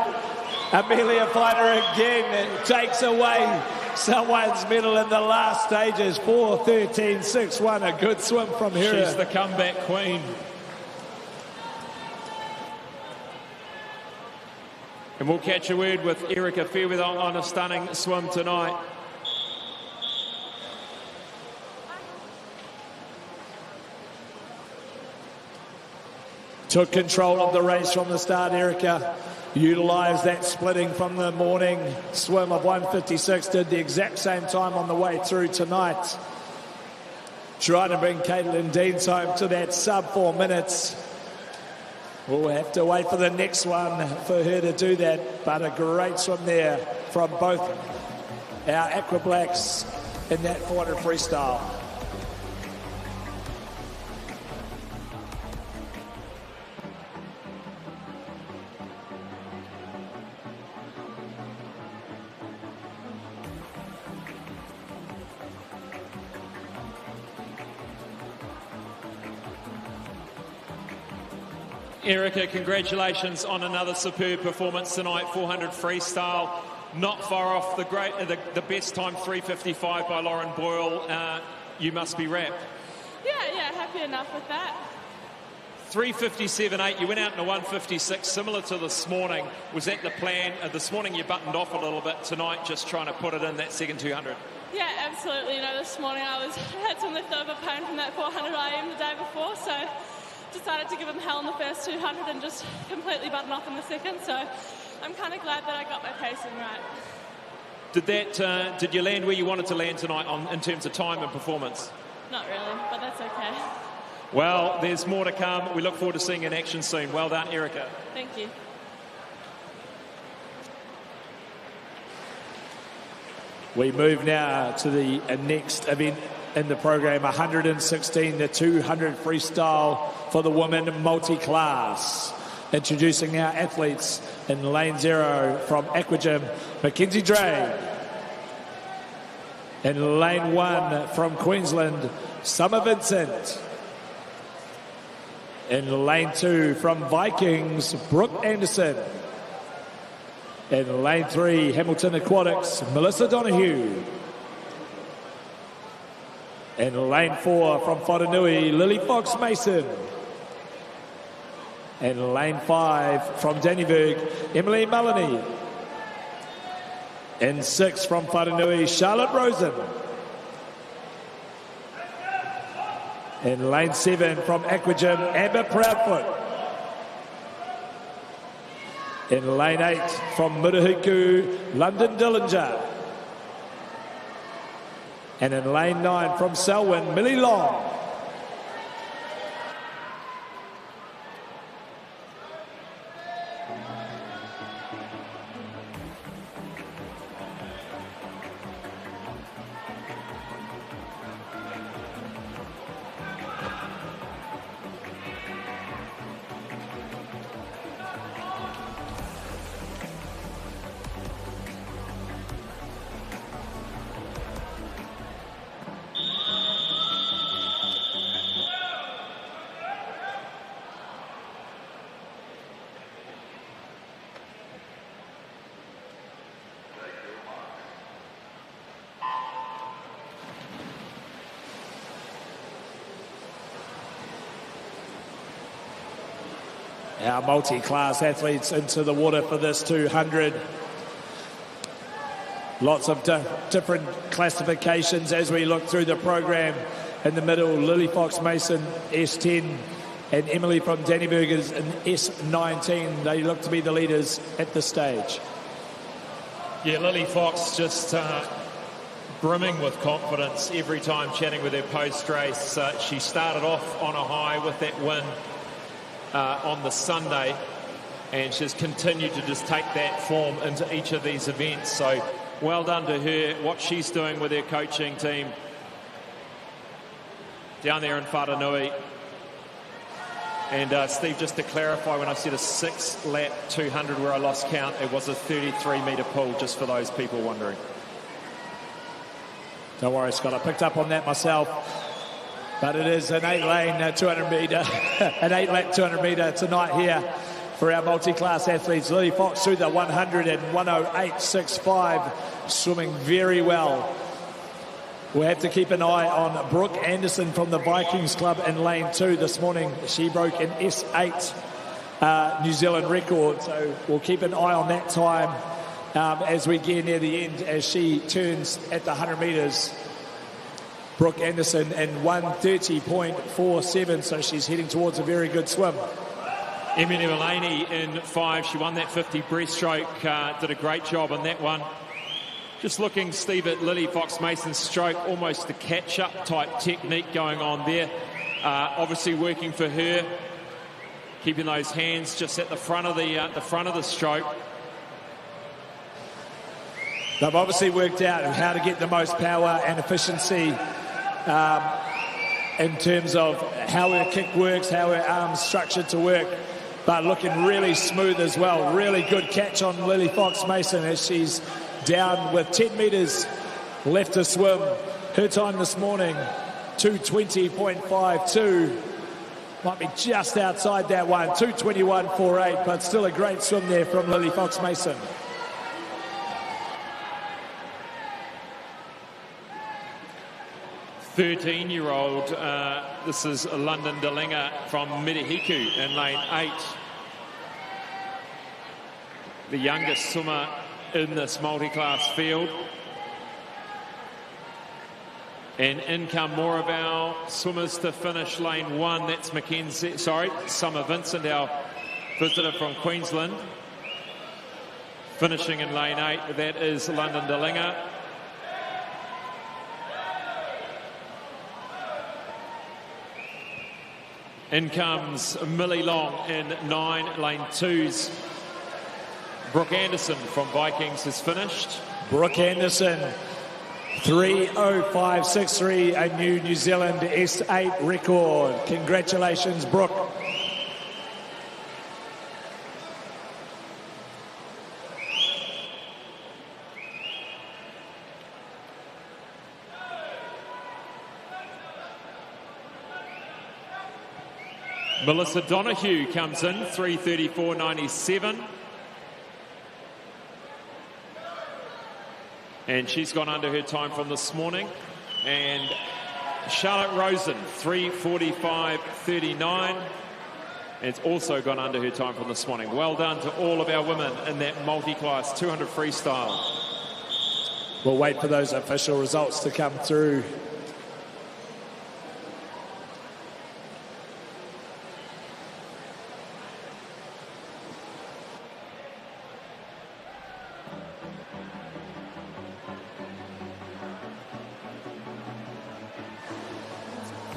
Amelia Finer again takes away someone's medal in the last stages. 4:13.61. A good swim from her. She's the comeback queen. And we'll catch a word with Erica Fairweather on a stunning swim tonight. Took control of the race from the start, Erica. Utilised that splitting from the morning swim of 1:56. Did the exact same time on the way through tonight. Trying to bring Caitlin Deans home to that sub 4 minutes. We'll have to wait for the next one for her to do that. But a great swim there from both our Aqua Blacks. in that 400 freestyle. Erica, congratulations on another superb performance tonight, 400 freestyle. Not far off the best time, 3:55 by Lauren Boyle. You must be wrapped. Yeah, happy enough with that. 3:57.8, you went out in a 1:56, similar to this morning. Was that the plan? This morning you buttoned off a little bit, tonight just trying to put it in that second 200. Yeah, absolutely. You know, this morning I had some leftover pain from that 400 IM the day before, so decided to give him hell in the first 200 and just completely button off in the second. So I'm kind of glad that I got my pacing right. Did you land where you wanted to land tonight in terms of time and performance? Not really, but that's okay. Well, there's more to come. We look forward to seeing you in action soon. Well done, Erica. Thank you. We move now to the next event in the program, 116, the 200 freestyle for the women multi-class. Introducing our athletes in lane 0 from Aquatic, Mackenzie Dray. In lane 1 from Queensland, Summer Vincent. In lane 2 from Vikings, Brooke Anderson. In lane 3, Hamilton Aquatics, Melissa Donahue. In lane 4 from Whanganui, Lily Fox-Mason. In lane 5 from Dannyburg, Emily Mullany. In 6 from Whanganui, Charlotte Rosen. In lane 7 from Aquagym, Amber Proudfoot. In lane 8 from Murahiku, London Dillinger. And in lane 9 from Selwyn, Millie Long. Our multi-class athletes into the water for this 200. Lots of different classifications as we look through the program. In the middle, Lily Fox-Mason, S10, and Emily from Dannyburg is in S19. They look to be the leaders at this stage. Yeah, Lily Fox just brimming with confidence every time chatting with her post-race. She started off on a high with that win on the Sunday, and she's continued to just take that form into each of these events. So well done to her, what she's doing with her coaching team down there in Whanganui. And Steve, just to clarify, when I said a 6-lap 200 where I lost count, it was a 33-metre pull, just for those people wondering. Don't worry, Scott, I picked up on that myself. But it is an 8-lane 200 metre, an 8-lap 200 metre tonight here for our multi-class athletes. Lily Fox through the 100 and 108.65, swimming very well. We'll have to keep an eye on Brooke Anderson from the Vikings Club in lane 2 this morning. She broke an S8 New Zealand record, so we'll keep an eye on that time as we get near the end, as she turns at the 100 metres. Brooke Anderson in 1:30.47, so she's heading towards a very good swim. Emily Mullany in 5. She won that 50 breaststroke, did a great job on that one. Just looking, Steve, at Lily Fox-Mason's stroke, almost a catch-up type technique going on there. Obviously working for her, keeping those hands just at the front of the stroke. They've obviously worked out how to get the most power and efficiency in terms of how her kick works, how her arm's structured to work, but looking really smooth as well. Really good catch on Lily Fox-Mason as she's down with 10 metres left to swim. Her time this morning, 2:20.52. Might be just outside that one, 2:21.48, but still a great swim there from Lily Fox-Mason. Thirteen-year-old, this is London Delinga from Mirihiku in lane 8. The youngest swimmer in this multi-class field. And in come more of our swimmers to finish lane 1. That's Summer Vincent, our visitor from Queensland. Finishing in lane 8, that is London Delinga. In comes Millie Long in 9, lane 2's. Brooke Anderson from Vikings has finished. Brooke Anderson, 3:05.63, a New Zealand S8 record. Congratulations, Brooke. Melissa Donahue comes in, 3:34.97. And she's gone under her time from this morning. And Charlotte Rosen, 3:45.39. And it's also gone under her time from this morning. Well done to all of our women in that multi-class 200 freestyle. We'll wait for those official results to come through.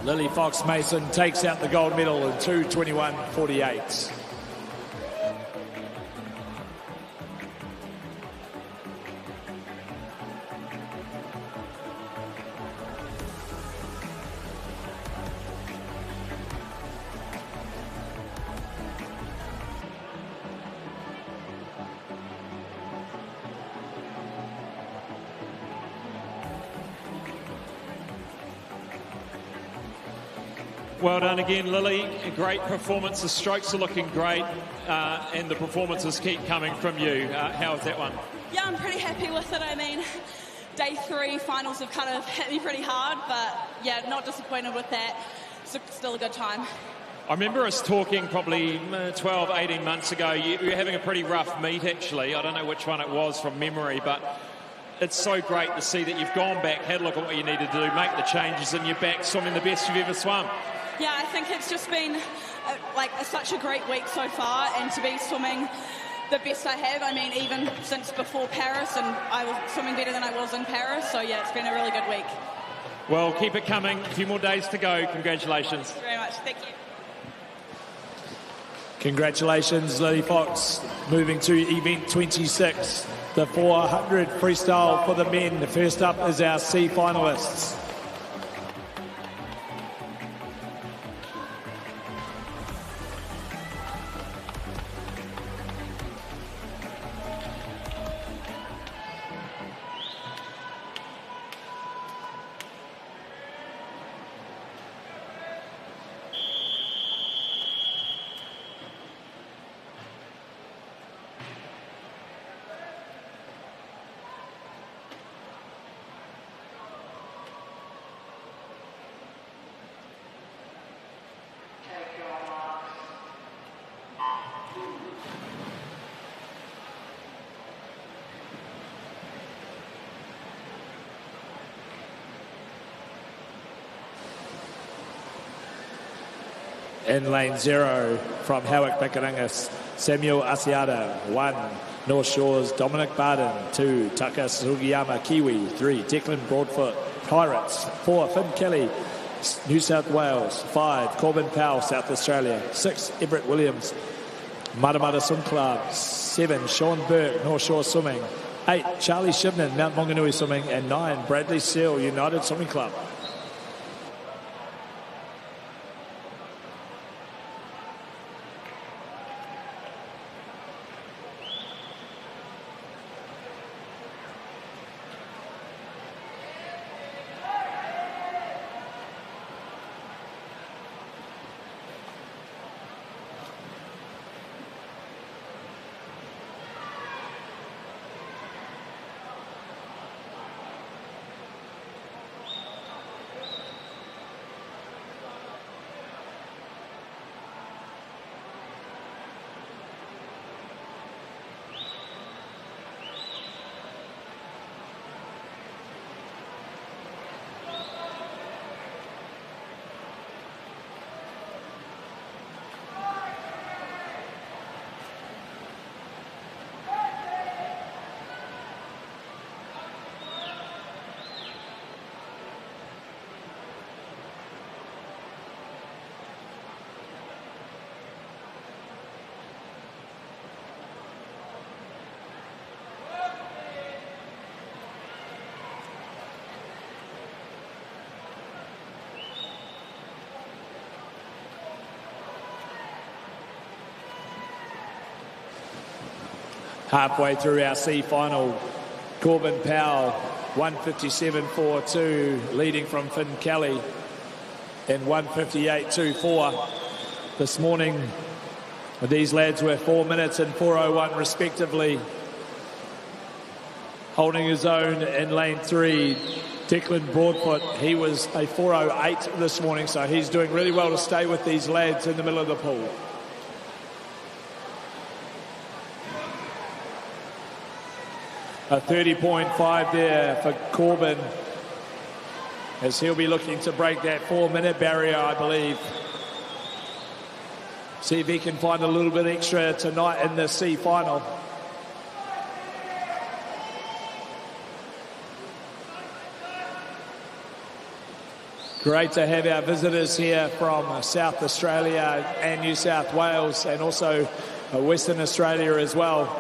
Lily Fox-Mason takes out the gold medal in 2:21.48. Well done again, Lily. A great performance. The strokes are looking great, and the performances keep coming from you. How was that one? Yeah, I'm pretty happy with it. I mean, day 3 finals have kind of hit me pretty hard, but yeah, not disappointed with that. Still a good time. I remember us talking probably 12, 18 months ago. You were having a pretty rough meet, actually. I don't know which one it was from memory, but it's so great to see that you've gone back, had a look at what you needed to do, make the changes, and you're back swimming the best you've ever swum. Yeah, I think it's just been such a great week so far, and to be swimming the best I have. I mean, even since before Paris, and I was swimming better than I was in Paris. So yeah, it's been a really good week. Well, keep it coming. A few more days to go. Congratulations. Thank you very much. Thank you. Congratulations, Lily Fox. Moving to event 26, the 400 freestyle for the men. First up is our C finalists. In lane 0 from Howick Pikarangas, Samuel Asiata. 1, North Shore's Dominic Barden. 2, Taka Sugiyama Kiwi. 3, Declan Broadfoot Pirates. 4, Finn Kelly New South Wales. 5, Corbin Powell South Australia. 6, Everett Williams Matamata Swim Club. 7, Sean Burke North Shore Swimming. 8, Charlie Shibnan, Mount Maunganui Swimming, and 9, Bradley Seal, United Swimming Club. Halfway through our C final, Corbin Powell, 157.42, leading from Finn Kelly in 158.24. This morning, these lads were 4 minutes and 4:01 respectively. Holding his own in lane 3, Declan Broadfoot, he was a 4:08 this morning, so he's doing really well to stay with these lads in the middle of the pool. A 30.5 there for Corbin, as he'll be looking to break that 4-minute barrier, I believe. See if he can find a little bit extra tonight in the C final. Great to have our visitors here from South Australia and New South Wales, and also Western Australia as well.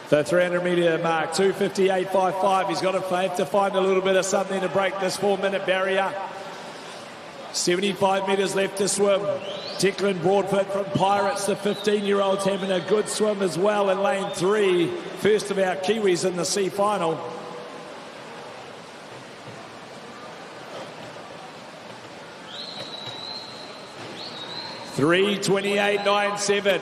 The 300-metre mark, 2:58.55. He's got to have to find a little bit of something to break this 4-minute barrier. 75 metres left to swim. Declan Broadfoot from Pirates, the 15-year-old's having a good swim as well in lane 3. First of our Kiwis in the C final. .3:28.97.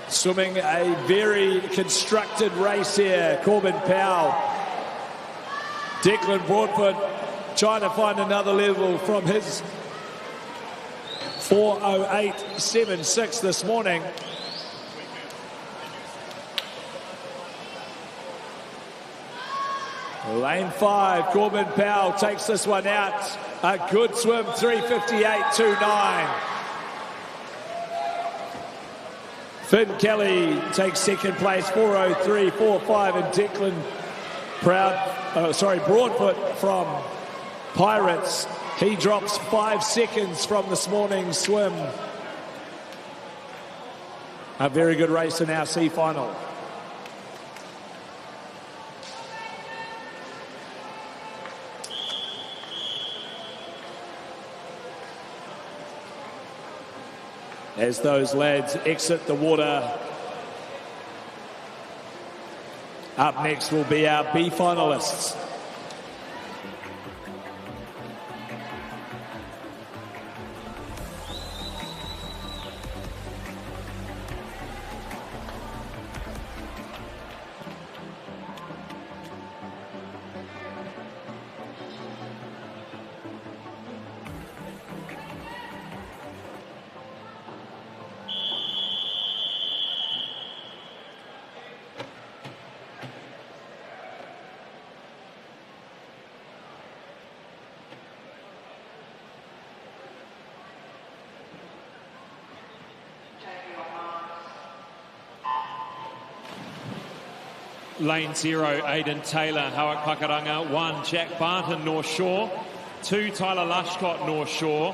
Swimming a very constructed race here, Corbin Powell. Declan Broadfoot trying to find another level from his 4:08.76 this morning. Lane 5, Corbin Powell takes this one out. A good swim, 3:58.29. Finn Kelly takes second place, 4:03.45, and Declan Broadfoot from Pirates, he drops 5 seconds from this morning's swim. A very good race in our C final. As those lads exit the water, up next will be our B finalists. Lane 0, Aidan Taylor, Howard Pakaranga. 1, Jack Barton, North Shore. 2, Tyler Lushcott, North Shore.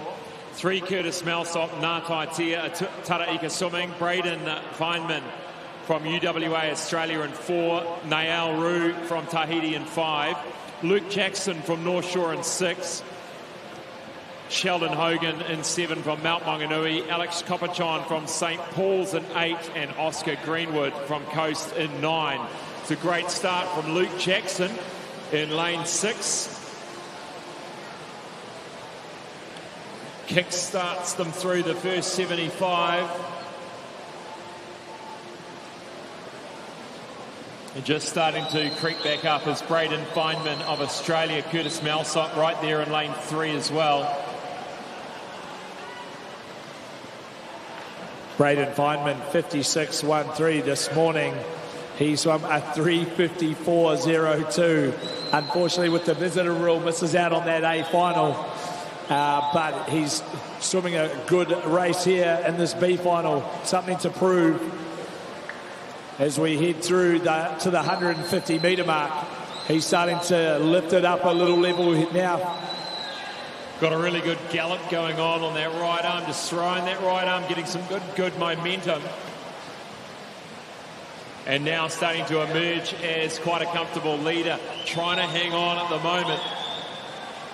3 Curtis Malsop, Ngātai Tia, Taraika Swimming, Braden Feynman from UWA Australia in 4, Nael Rue from Tahiti in 5, Luke Jackson from North Shore in 6, Sheldon Hogan in 7 from Mount Maunganui, Alex Copperchon from St Paul's in 8, and Oscar Greenwood from Coast in 9. It's a great start from Luke Jackson in lane 6. Kick starts them through the first 75. And just starting to creep back up is Braden Feynman of Australia, Curtis Malsop right there in lane 3 as well. Braden Feynman, 56.13 this morning. He swam a 3:54.02. Unfortunately, with the visitor rule, misses out on that A final. But he's swimming a good race here in this B final. Something to prove as we head through to the 150-metre mark. He's starting to lift it up a little level now. Got a really good gallop going on that right arm, just throwing that right arm, getting some good momentum. And now starting to emerge as quite a comfortable leader. Trying to hang on at the moment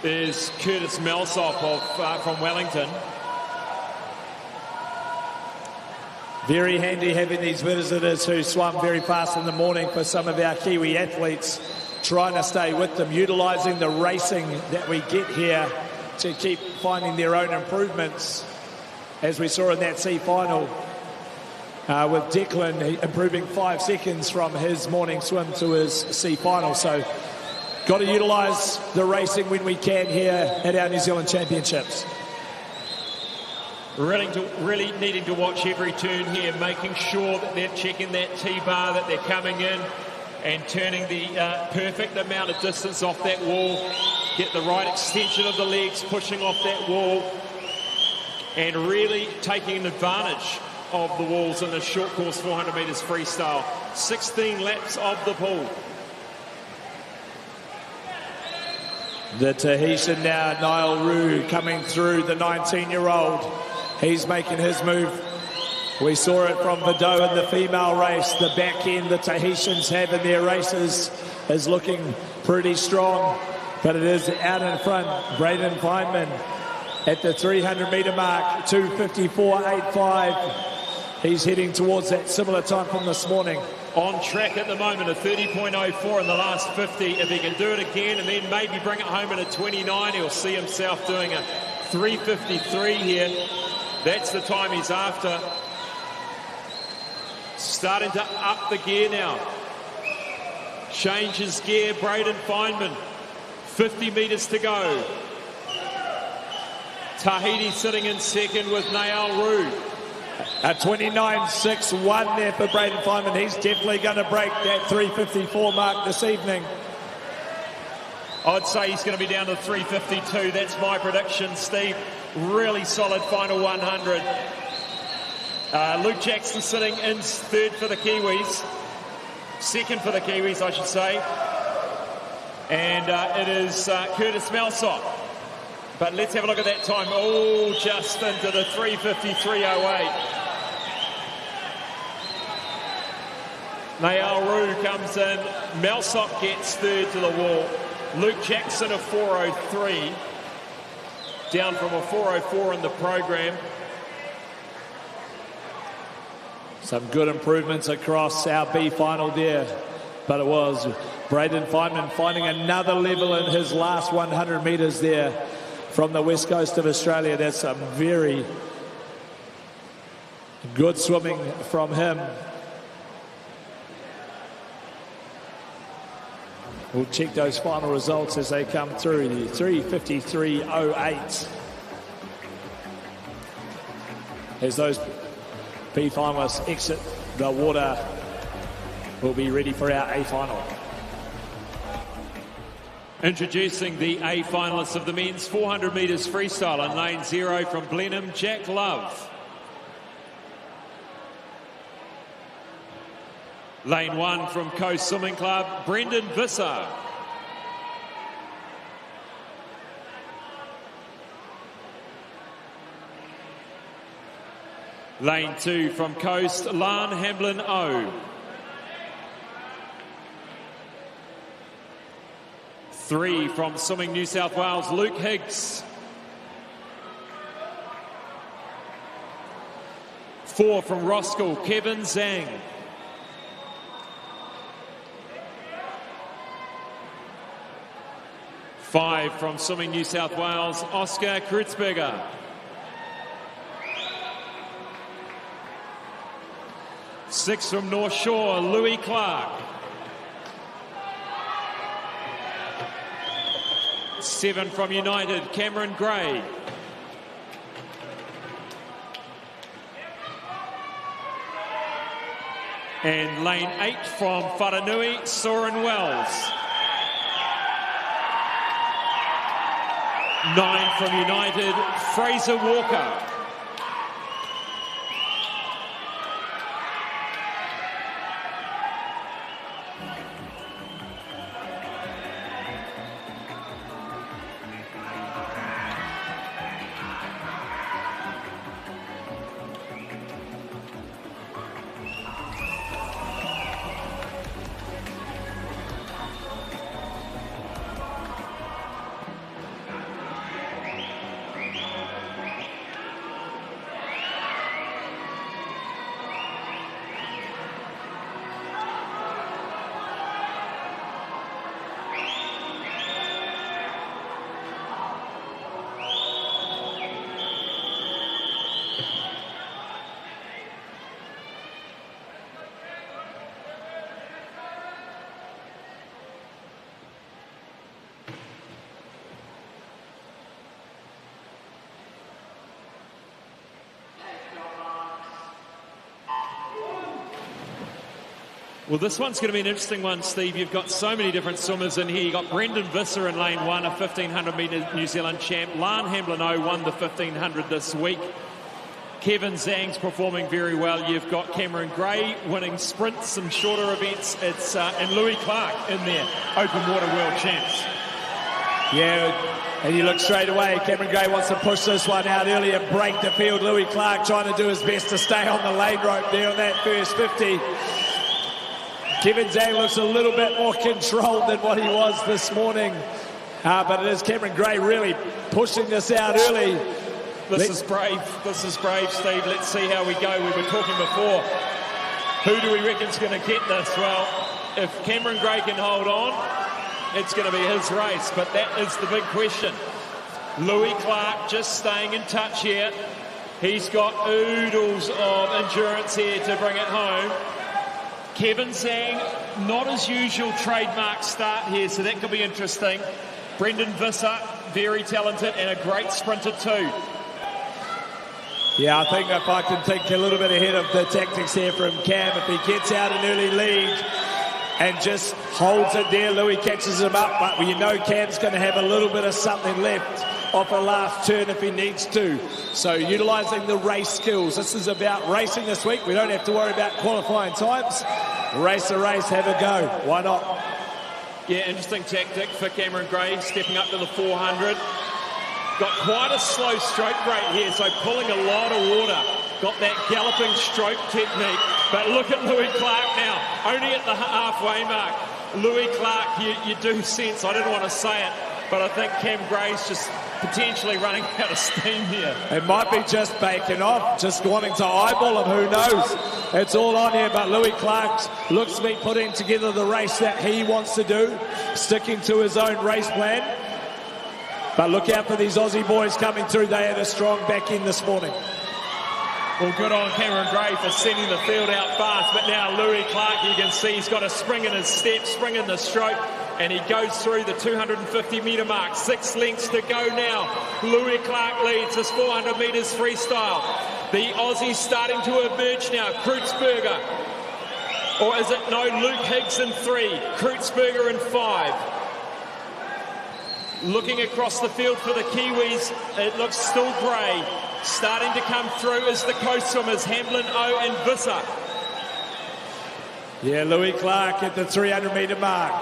is Curtis Malsop from Wellington. Very handy having these visitors who swam very fast in the morning for some of our Kiwi athletes, trying to stay with them, utilising the racing that we get here to keep finding their own improvements, as we saw in that C final with Declan improving 5 seconds from his morning swim to his C final. So got to utilise the racing when we can here at our New Zealand Championships. Really needing to watch every turn here, making sure that they're checking that T-bar, that they're coming in and turning the perfect amount of distance off that wall, get the right extension of the legs, pushing off that wall, and really taking advantage of the walls in the short course 400 metres freestyle. 16 laps of the pool. The Tahitian now, Niall Rue, coming through, the 19-year-old. He's making his move. We saw it from Vidot in the female race. The back end the Tahitians have in their races is looking pretty strong, but it is out in front. Braden Feynman at the 300-metre mark, 2:54.85. He's heading towards that similar time from this morning. On track at the moment, a 30.04 in the last 50. If he can do it again and then maybe bring it home at a 29, he'll see himself doing a 3:53 here. That's the time he's after. Starting to up the gear now. Changes gear, Braden Feynman. 50 metres to go. Tahiti sitting in second with Nael Rue. A 29.61 there for Braden Feynman. He's definitely going to break that 3:54 mark this evening. I'd say he's going to be down to 3:52. That's my prediction, Steve. Really solid final 100. Luke Jackson sitting in third for the Kiwis. Second for the Kiwis, I should say. And it is Curtis Malsop. But let's have a look at that time. Oh, just into the 3:53.08. Nael Rue comes in. Malsop gets third to the wall. Luke Jackson a 4:03. Down from a 4:04 in the program. Some good improvements across our B final there. But it was Braden Feynman finding another level in his last 100 metres there from the west coast of Australia. That's some very good swimming from him. We'll check those final results as they come through. The 3:53.08. As those B finalists exit the water, we'll be ready for our A final. Introducing the A finalists of the men's 400 metres freestyle on lane 0 from Blenheim, Jack Love. Lane 1 from Coast Swimming Club, Brendan Visser. Lane 2 from Coast, Lan Hamblin O. 3 from Swimming New South Wales, Luke Higgs. 4 from Roskill, Kevin Zhang. 5 from Swimming New South Wales, Oscar Kreutzberger. 6 from North Shore, Louis Clark. 7 from United, Cameron Gray. 'And lane 8 from Whanganui, Soren Wells. 9 from United, Fraser Walker. Well, this one's going to be an interesting one, Steve. You've got so many different swimmers in here. You've got Brendan Visser in lane 1, a 1,500 metre New Zealand champ. Lan Hamblin O won the 1,500 this week. Kevin Zhang's performing very well. You've got Cameron Gray winning sprints and shorter events. It's and Louis Clark in there, open water world champs. Yeah, and you look straight away, Cameron Gray wants to push this one out early and break the field. Louis Clark trying to do his best to stay on the lane rope there on that first 50. Kevin Zhang looks a little bit more controlled than what he was this morning. But it is Cameron Gray really pushing this out early. This is brave. This is brave, Steve. Let's see how we go. We were talking before. Who do we reckon's going to get this? Well, if Cameron Gray can hold on, it's going to be his race. But that is the big question. Louis Clark just staying in touch here. He's got oodles of endurance here to bring it home. Kevin Zhang, not his usual trademark start here, so that could be interesting. Brendan Visser, very talented and a great sprinter too. Yeah, I think if I can think a little bit ahead of the tactics here from Cam, if he gets out an early lead and just holds it there, Louis catches him up, but you know Cam's going to have a little bit of something left off a last turn if he needs to. So utilising the race skills. This is about racing this week. We don't have to worry about qualifying times. Race a race, have a go. Why not? Yeah, interesting tactic for Cameron Gray, stepping up to the 400. Got quite a slow stroke rate here, so pulling a lot of water. Got that galloping stroke technique. But look at Louis Clark now, only at the halfway mark. Louis Clark, you do sense, I didn't want to say it, but I think Cam Gray's just potentially running out of steam here. It might be just backing off, just wanting to eyeball him, who knows? It's all on here, but Louis Clark looks to be putting together the race that he wants to do, sticking to his own race plan. But look out for these Aussie boys coming through. They had a strong back end this morning. Well, good on Cameron Gray for sending the field out fast, but now Louis Clark, you can see he's got a spring in his step, spring in the stroke, and he goes through the 250 metre mark. 6 lengths to go now. Louis Clark leads his 400 metres freestyle. The Aussies starting to emerge now. Kreutzberger, or is it no, Luke Higgs in 3, Kreutzberger in 5. Looking across the field for the Kiwis, it looks still Gray. Starting to come through is the coast swimmers, Hamblin O and Visser. Yeah, Louis Clark at the 300 metre mark.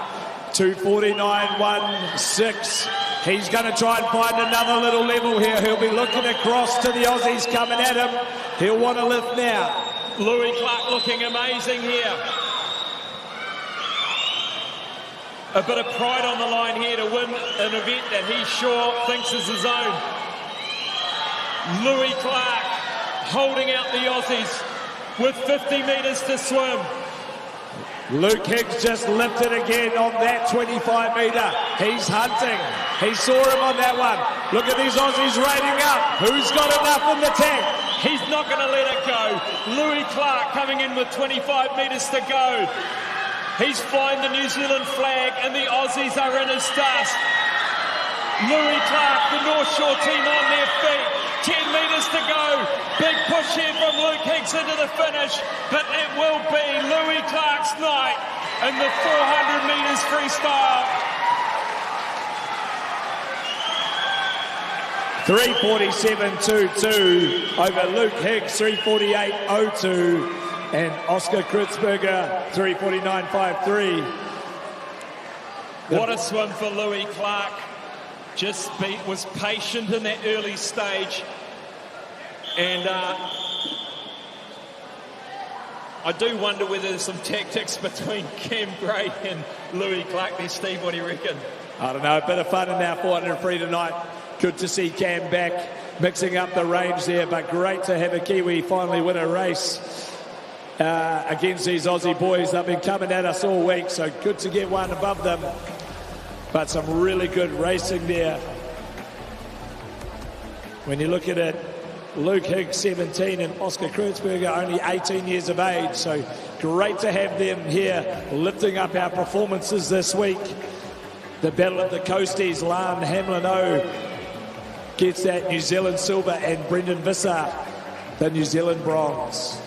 2:49.16. He's going to try and find another little level here. He'll be looking across to the Aussies coming at him. He'll want to lift now. Louis Clark looking amazing here. A bit of pride on the line here to win an event that he sure thinks is his own. Louis Clark holding out the Aussies with 50 metres to swim. Luke Hicks just lifted again on that 25 metre. He's hunting. He saw him on that one. Look at these Aussies raiding up. Who's got enough in the tank? He's not going to let it go. Louis Clark coming in with 25 metres to go. He's flying the New Zealand flag and the Aussies are in his dust. Louis Clark, the North Shore team on their feet. 10 metres to go. Big push here from Luke Hicks into the finish, but it will be Louis Clark's night in the 400 metres freestyle. 3:47.22 over Luke Hicks, 3:48.02. And Oscar Kritzberger, 3:49.53. What a swim for Louis Clark. Just was patient in that early stage. And I do wonder whether there's some tactics between Cam Gray and Louis Clark there, Steve. What do you reckon? I don't know, a bit of fun in our 400 free tonight. Good to see Cam back, mixing up the range there, but great to have a Kiwi finally win a race. Against these Aussie boys. They've been coming at us all week, so good to get one above them. But some really good racing there. When you look at it, Luke Hicks 17 and Oscar Kritzberger only 18 years of age, so great to have them here lifting up our performances this week. The Battle of the Coasties, Lan Hamlin-O gets that New Zealand silver and Brendan Visser the New Zealand bronze.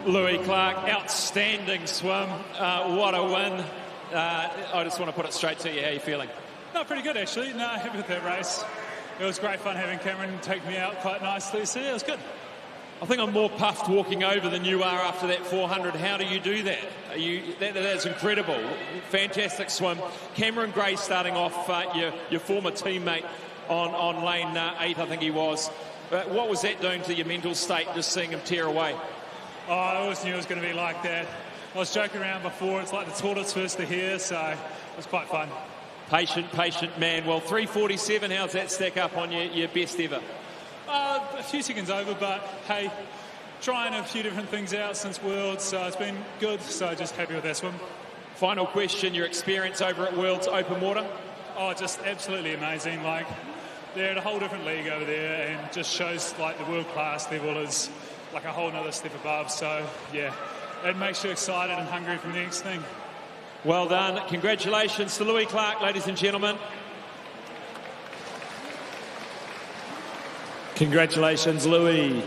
Louis Clark, outstanding swim. What a win. I just want to put it straight to you. How are you feeling? No, pretty good actually. No, happy with that race. It was great fun having Cameron take me out quite nicely. So yeah, it was good. I think I'm more puffed walking over than you are after that 400. How do you do that? That's incredible. Fantastic swim. Cameron Gray starting off, your former teammate on lane 8, I think he was. What was that doing to your mental state, just seeing him tear away? Oh, I always knew it was going to be like that. I was joking around before. It's like the tortoise first to here, so it was quite fun. Patient man. Well, 3:47, how's that stack up on your best ever? A few seconds over, but hey, trying a few different things out since Worlds, so it's been good, so just happy with that swim. Final question, your experience over at Worlds Open Water? Oh, just absolutely amazing. Like, they're at a whole different league over there and just shows like the world-class level is like a whole nother step above. So, yeah, it makes you excited and hungry for the next thing. Well done. Congratulations to Louis Clark, ladies and gentlemen. Congratulations, Louis.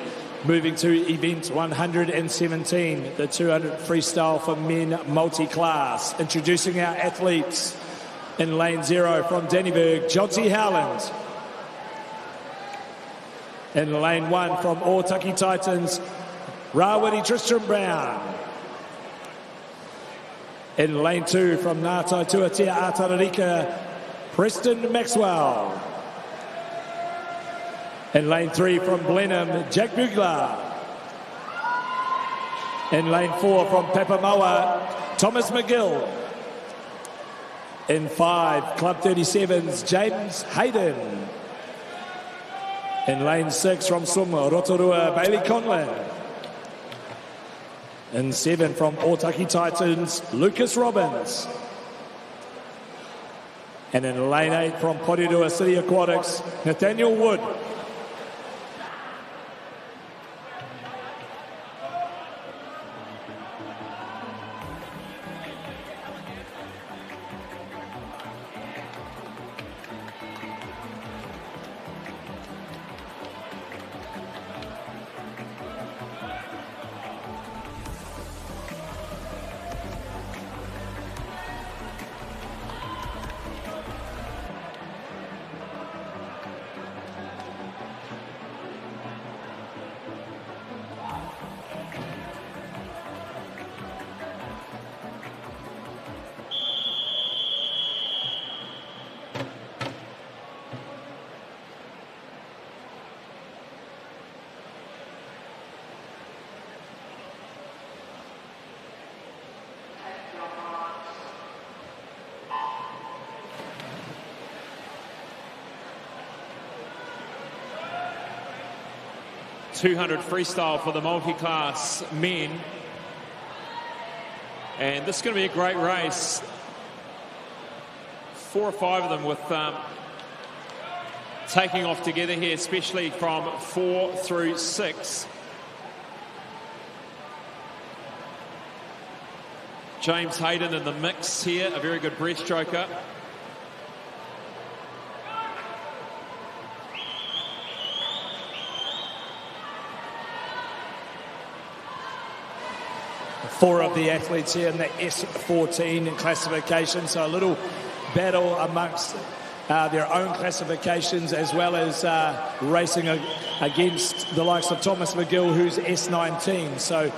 Moving to event 117, the 200 freestyle for men multi-class. Introducing our athletes in lane 0 from Dannyburg, Johnsy Howland. In lane 1 from Otaki Titans, Rawiri Tristram Brown. In lane 2 from Ngātai Tuatea Atararika, Preston Maxwell. In lane 3 from Blenheim, Jack Bugler. In lane 4 from Papamoa, Thomas McGill. In 5, Club 37's James Hayden. In lane 6 from Suma, Rotorua, Bailey Conlon. In 7 from Otaki Titans, Lucas Robbins. And in lane 8 from Porirua City Aquatics, Nathaniel Wood. 200 freestyle for the multi-class men. And this is going to be a great race. 4 or 5 of them with taking off together here, especially from 4 through 6. James Hayden in the mix here, a very good breaststroker. Four of the athletes here in the S14 in classification, so a little battle amongst their own classifications, as well as racing against the likes of Thomas McGill, who's S19. So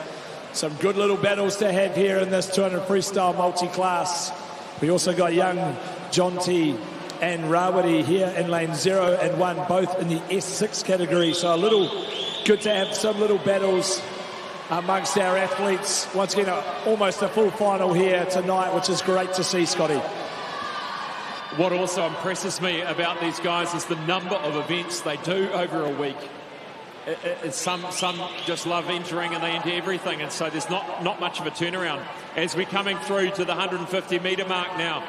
some good little battles to have here in this 200 freestyle multi-class. We also got young John T and Rawati here in lane 0 and 1, both in the S6 category. So a little good to have some little battles amongst our athletes. Once again, almost a full final here tonight, which is great to see, Scotty. What also impresses me about these guys is the number of events they do over a week. Some just love entering and they enter everything, and so there's not much of a turnaround. As we're coming through to the 150 metre mark now,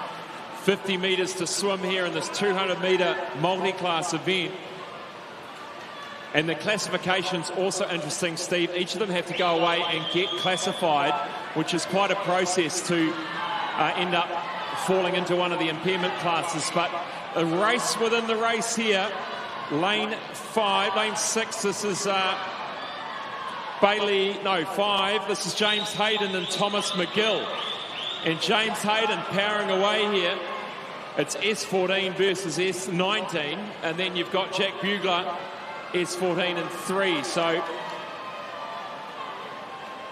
50 metres to swim here in this 200 metre multi-class event. And the classification's also interesting, Steve. Each of them have to go away and get classified, which is quite a process to end up falling into one of the impairment classes. But a race within the race here. Lane 6, this is 5, this is James Hayden and Thomas McGill. And James Hayden powering away here. It's S14 versus S19, and then you've got Jack Bugler, S14 and 3. So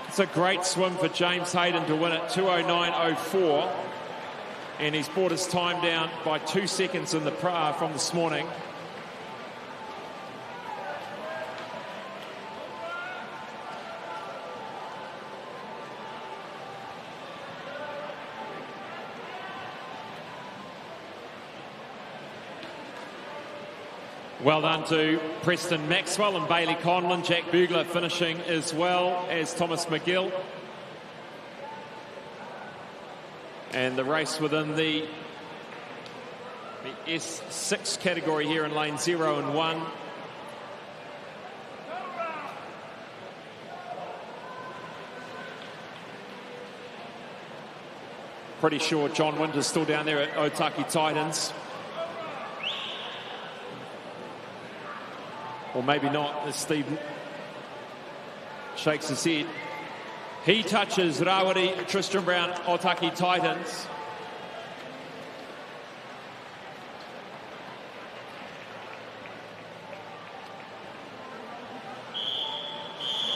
it's a great swim for James Hayden to win it, 2:09.04. And he's brought his time down by 2 seconds in the from this morning. Well done to Preston Maxwell and Bailey Conlon. Jack Bugler finishing as well as Thomas McGill. And the race within the S6 category here in lane 0 and 1. Pretty sure John Winter's still down there at Otaki Titans. Or maybe not, as Steve shakes his head. He touches Rawati, Tristan Brown, Otaki Titans.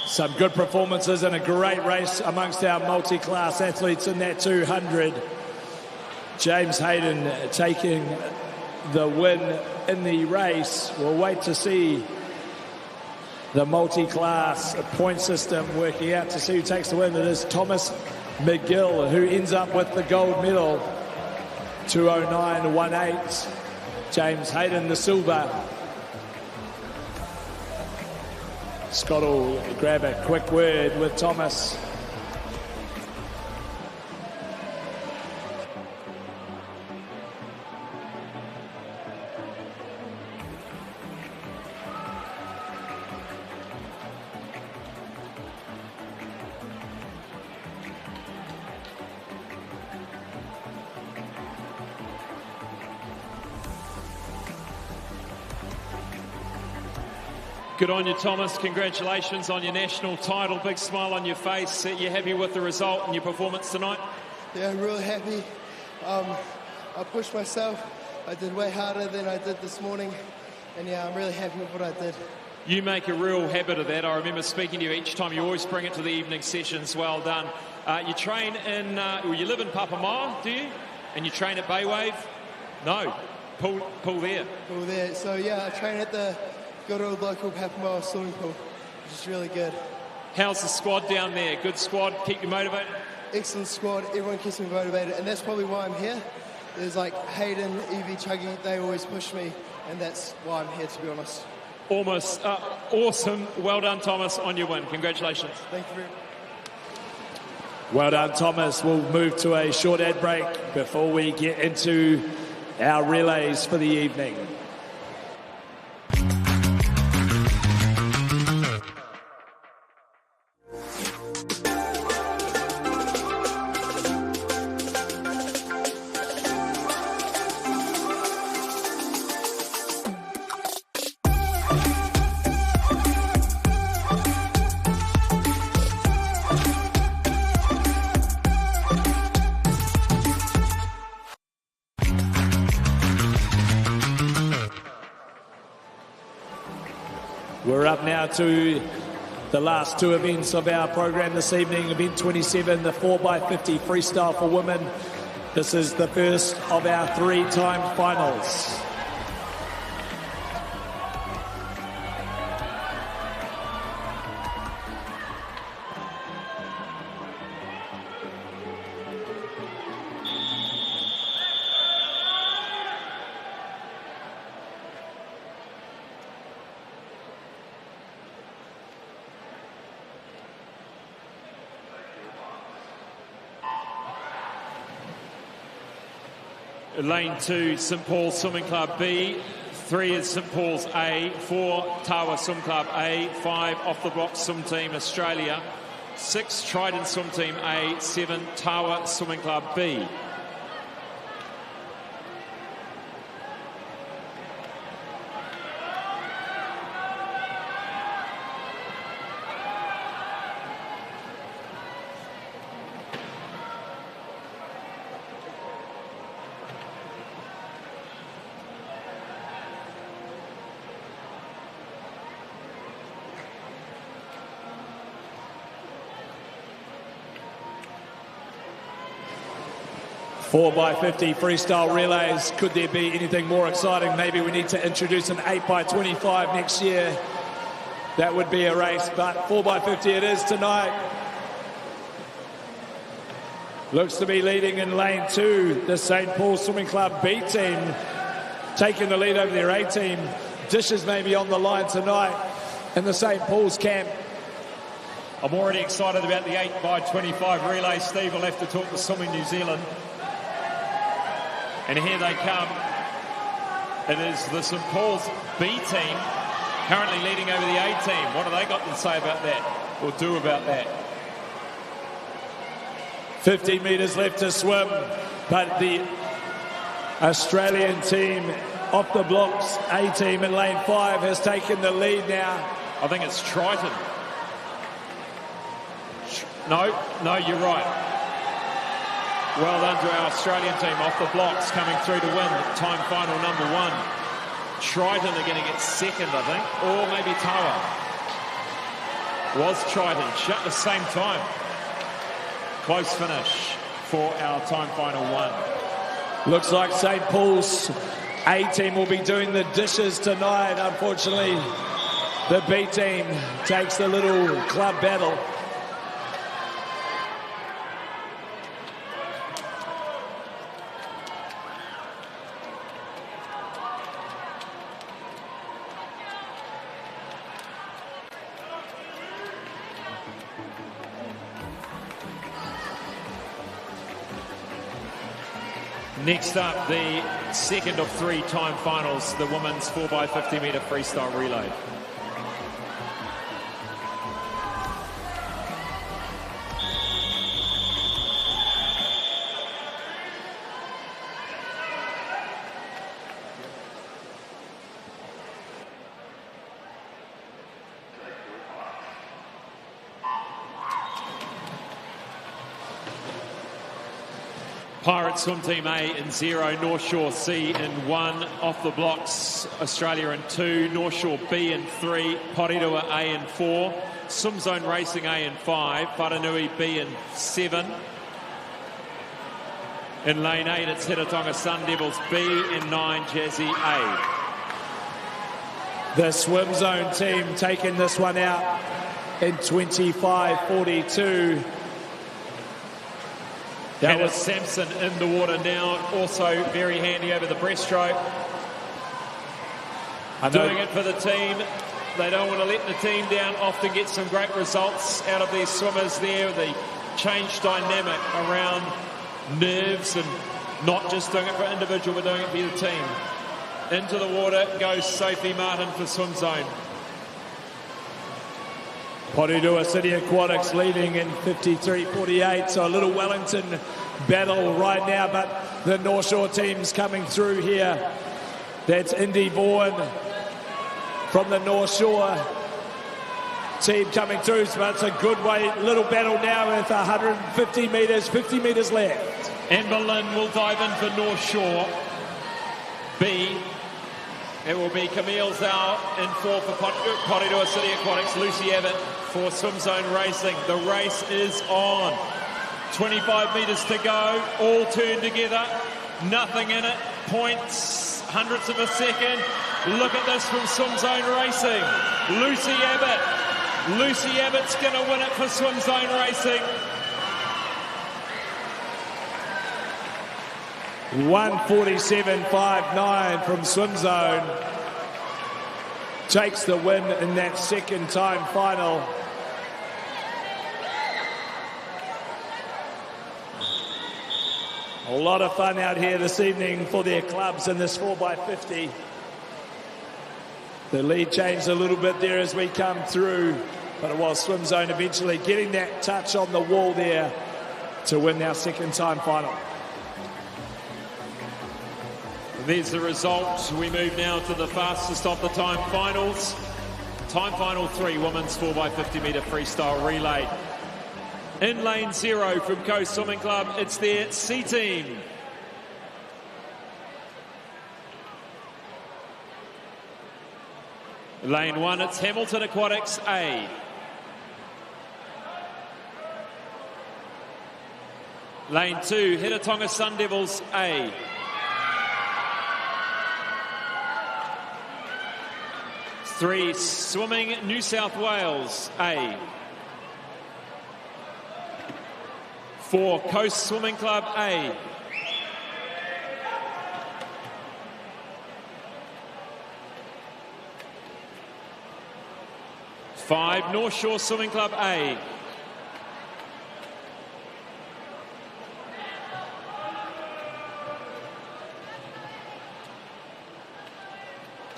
Some good performances and a great race amongst our multi-class athletes in that 200. James Hayden taking the win in the race. We'll wait to see the multi-class point system working out to see who takes the win. It is Thomas McGill who ends up with the gold medal, 2:09.18. James Hayden the silver. Scott will grab a quick word with Thomas. Good on you, Thomas. Congratulations on your national title. Big smile on your face. You're happy with the result and your performance tonight? Yeah, I'm really happy. I pushed myself. I did way harder than I did this morning. And yeah, I'm really happy with what I did. You make a real habit of that. I remember speaking to you each time. You always bring it to the evening sessions. Well done. You train in, you live in Papamoa, do you? And you train at Baywave? No. Pool there. Pool there. So yeah, I train at the good old local Papamoa swimming pool, which is really good. How's the squad down there? Good squad, keep you motivated? Excellent squad, everyone keeps me motivated, and that's probably why I'm here. There's like Hayden, Evie, Chuggy, they always push me, and that's why I'm here, to be honest. Almost awesome. Well done, Thomas, on your win. Congratulations. Thank you very much. Well done, Thomas. We'll move to a short ad break before we get into our relays for the evening. We're up now to the last two events of our program this evening. Event 27, the 4x50 freestyle for women. This is the first of our three-time finals. Lane 2, St Paul's Swimming Club B. 3 is St Paul's A. 4, Tawa Swim Club A. 5, Off the Block Swim Team Australia. 6, Trident Swim Team A. 7, Tawa Swimming Club B. Four by 50 freestyle relays. Could there be anything more exciting? Maybe we need to introduce an 8 by 25 next year. That would be a race, but 4 by 50 it is tonight. Looks to be leading in lane 2, the St. Paul Swimming Club B team, taking the lead over their A team. Dishes may be on the line tonight in the St. Paul's camp. I'm already excited about the 8 by 25 relay. Steve will have to talk to Swimming New Zealand. And here they come. It is the St Paul's B team currently leading over the A team. What have they got to say about that, or do about that? 15 metres left to swim, but the Australian team off the blocks, A team in lane 5, has taken the lead now. I think it's Triton. No, you're right. Well done to our Australian team off the blocks, coming through to win time final number 1. Triton are going to get second, I think, or maybe Tawa. Was Triton, shut the same time. Close finish for our time final 1. Looks like St. Paul's A team will be doing the dishes tonight. Unfortunately, the B team takes the little club battle. Next up, the second of 3 time finals, the women's 4 by 50 metre freestyle relay. Pirate Swim Team A in 0, North Shore C in 1, Off the Blocks Australia in 2, North Shore B in 3, Porirua A in 4, Swim Zone Racing A in 5, Wharanui B in 7. In lane 8, it's Hiratonga Sun Devils B in 9, Jazzy A. The Swim Zone team taking this one out in 25.42. Hannah Sampson in the water now, also very handy over the breaststroke. Doing it for the team. They don't want to let the team down. Often get some great results out of these swimmers there. The change dynamic around nerves and not just doing it for individual, but doing it for the team. Into the water goes Sophie Martin for swim zone. Porirua City Aquatics leading in 53.48, so a little Wellington battle right now, but the North Shore team's coming through here. That's Indy Vaughan from the North Shore team coming through, but it's a good way, little battle now with 150 metres, 50 metres left. Amber Lynn will dive in for North Shore. B. It will be Camille Zhao in 4 for Porirua City Aquatics. Lucy Abbott for swim zone racing. The race is on. 25 metres to go. All turned together. Nothing in it. Points, hundredths of a second. Look at this from swim zone racing. Lucy Abbott. Lucy Abbott's going to win it for swim zone racing. 1:47.59 from swim zone. Takes the win in that second time final. A lot of fun out here this evening for their clubs in this 4x50. The lead changed a little bit there as we come through, but it was swim zone eventually getting that touch on the wall there to win our second time final. There's the result. We move now to the fastest of the time finals. Time final 3, women's 4x50 metre freestyle relay. In lane 0 from Coast Swimming Club, it's their C team. Lane 1, it's Hamilton Aquatics A. Lane 2, Hitatonga Sun Devils A. Three, Swimming New South Wales A. 4, Coast Swimming Club A. 5, North Shore Swimming Club A.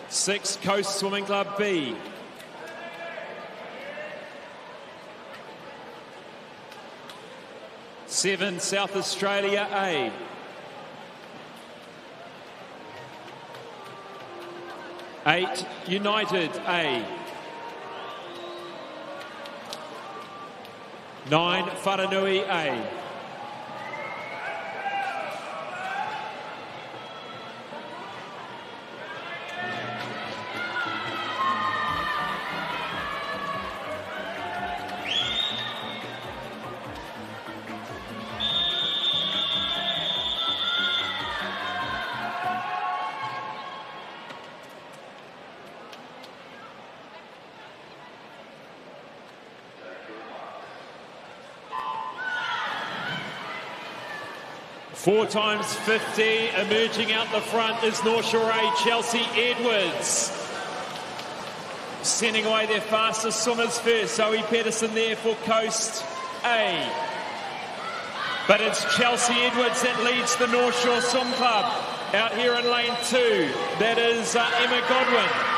6, Coast Swimming Club B. 7, South Australia A. 8, United A. 9, Whananui A. Four times 50, emerging out the front is North Shore A, Chelsea Edwards. Sending away their fastest swimmers first, Zoe Pedersen there for Coast A. But it's Chelsea Edwards that leads the North Shore Swim Club. Out here in lane 2, that is Emma Godwin.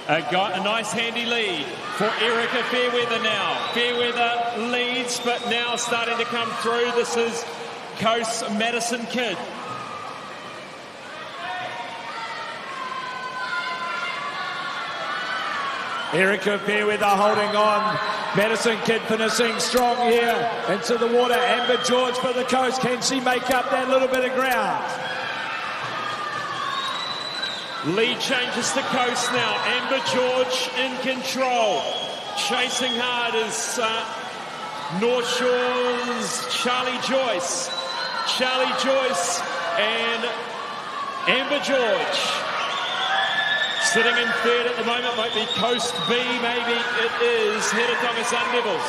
A nice handy lead for Erica Fairweather now. Fairweather leads, but now starting to come through. This is Coast Madison Kidd. Erica Fairweather holding on. Madison Kidd finishing strong here into the water. Amber George for the Coast. Can she make up that little bit of ground? Lead changes to Coast now. Amber George in control. Chasing hard is North Shore's Charlie Joyce. Charlie Joyce and Amber George. Sitting in third at the moment might be Coast B, maybe it is Hitatonga Sun Devils.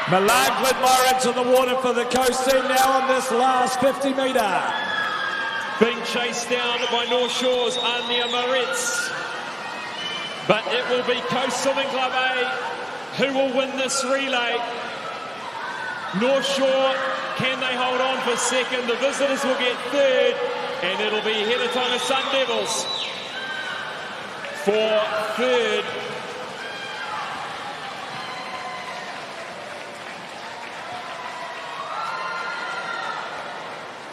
Milan Glenmore into the water for the Coast team now on this last 50 metre. being chased down by North Shore's Anya Moritz. But it will be Coast Swimming Club A who will win this relay. North Shore, can they hold on for second? The visitors will get third, and it'll be Heretaunga Sun Devils for third.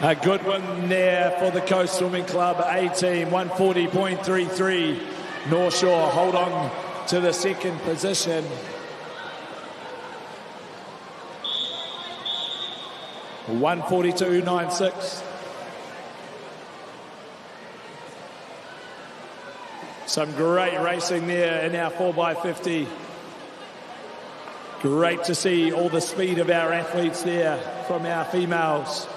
A good one there for the Coast Swimming Club A team, 140.33. North Shore hold on to the second position. (142.96). Some great racing there in our 4x50. Great to see all the speed of our athletes there from our females.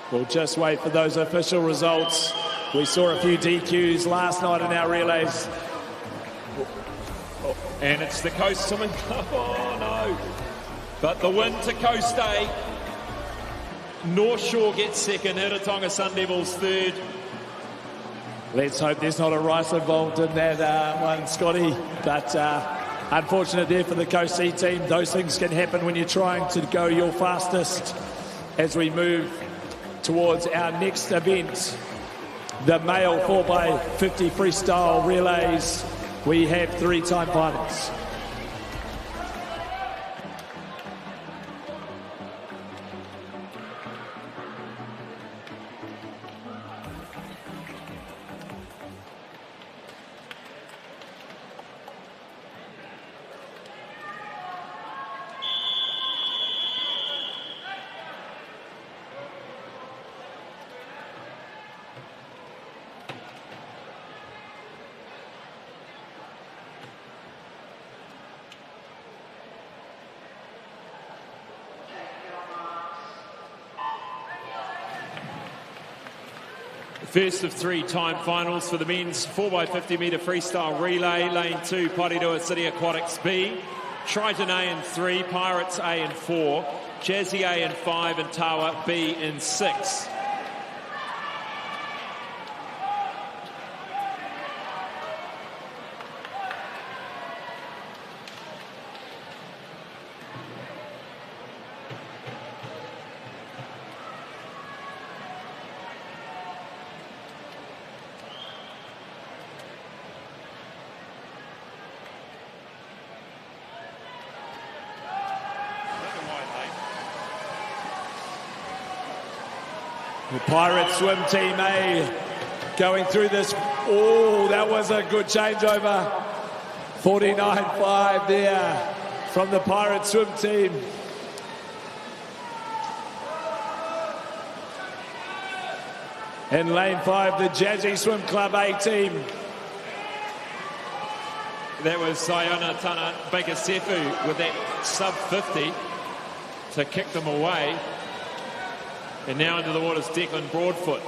We'll just wait for those official results. We saw a few DQs last night in our relays. And it's the Coast Swimming Club. Oh, no. But the win to Coast A. North Shore gets second. Heretaunga Sun Devils third. Let's hope there's not a rice involved in that one, Scotty. But unfortunate there for the Coast C team. Those things can happen when you're trying to go your fastest as we move towards our next event, the male 4x50 freestyle relays. We have 3 time finals. First of 3 time finals for the men's 4x50 metre freestyle relay. Lane 2, Parirua City Aquatics B. Triton A in 3, Pirates A in 4, Jazzy A in 5, and Tawa B in 6. The Pirate Swim Team A going through this. Oh, that was a good changeover. 49.5 there from the Pirate Swim Team. In lane 5, the Jazzy Swim Club A team. That was Sayona Tana Baker Sefu with that sub 50 to kick them away. And now into the waters, Declan Broadfoot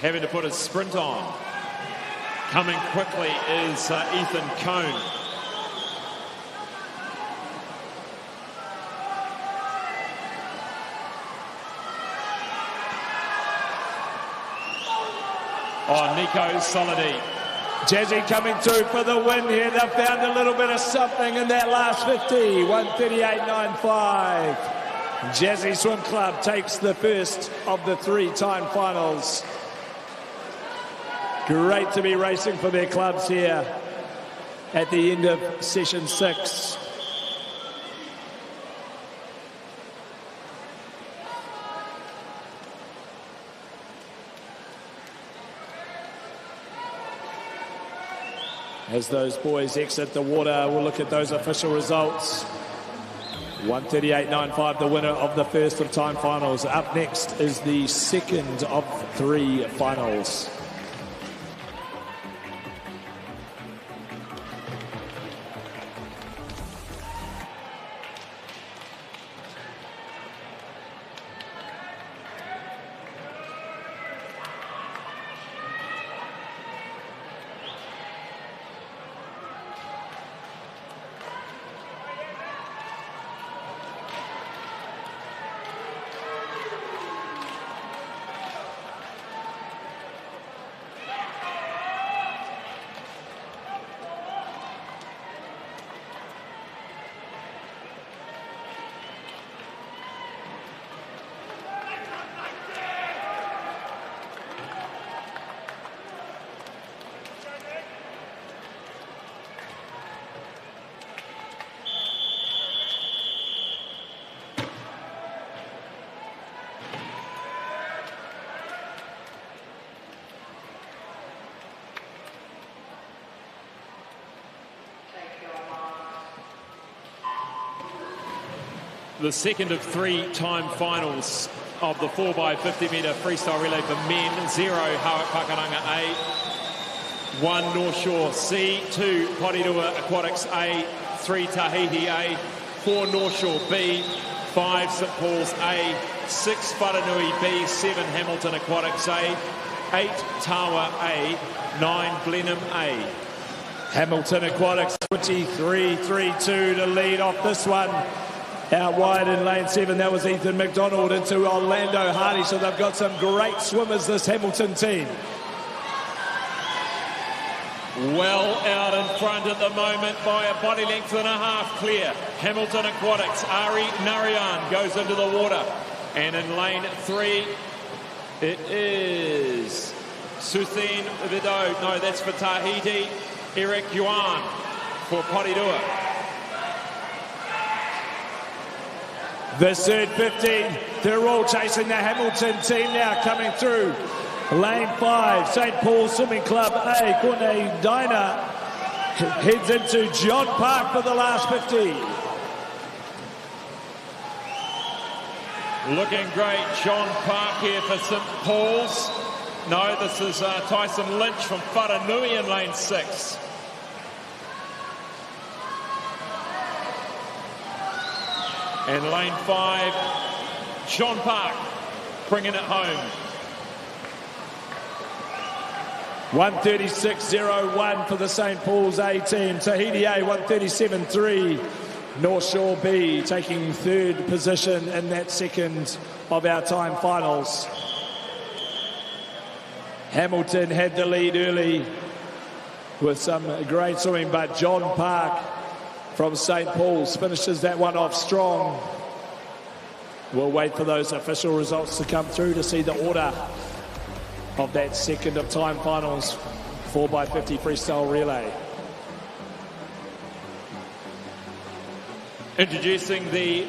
having to put his sprint on. Coming quickly is Ethan Cone. Oh, Nico Solidi. Jazzy coming through for the win here. They've found a little bit of something in that last 50. 138.95. Jazzy Swim Club takes the first of the 3 time finals. Great to be racing for their clubs here at the end of session 6. As those boys exit the water, we'll look at those official results. 138.95, the winner of the first of time finals. Up next is the second of 3 finals. the second of 3 time finals of the 4x50 metre freestyle relay for men. 0 Hawak Pakaranga A, 1 North Shore C, 2 Porirua Aquatics A, 3 Tahiti A, 4 North Shore B, 5 St Paul's A, 6 Whanganui B, 7 Hamilton Aquatics A, 8 Tawa A, 9 Blenheim A. Hamilton Aquatics 23-3-2 to lead off this one. Out wide in lane 7, that was Ethan McDonald into Orlando Hardy. So they've got some great swimmers, this Hamilton team. Well out in front at the moment by a body length and a half clear. Hamilton Aquatics, Ari Narayan goes into the water. And in lane 3, it is Suthin Vido. No, that's for Tahiti. Eric Yuan for Porirua. The third 15, they're all chasing the Hamilton team now coming through. Lane 5, St Paul's Swimming Club A, Corne Dina heads into John Park for the last 50. Looking great, John Park here for St Paul's. No, this is Tyson Lynch from Whanganui in lane 6. And lane 5, John Park bringing it home. 136.01 for the St Paul's A team. Tahiti A 137.3. North Shore B taking third position in that second of our time finals. Hamilton had the lead early with some great swimming, but John Park from St Paul's finishes that one off strong. We'll wait for those official results to come through to see the order of that second of time finals 4x50 freestyle relay. Introducing the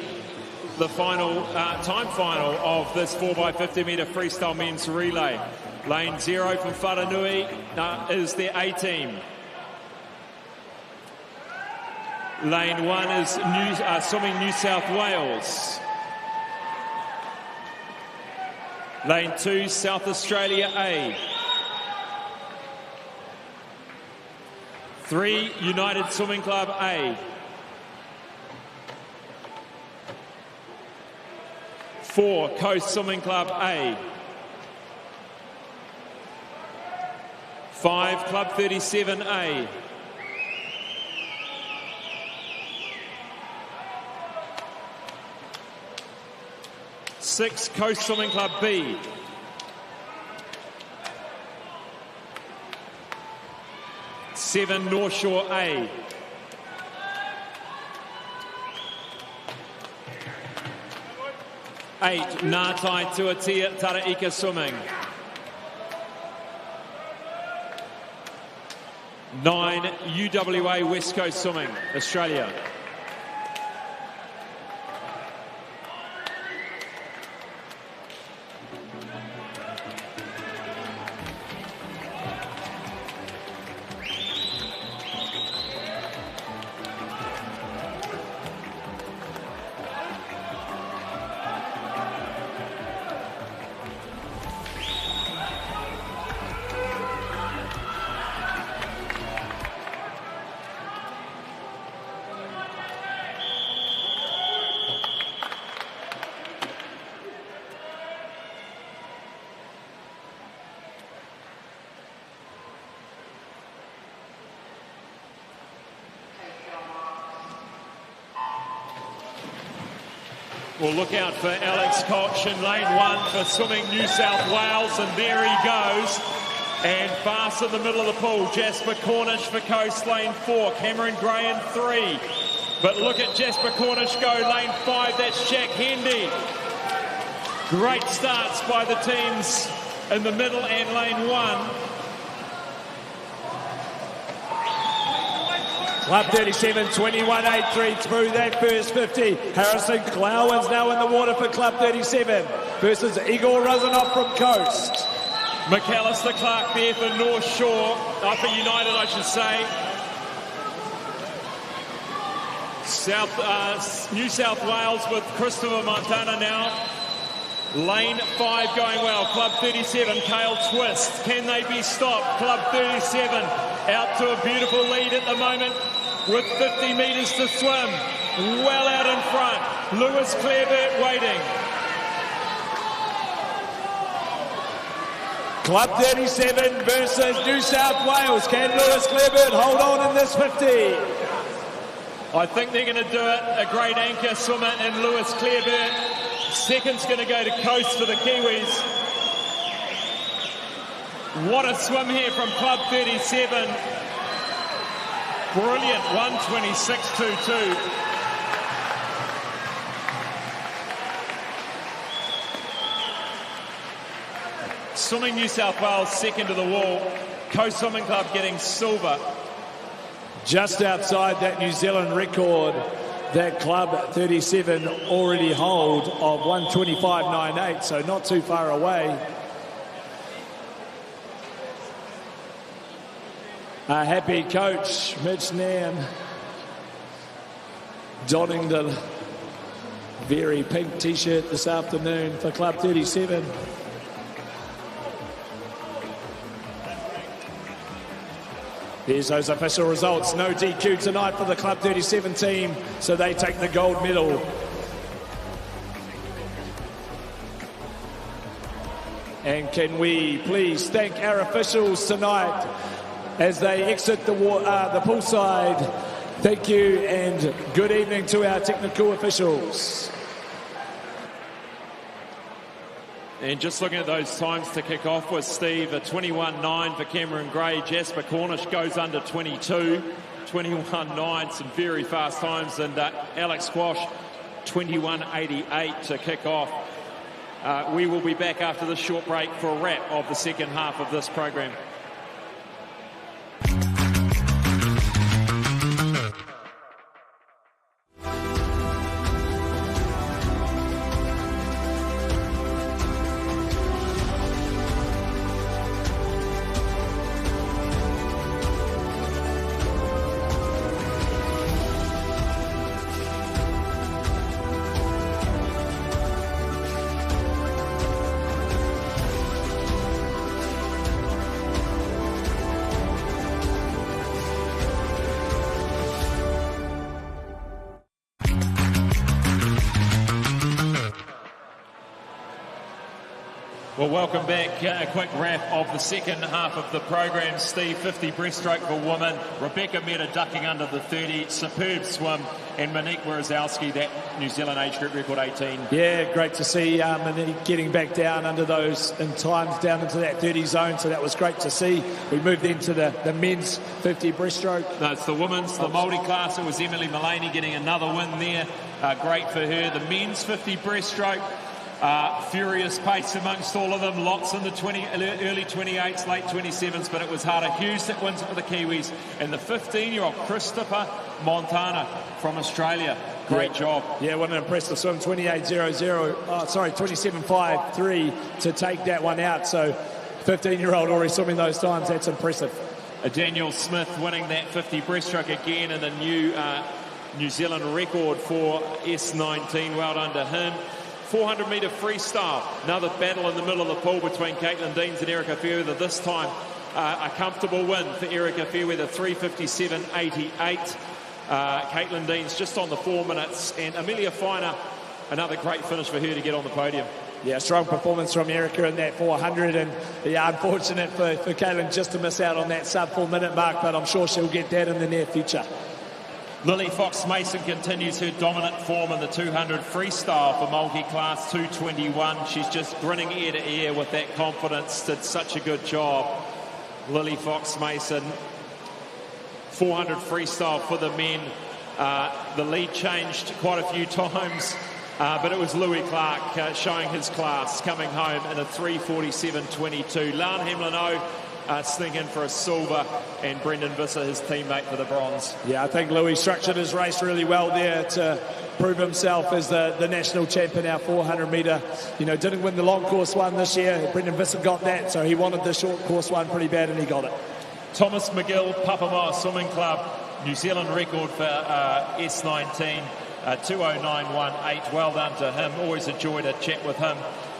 final time final of this 4x50 metre freestyle men's relay. Lane 0 from Whanganui is the A team. Lane 1 is Swimming New South Wales. Lane 2, South Australia A. 3, United Swimming Club A. 4, Coast Swimming Club A. 5, Club 37A. 6, Coast Swimming Club B. 7, North Shore A. 8, Ngātai Tuatia Taraika Swimming. 9, UWA West Coast Swimming, Australia. We'll look out for Alex Koch in lane 1 for Swimming New South Wales, and there he goes. And fast in the middle of the pool, Jasper Cornish for Coast, lane 4. Cameron Gray in 3. But look at Jasper Cornish go, lane 5, that's Jack Hendy. Great starts by the teams in the middle and lane 1. Club 37, 21.83 through that first 50. Harrison Clowens now in the water for Club 37 versus Igor Razanov from Coast. McAllister Clark there for North Shore, for United I should say. New South Wales with Christopher Montana now. Lane 5 going well. Club 37, Kale Twist. Can they be stopped? Club 37 out to a beautiful lead at the moment with 50 metres to swim. Well out in front. Lewis Clarebert waiting. Club 37 versus New South Wales. Can Lewis Clarebert hold on in this 50? I think they're going to do it. A great anchor swimmer in Lewis Clarebert. Second's going to go to coast for the Kiwis. What a swim here from Club 37. Brilliant, 1:26.22. Swimming New South Wales second to the wall. Coast Swimming Club getting silver. Just outside that New Zealand record that Club 37 already hold of 1:25.98, so not too far away. A happy coach, Mitch Nan, donning the very pink t-shirt this afternoon for Club 37. Here's those official results. No DQ tonight for the Club 37 team, so they take the gold medal. And can we please thank our officials tonight as they exit the poolside. Thank you and good evening to our technical officials. And just looking at those times to kick off with Steve, a 21.9 for Cameron Gray. Jasper Cornish goes under 22, 21.9, some very fast times. And Alex Squash, 21.88 to kick off. We will be back after this short break for a wrap of the second half of this program. Well, welcome back. A quick wrap of the second half of the program. Steve, 50 breaststroke for women. Rebecca Meta ducking under the 30. Superb swim. And Monique Warzowski, that New Zealand age group record 18. Yeah, great to see Monique getting back down under those in times down into that 30 zone. So that was great to see. We moved into the men's 50 breaststroke. No, it's the women's, the multi-class. It was Emily Mullaney getting another win there. Great for her. The men's 50 breaststroke. Furious pace amongst all of them. Lots in the early 28s, late 27s, but it was Harder Hughes that wins it for the Kiwis. And the 15-year-old Christopher Montana from Australia. Great job. Yeah, what an impressive swim. 27.53 to take that one out. So 15-year-old already swimming those times. That's impressive. Daniel Smith winning that 50 breaststroke again and a new New Zealand record for S19. Well done to him. 400-metre freestyle. Another battle in the middle of the pool between Caitlin Deans and Erica Fairweather. This time, a comfortable win for Erica Fairweather, 3:57.88. Caitlin Deans just on the 4 minutes. And Amelia Finer, another great finish for her to get on the podium. Yeah, strong performance from Erica in that 400. And yeah, unfortunate for Caitlin just to miss out on that sub-4 minute mark, but I'm sure she'll get that in the near future. Lily Fox-Mason continues her dominant form in the 200 freestyle for multi-class 2:21. She's just grinning ear to ear with that confidence. Did such a good job. Lily Fox-Mason. 400 freestyle for the men. The lead changed quite a few times, but it was Louis Clark showing his class, coming home in a 3:47.22. Lan Hamlin-O sneaking in for a silver, and Brendan Visser, his teammate, for the bronze. Yeah, I think Louis structured his race really well there to prove himself as the national champion, our 400 metre. You know, didn't win the long course one this year. Brendan Visser got that, so he wanted the short course one pretty bad, and he got it. Thomas McGill, Papamoa Swimming Club, New Zealand record for S19, 2:09.18. Well done to him. Always a joy to chat with him.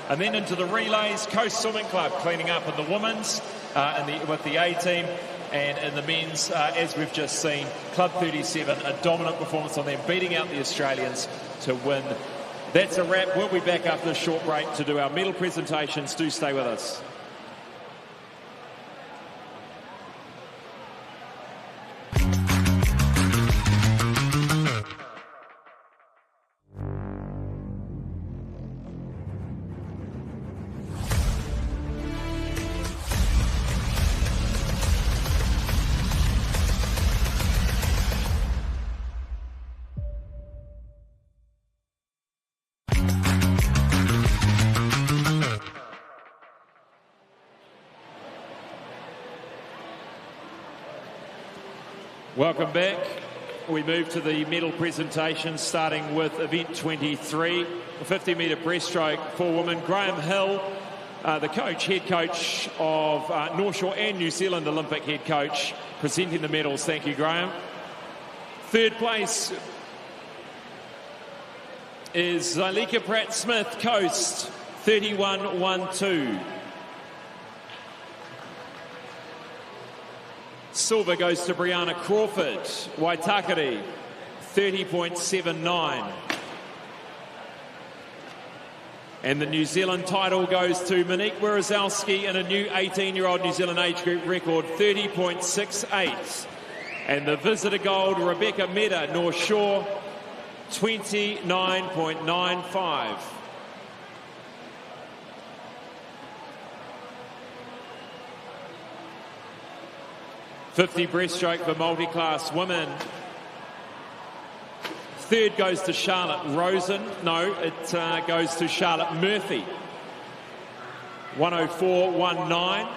And then into the relays, Coast Swimming Club cleaning up in the women's with the A team. And in the men's, as we've just seen, Club 37, a dominant performance on them, beating out the Australians to win. That's a wrap. We'll be back after a short break to do our medal presentations. Do stay with us. Welcome back. We move to the medal presentation, starting with event 23, the 50-metre breaststroke for women. Graham Hill, the head coach of North Shore and New Zealand Olympic head coach, presenting the medals. Thank you, Graham. Third place is Zylika Pratt-Smith, Coast, 31.12. Silver goes to Brianna Crawford, Waitakere, 30.79. And the New Zealand title goes to Monique Wierzowski in a new 18-year-old New Zealand age group record, 30.68. And the visitor gold, Rebecca Meda, North Shore, 29.95. .50 breaststroke for multi-class women. Third goes to Charlotte Rosen. No, it goes to Charlotte Murphy. 1:04.19.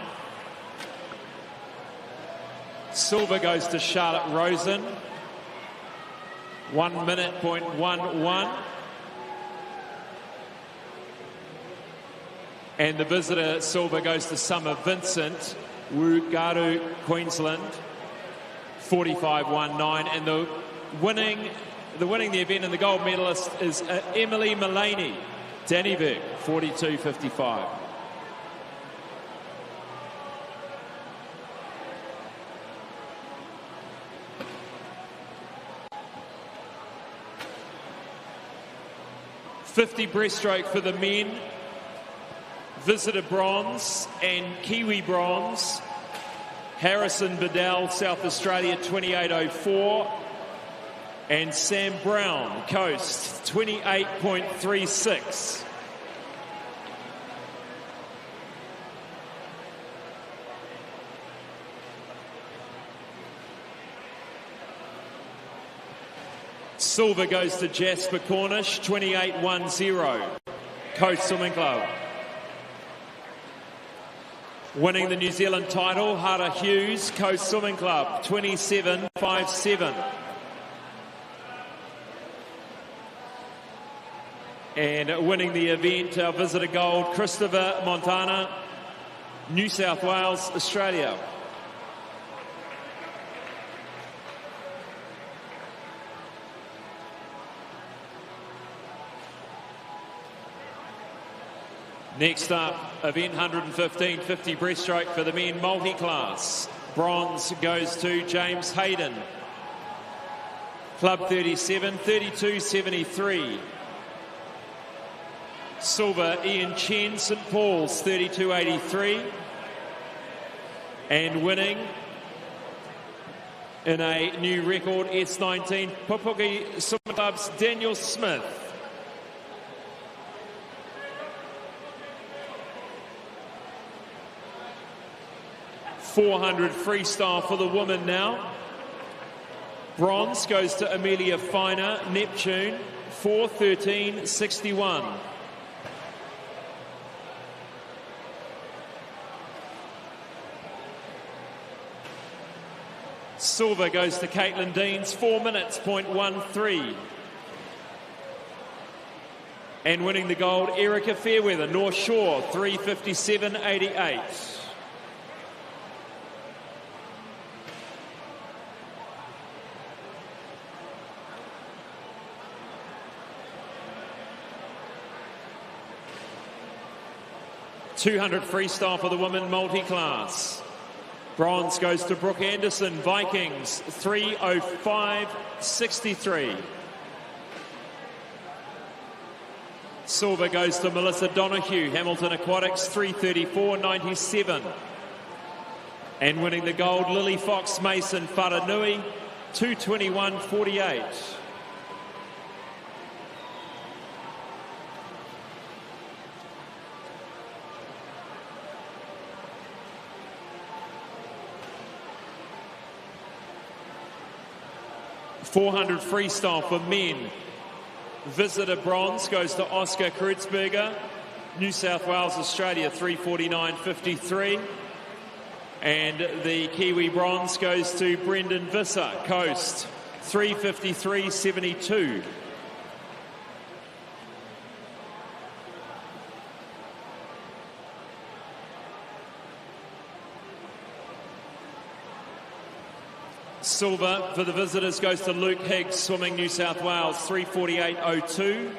Silver goes to Charlotte Rosen. 1 minute.11. And the visitor silver goes to Summer Vincent, Wugaru, Queensland, 45.19. And the winning the event and the gold medalist is Emily Mullaney, Dannyburg, 42.55. .50 breaststroke for the men. Visitor bronze and Kiwi bronze. Harrison Bedell, South Australia, 28.04. And Sam Brown, Coast, 28.36. Silver goes to Jasper Cornish, 28.10. Coast Swimming Club. Winning the New Zealand title, Hara Hughes, Coast Swimming Club, 27.57. And winning the event, our visitor gold, Christopher Montana, New South Wales, Australia. Next up, event 115, 50 breaststroke for the men multi-class. Bronze goes to James Hayden. Club 37, 32.73. Silver, Ian Chen, St Paul's, 32.83. And winning in a new record, S19, Pupuki Swimming Club's Daniel Smith. .400 freestyle for the women now. Bronze goes to Amelia Finer, Neptune, 4:13.61. Silver goes to Caitlin Deans, 4 minutes.13. And winning the gold, Erica Fairweather, North Shore, 3:57.88. 200 freestyle for the women multi-class. Bronze goes to Brooke Anderson, Vikings, 3:05.63. Silver goes to Melissa Donahue, Hamilton Aquatics, 3:34.97. And winning the gold, Lily Fox Mason, Wharanui, 2:21.48. .400 freestyle for men. Visitor bronze goes to Oscar Kreutzberger, New South Wales, Australia, 3:49.53. And the Kiwi bronze goes to Brendan Visser, Coast, 3:53.72. Silver for the visitors goes to Luke Higgs, swimming New South Wales, 3:48.02.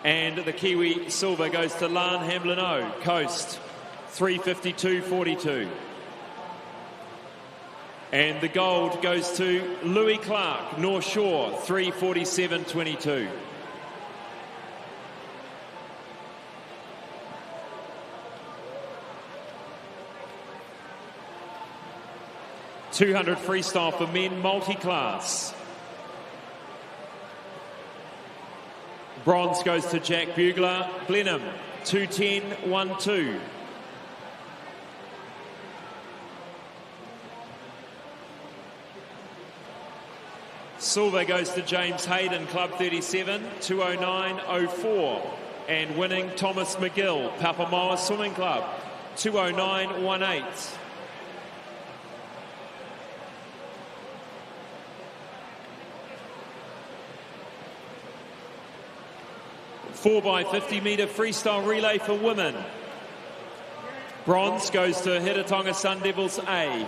And the Kiwi silver goes to Lan Hamlin-O, Coast, 3:52.42. And the gold goes to Louis Clark, North Shore, 3:47.22. .200 freestyle for men multi-class. Bronze goes to Jack Bugler, Blenheim, 2:10.12. Silver goes to James Hayden, Club 37, 2:09.04. And winning Thomas McGill, Papamoa Swimming Club, 2:09.18. 4x50 metre freestyle relay for women. Bronze goes to Hiratonga Sun Devils A.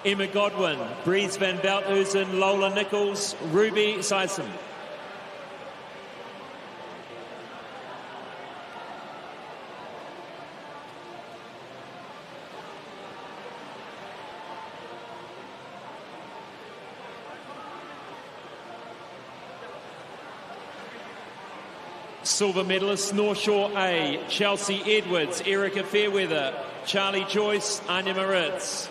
Emma Godwin, Breeze van Belthuizen, Lola Nichols, Ruby Sison. Silver medalists, North Shore A, Chelsea Edwards, Erica Fairweather, Charlie Joyce, Anya Moritz.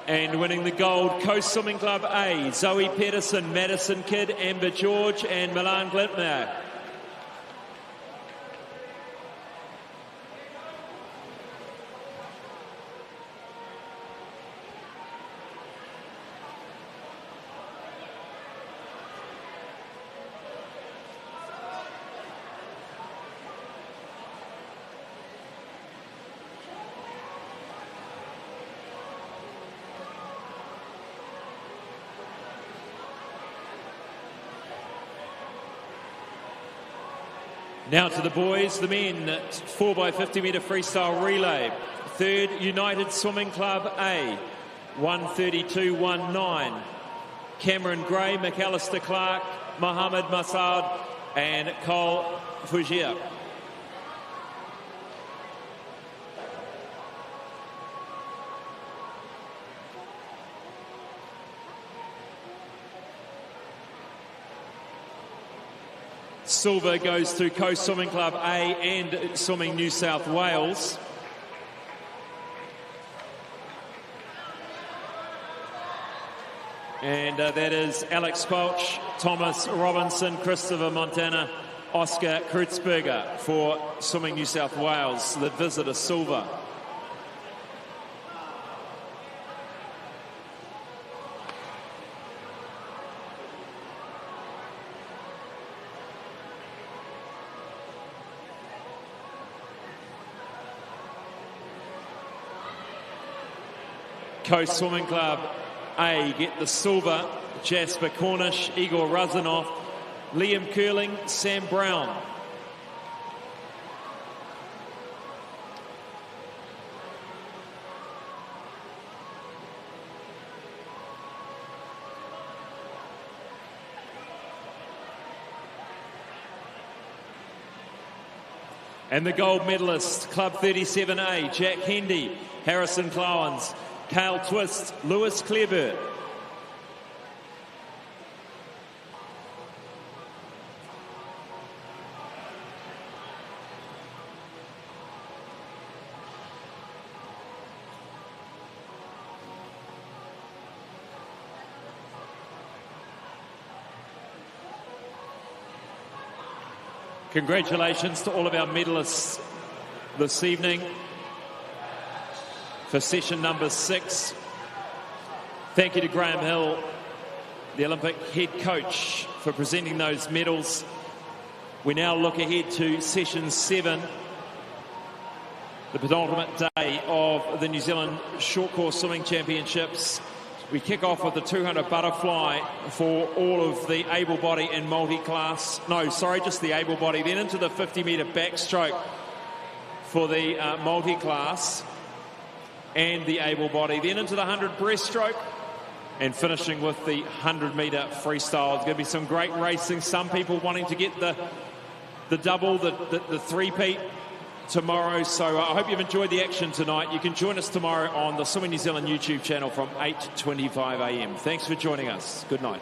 And winning the gold, Coast Swimming Club A, Zoe Pedersen, Madison Kidd, Amber George and Milan Glitmer. Now to the boys, the men, 4x50 metre freestyle relay. Third, United Swimming Club A, 1:32.19. Cameron Gray, McAllister Clark, Mohammed Masad and Cole Fujia. Silver goes to Coast Swimming Club A and Swimming New South Wales. And that is Alex Quelch, Thomas Robinson, Christopher Montana, Oscar Kreutzberger for Swimming New South Wales, the visitor silver. Coast Swimming Club A get the silver, Jasper Cornish, Igor Razanov, Liam Curling, Sam Brown. And the gold medalist, Club 37A, Jack Hendy, Harrison Clowens, Cale Twist, Lewis Clearbert. Congratulations to all of our medalists this evening for session number 6. Thank you to Graham Hill, the Olympic head coach, for presenting those medals. We now look ahead to session 7, the penultimate day of the New Zealand Short Course Swimming Championships. We kick off with the 200 butterfly for all of the able-body and multi-class. No, sorry, just the able-body. Then into the 50-metre backstroke for the multi-class and the able-body. Then into the 100 breaststroke and finishing with the 100-metre freestyle. There's going to be some great racing. Some people wanting to get the double, the three-peat tomorrow. So I hope you've enjoyed the action tonight. You can join us tomorrow on the Swimming New Zealand YouTube channel from 8:25 a.m. Thanks for joining us. Good night.